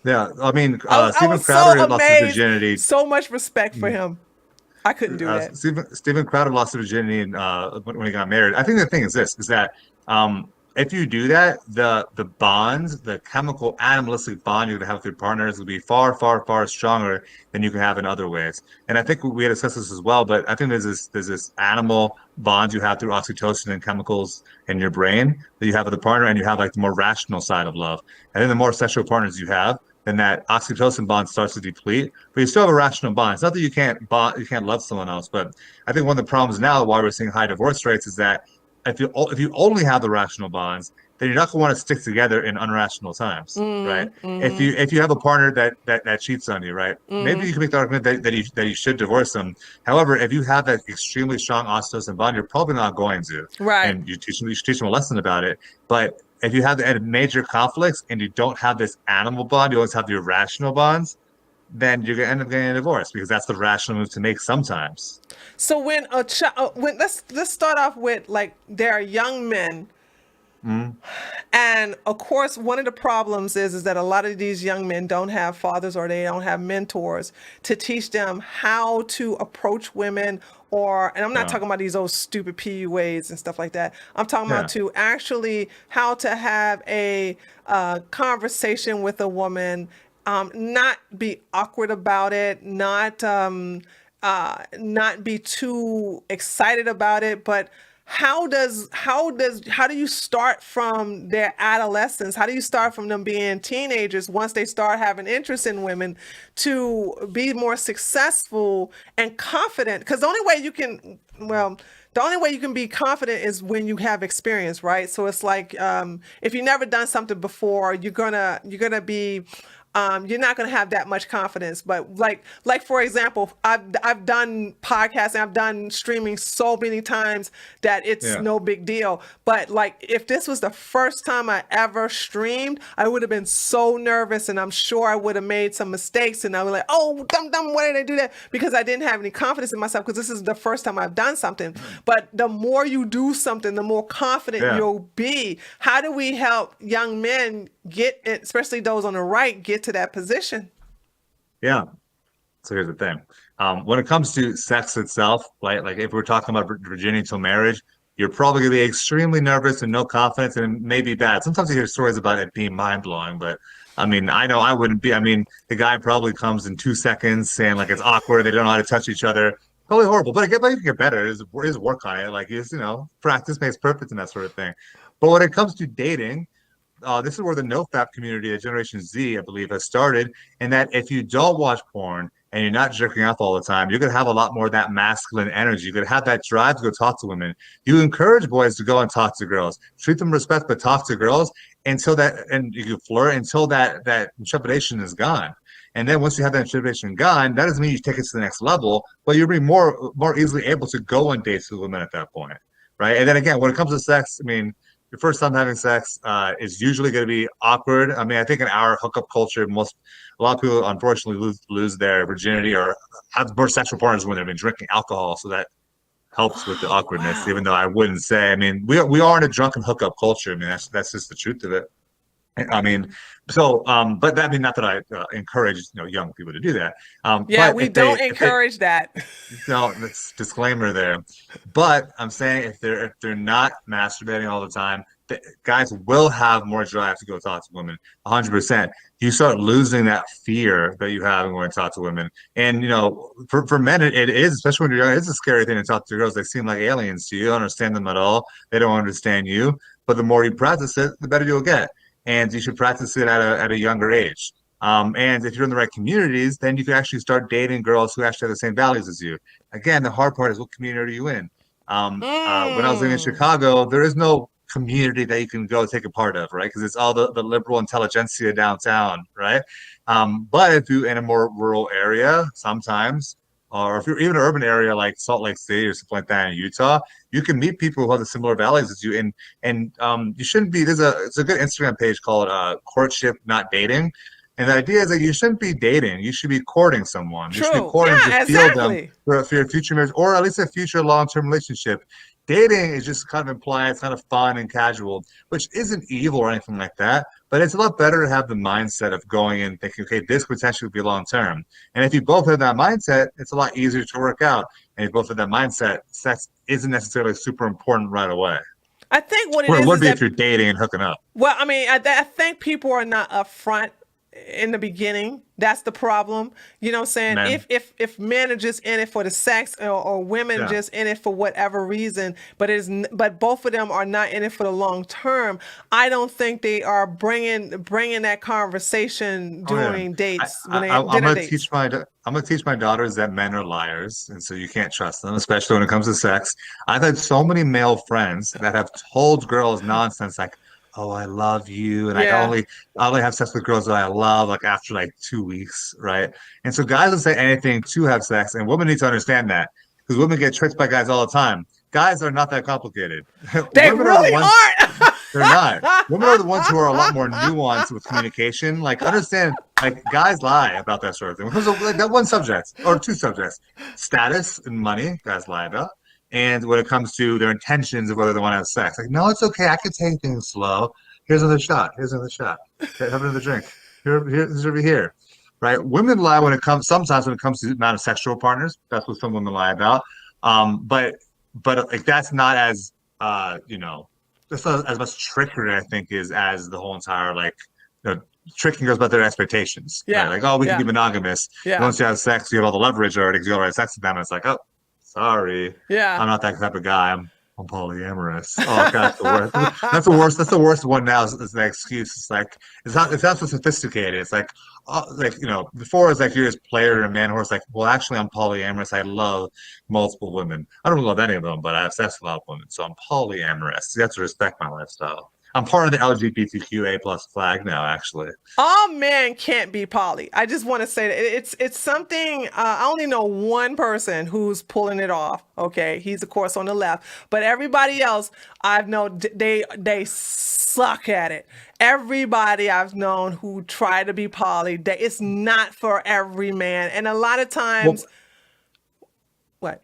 Speaker 2: Yeah, I mean,
Speaker 1: Stephen
Speaker 2: Crowder lost his virginity.
Speaker 1: So much respect for him. I couldn't do that.
Speaker 2: Stephen Crowder lost his virginity when he got married. I think the thing is this, is that if you do that, the bonds, the chemical animalistic bond you can have with your partners will be far, far, far stronger than you can have in other ways. And I think we had discussed this as well, but I think there's this animal bond you have through oxytocin and chemicals in your brain that you have with a partner, and you have like the more rational side of love. And then the more sexual partners you have, then that oxytocin bond starts to deplete, but you still have a rational bond. It's not that you can't love someone else, but I think one of the problems now why we're seeing high divorce rates is that if you only have the rational bonds, then you're not going to want to stick together in unrational times, right? If you have a partner that cheats on you, right? Maybe you can make the argument that you should divorce them. However, if you have that extremely strong oxytocin bond, you're probably not going to,
Speaker 1: right?
Speaker 2: And you should teach them a lesson about it. But if you have the major conflicts and you don't have this animal bond, you always have the irrational bonds, then you're going to end up getting a divorce, because that's the rational move to make sometimes.
Speaker 1: So when let's start off with, like, there are young men And of course, one of the problems is that a lot of these young men don't have fathers or they don't have mentors to teach them how to approach women. And I'm not talking about these old stupid PUAs and stuff like that. I'm talking about to actually how to have a conversation with a woman, not be awkward about it, not be too excited about it, but how do you start from their adolescence? How do you start from them being teenagers once they start having interest in women to be more successful and confident? Because the only way you can be confident is when you have experience, right? So it's like if you've never done something before, you're gonna be you're not going to have that much confidence. But like for example, I've done podcasts and I've done streaming so many times that it's no big deal. But like if this was the first time I ever streamed, I would have been so nervous, and I'm sure I would have made some mistakes, and I was like, oh, dumb, why did I do that? Because I didn't have any confidence in myself, because this is the first time I've done something. But the more you do something, the more confident you'll be. How do we help young men get it, especially those on the right, get to that position?
Speaker 2: Yeah. So here's the thing. When it comes to sex itself, like if we're talking about virginity till marriage, you're probably going to be extremely nervous and no confidence, and it may be bad. Sometimes you hear stories about it being mind-blowing, but I mean, I know I wouldn't be. I mean, the guy probably comes in 2 seconds saying like it's awkward, they don't know how to touch each other. Totally horrible. But you can get better. Is work on it. Like, practice makes perfect and that sort of thing. But when it comes to dating, this is where the NoFap community, Generation Z, I believe, has started. And that if you don't watch porn and you're not jerking off all the time, you're going to have a lot more of that masculine energy. You're going to have that drive to go talk to women. You encourage boys to go and talk to girls, treat them with respect, but talk to girls and you can flirt until that intimidation is gone. And then once you have that intimidation gone, that doesn't mean you take it to the next level, but you'll be more easily able to go on dates with women at that point, right? And then again, when it comes to sex, I mean, your first time having sex is usually going to be awkward. I mean, I think in our hookup culture, a lot of people unfortunately lose their virginity or have more sexual partners when they've been drinking alcohol. So that helps with the awkwardness, even though I wouldn't say. I mean, we are in a drunken hookup culture. I mean, that's just the truth of it. I mean, so, but that mean not that I encourage young people to do that.
Speaker 1: But we don't encourage that.
Speaker 2: No, that's disclaimer there. But I'm saying if they're not masturbating all the time, guys will have more drive to go talk to women. 100%. You start losing that fear that you have when you talk to women. And for men, it is, especially when you're young, it's a scary thing to talk to girls. They seem like aliens to you. You don't understand them at all. They don't understand you. But the more you practice it, the better you'll get. And you should practice it at a younger age. And if you're in the right communities, then you can actually start dating girls who actually have the same values as you. Again, the hard part is what community are you in? When I was living in Chicago, there is no community that you can go take a part of, right? Because it's all the liberal intelligentsia downtown, right? But if you're in a more rural area, sometimes, or if you're even an urban area like Salt Lake City or something like that in Utah, you can meet people who have the similar values as you. And you shouldn't be. It's a good Instagram page called Courtship, Not Dating. And the idea is that you shouldn't be dating. You should be courting someone.
Speaker 1: True.
Speaker 2: You should be courting to feel them for your future marriage, or at least a future long-term relationship. Dating is just kind of implied. It's kind of fun and casual, which isn't evil or anything like that. But it's a lot better to have the mindset of going in thinking, okay, this potentially would be long-term. And if you both have that mindset, it's a lot easier to work out. And if you both have that mindset, sex isn't necessarily super important right away.
Speaker 1: I think what
Speaker 2: it would be if you're dating and hooking up.
Speaker 1: Well, I mean, I think people are not upfront in the beginning. That's the problem. You know what I'm saying? Men. If men are just in it for the sex, or women just in it for whatever reason, but both of them are not in it for the long term, I don't think they are bringing that conversation during dates. I'm going to teach
Speaker 2: my daughters that men are liars, and so you can't trust them, especially when it comes to sex. I've had so many male friends that have told girls nonsense like, oh, I love you, and I only have sex with girls that I love, like after like 2 weeks, right? And so guys will say anything to have sex, and women need to understand that, because women get tricked by guys all the time. Guys are not that complicated.
Speaker 1: They really aren't.
Speaker 2: They're not. Women are the ones who are a lot more nuanced with communication. Like, understand, like, guys lie about that sort of thing. Because of like that one subject or two subjects, status and money, guys lie about. and when it comes to their intentions of whether they want to have sex. Like, no, it's okay. I can take things slow. Here's another shot. Here's another shot. Okay, have another drink. Here's over here. Right? Women lie sometimes when it comes to the amount of sexual partners. That's what some women lie about. But like that's not as that's not as much trickery, I think, is as the whole entire tricking girls about their expectations.
Speaker 1: Yeah.
Speaker 2: Right? Like, oh, we can be monogamous.
Speaker 1: Yeah.
Speaker 2: Once you have sex, you have all the leverage already because you already had sex with them. And it's like, oh, sorry.
Speaker 1: Yeah.
Speaker 2: I'm not that type of guy. I'm polyamorous. Oh, God, that's the worst. That's the worst one now. Is the excuse. It's like it's not so sophisticated. It's like, before it's like you're just player and man horse. Like, well, actually, I'm polyamorous. I love multiple women. I don't love any of them, but I have sex with a lot of women, so I'm polyamorous. You have to respect my lifestyle. I'm part of the LGBTQA plus flag now, actually.
Speaker 1: All men can't be poly. I just want to say that it's something. I only know one person who's pulling it off. Okay, he's of course on the left, but everybody else I've known they suck at it. Everybody I've known who try to be poly, it's not for every man, and a lot of times, what?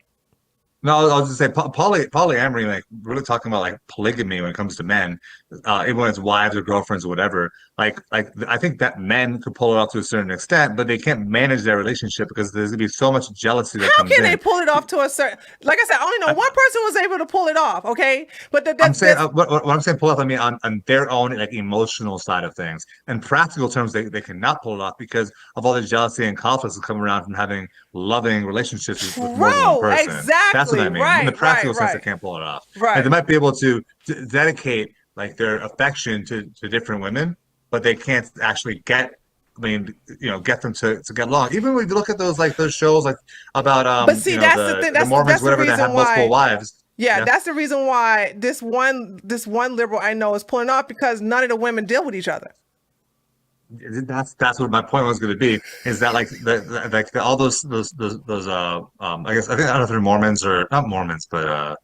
Speaker 2: No, I was just say polyamory, like really talking about like polygamy when it comes to men, even when it's wives or girlfriends or whatever. Like I think that men could pull it off to a certain extent, but they can't manage their relationship because there's gonna be so much jealousy that comes in.
Speaker 1: How can they pull it off to a certain? Like I said, I only know one person was able to pull it off. Okay, but
Speaker 2: I'm saying what I'm saying pull off. I mean on their own like emotional side of things. In practical terms, they cannot pull it off because of all the jealousy and conflicts that come around from having loving relationships with more than one person.
Speaker 1: Exactly.
Speaker 2: That's what I mean.
Speaker 1: Right,
Speaker 2: in the practical sense,
Speaker 1: right.
Speaker 2: they can't pull it off.
Speaker 1: Right.
Speaker 2: Like, they might be able to dedicate like their affection to different women, but they can't actually get them to get along. Even when you look at those shows like about
Speaker 1: but see, that's the thing. That's
Speaker 2: Mormons,
Speaker 1: the reason
Speaker 2: that have
Speaker 1: why
Speaker 2: multiple wives.
Speaker 1: Yeah, that's the reason why this one liberal I know is pulling off, because none of the women deal with each other.
Speaker 2: That's what my point was going to be, is that all those I guess I don't know if they're Mormons or not Mormons, but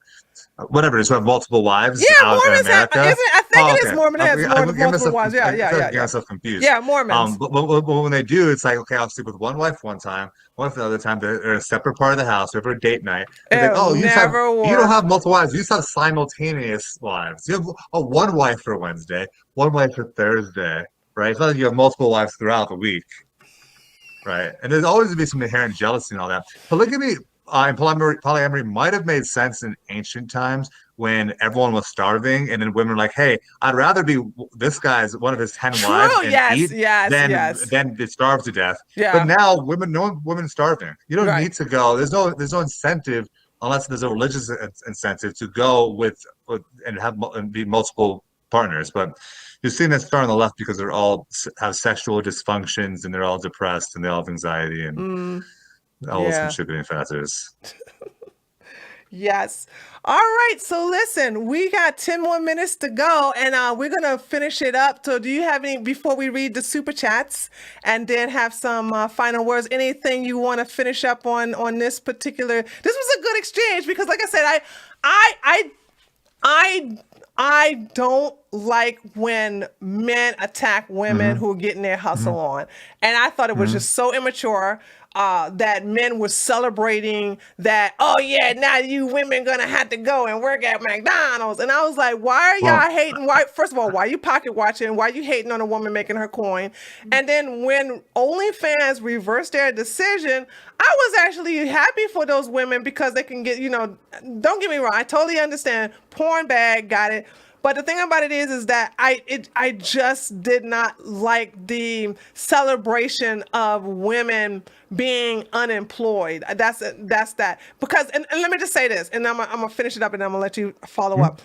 Speaker 2: whatever it is, who have multiple wives.
Speaker 1: Yeah,
Speaker 2: out
Speaker 1: Mormons
Speaker 2: in America.
Speaker 1: I think it is Mormon has multiple wives.
Speaker 2: I get myself confused.
Speaker 1: Yeah, Mormons.
Speaker 2: But when they do, it's like, okay, I'll sleep with one wife one time, one for the other time. They're a separate part of the house. They're for a date night. Like, oh, you don't have multiple wives. You just have simultaneous wives. You have one wife for Wednesday, one wife for Thursday. Right? It's not like you have multiple wives throughout the week. Right? And there's always to be some inherent jealousy and all that. Polygamy and polyamory might have made sense in ancient times when everyone was starving, and then women were like, hey, I'd rather be this guy's one of his 10 wives and eat than be starved to death.
Speaker 1: Yeah.
Speaker 2: But now no women's starving. You don't need to go. There's no incentive, unless there's a religious incentive, to go with and be multiple partners. But you're seeing that star on the left because they're all have sexual dysfunctions and they're all depressed and they all have anxiety and all those contributing factors.
Speaker 1: Yes. All right. So listen, we got 10 more minutes to go, and we're going to finish it up. So do you have any, before we read the super chats and then have some final words, anything you want to finish up on this particular, this was a good exchange because like I said, I don't like when men attack women who are getting their hustle on. And I thought it was just so immature that men were celebrating that, oh yeah, now you women gonna have to go and work at McDonald's. And I was like, why are y'all hating? First of all, why are you pocket watching? Why are you hating on a woman making her coin? And then when Onlyfans reversed their decision, I was actually happy for those women because they can get, don't get me wrong, I totally understand. Porn bag, got it. But the thing about it is that I just did not like the celebration of women being unemployed. That's that. Because, and let me just say this, and I'm gonna finish it up, and I'm gonna let you follow up.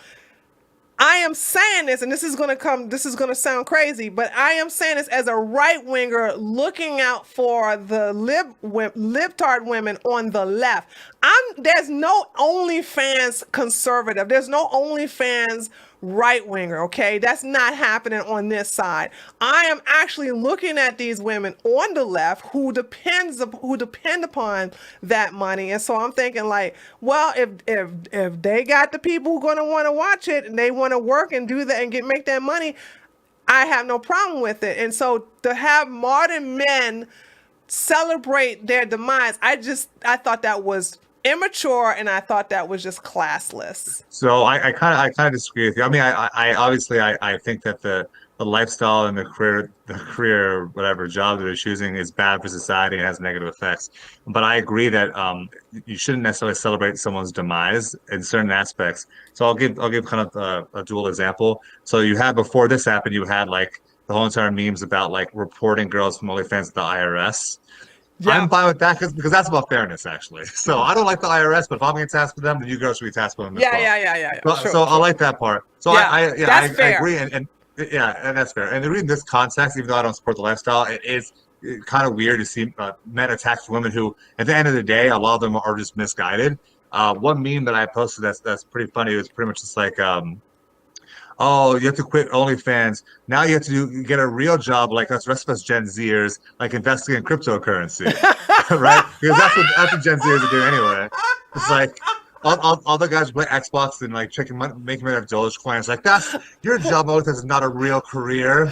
Speaker 1: I am saying this, and this is gonna sound crazy, but I am saying this as a right winger looking out for the libtard women on the left. There's no OnlyFans conservative. There's no OnlyFans right winger. Okay, that's not happening on this side. I am actually looking at these women on the left who depend upon that money, and so I'm thinking like, well, if they got the people who are going to want to watch it and they want to work and do that and make that money, I have no problem with it. And so to have modern men celebrate their demise, I thought that was immature, and I thought that was just classless.
Speaker 2: So I kind of disagree with you. I mean, I obviously I think that the lifestyle and the career whatever job that they're choosing is bad for society and has negative effects. But I agree that you shouldn't necessarily celebrate someone's demise in certain aspects. So I'll give kind of a dual example. So you had before this happened, you had like the whole entire memes about like reporting girls from OnlyFans to the IRS.
Speaker 1: Yeah.
Speaker 2: I'm fine with that because that's about fairness, actually. So I don't like the IRS, but if I'm getting tasked with them, then you girls should be tasked with them as well.
Speaker 1: Yeah.
Speaker 2: So I like that part. So
Speaker 1: Yeah,
Speaker 2: I
Speaker 1: that's fair.
Speaker 2: agree, and yeah, and that's fair. And in this context, even though I don't support the lifestyle, it is kind of weird to see men attack women who, at the end of the day, a lot of them are just misguided. One meme that I posted that's pretty funny was pretty much just like, oh, you have to quit OnlyFans. Now you have to get a real job like us rest of us Gen Zers, like investing in cryptocurrency, right? Because that's what Gen Zers are doing anyway. It's like all the guys who play Xbox and like making money off Dogecoin. It's like that's your job. OnlyFans is not a real career.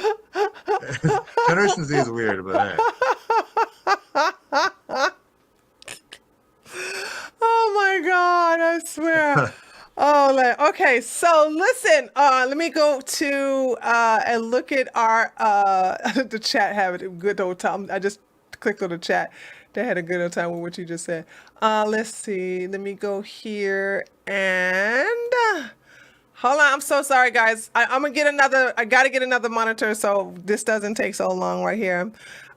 Speaker 2: Generation Z is weird, but hey.
Speaker 1: Oh my God, I swear. Okay, so listen, let me go to and look at our the chat having a good old time. I just clicked on the chat. They had a good old time with what you just said. Let's see. Let me go here and hold on. I'm so sorry, guys. I'm gonna get another. I gotta get another monitor so this doesn't take so long right here.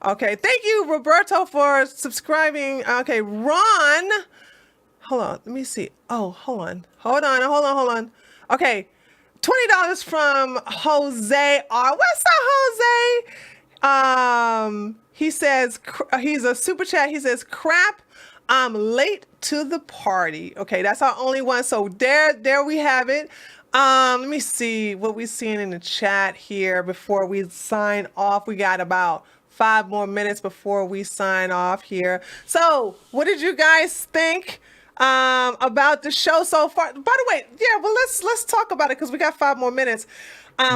Speaker 1: Okay, thank you, Roberto, for subscribing. Okay, Ron. Hold on, let me see. Oh, hold on. Okay, $20 from Jose R. What's up, Jose? He says he's a super chat. He says, "Crap, I'm late to the party." Okay, that's our only one. So there we have it. Let me see what we're seeing in the chat here before we sign off. We got about 5 more minutes before we sign off here. So, what did you guys think about the show so far? By the way, yeah, well, let's talk about it because we got 5 more minutes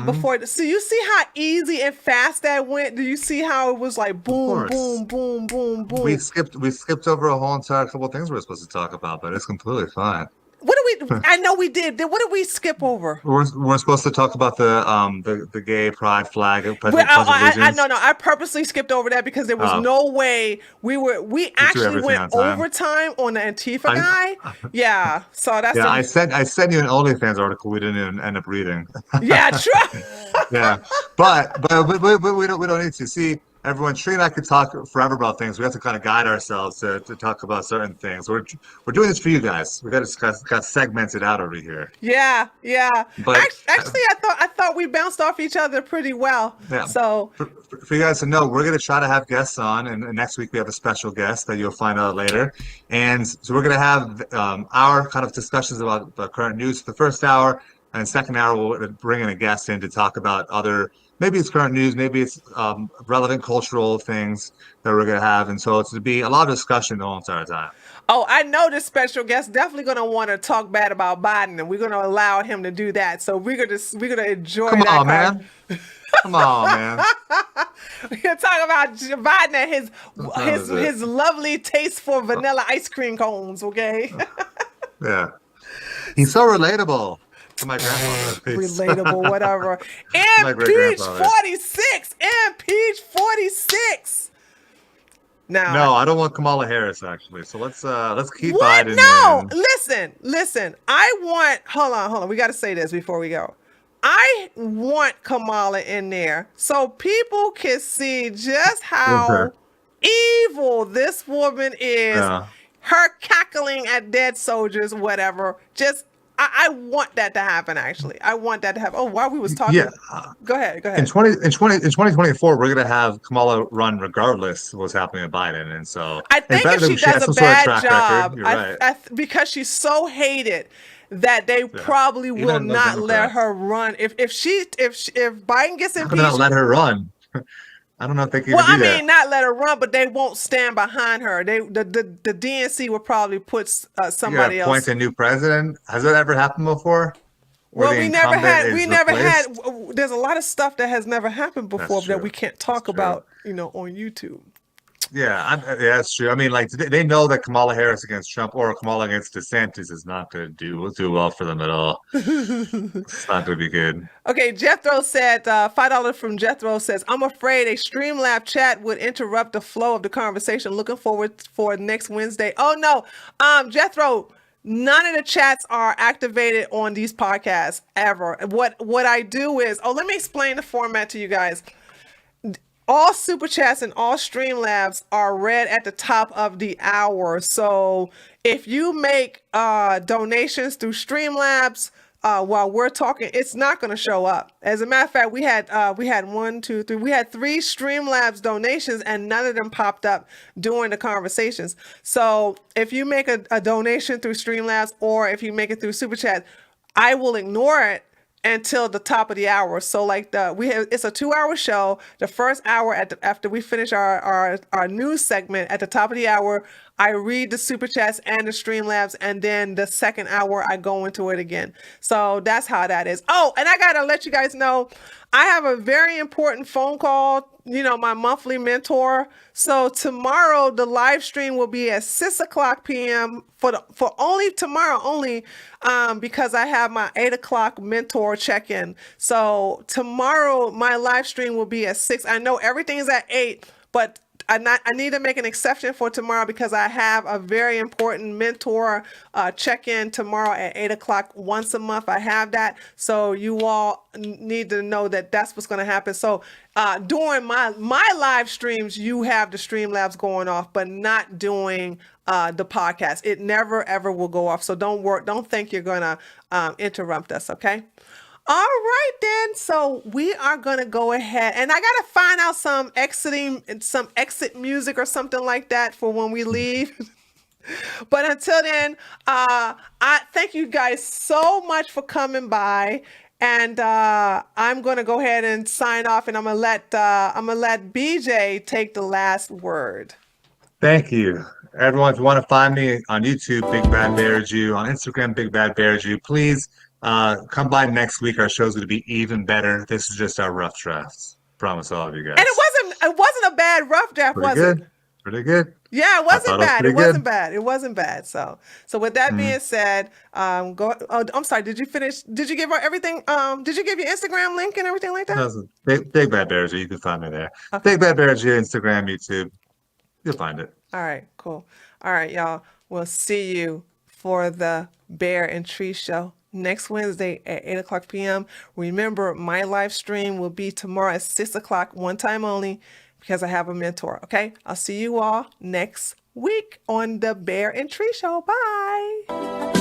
Speaker 1: before. So you see how easy and fast that went? Do you see how it was like boom, boom, boom, boom, boom?
Speaker 2: We skipped over a whole entire couple of things we were supposed to talk about, but it's completely fine.
Speaker 1: What did we? I know we did. What did we skip over?
Speaker 2: We're supposed to talk about the gay pride flag.
Speaker 1: No. I purposely skipped over that because there was no way we actually went overtime on the Antifa guy. Yeah, so that's.
Speaker 2: Yeah, I sent you an OnlyFans article we didn't even end up reading.
Speaker 1: Yeah, true.
Speaker 2: Yeah, but we don't need to see. Everyone, Tree and I could talk forever about things. We have to kind of guide ourselves to talk about certain things. We're doing this for you guys. We got segmented out over here.
Speaker 1: Yeah.
Speaker 2: But
Speaker 1: actually, I thought we bounced off each other pretty well. Yeah. So
Speaker 2: for you guys to know, we're gonna try to have guests on, and next week we have a special guest that you'll find out later. And so we're gonna have our kind of discussions about the current news for the first hour, and second hour we'll bring in a guest in to talk about other. Maybe it's current news, maybe it's relevant cultural things that we're going to have. And so it's to be a lot of discussion the whole entire time.
Speaker 1: Oh, I know this special guest definitely going to want to talk bad about Biden, and we're going to allow him to do that. So we're going to enjoy that.
Speaker 2: Come on, man.
Speaker 1: We're going to talk about Biden and his lovely taste for vanilla ice cream cones, okay?
Speaker 2: Yeah. He's so relatable. To my grandfather.
Speaker 1: Relatable, whatever. Impeach 46. Impeach 46. Now,
Speaker 2: no, I don't want Kamala Harris actually. So let's keep
Speaker 1: what?
Speaker 2: Biden.
Speaker 1: No, listen. I want. Hold on. We got to say this before we go. I want Kamala in there so people can see just how evil this woman is. Yeah. Her cackling at dead soldiers, whatever. I want that to happen. Actually, I want that to happen. Oh, while we was talking, go ahead.
Speaker 2: In 2024, we're gonna have Kamala run regardless of what's happening with Biden, and so
Speaker 1: I think if she does a bad job, because she's so hated that they probably will not let her run. If Biden gets impeached,
Speaker 2: not let her run. I don't know if they can.
Speaker 1: Well, I mean, not let her run, but they won't stand behind her. The DNC will probably put somebody else.
Speaker 2: Appoint a new president. Has that ever happened before?
Speaker 1: Well, we never had. There's a lot of stuff that has never happened before that we can't talk about, on YouTube.
Speaker 2: Yeah, yeah, that's true. I mean, like they know that Kamala Harris against Trump or Kamala against DeSantis is not going to do well for them at all. It's not going to be good.
Speaker 1: Okay, Jethro said, $5 from Jethro says, I'm afraid a Streamlab chat would interrupt the flow of the conversation. Looking forward for next Wednesday. Oh no, Jethro, none of the chats are activated on these podcasts ever. What I do is, let me explain the format to you guys. All super chats and all Streamlabs are read at the top of the hour. So if you make donations through Streamlabs while we're talking, it's not going to show up. As a matter of fact, we had 3 Streamlabs donations and none of them popped up during the conversations. So if you make a donation through Streamlabs or if you make it through super chat, I will ignore it until the top of the hour. So like it's a 2-hour show. The first hour after we finish our news segment, at the top of the hour, I read the super chats and the Streamlabs, and then the second hour I go into it again. So that's how that is. Oh, and I gotta let you guys know, I have a very important phone call, my monthly mentor. So tomorrow the live stream will be at 6:00 p.m. for only tomorrow, because I have my 8:00 mentor check-in. So tomorrow my live stream will be at 6. I know everything is at 8, but I need to make an exception for tomorrow because I have a very important mentor check-in tomorrow at 8:00 once a month. I have that. So you all need to know that that's what's going to happen. So during my live streams, you have the Streamlabs going off, but not doing the podcast. It never, ever will go off. So don't think you're going to interrupt us, okay? All right, then. So we are going to go ahead and I got to find out some exit music or something like that for when we leave. But until then, I thank you guys so much for coming by. And I'm going to go ahead and sign off, and I'm going to let BJ take the last word.
Speaker 2: Thank you. Everyone, if you want to find me on YouTube, Big Bad Bear Jew, on Instagram, Big Bad Bear Jew, please come by next week. Our show's going to be even better. This is just our rough drafts. Promise all of you guys.
Speaker 1: And it wasn't a bad rough draft, was it?
Speaker 2: Pretty good.
Speaker 1: Yeah, it wasn't bad. It wasn't
Speaker 2: good.
Speaker 1: bad. It wasn't bad. So with that being said, I'm sorry. Did you finish? Did you give her everything? Did you give your Instagram link and everything like that?
Speaker 2: Big Bad Bear Jew. You can find me there. Okay. Big Bad Bear Jew, Instagram, YouTube. You'll find it.
Speaker 1: All right, cool. All right, y'all. We'll see you for the Bear and Tree Show next Wednesday at 8:00 p.m. Remember, my live stream will be tomorrow at 6:00, one time only, because I have a mentor. Okay, I'll see you all next week on the Bear and Tree Show. Bye.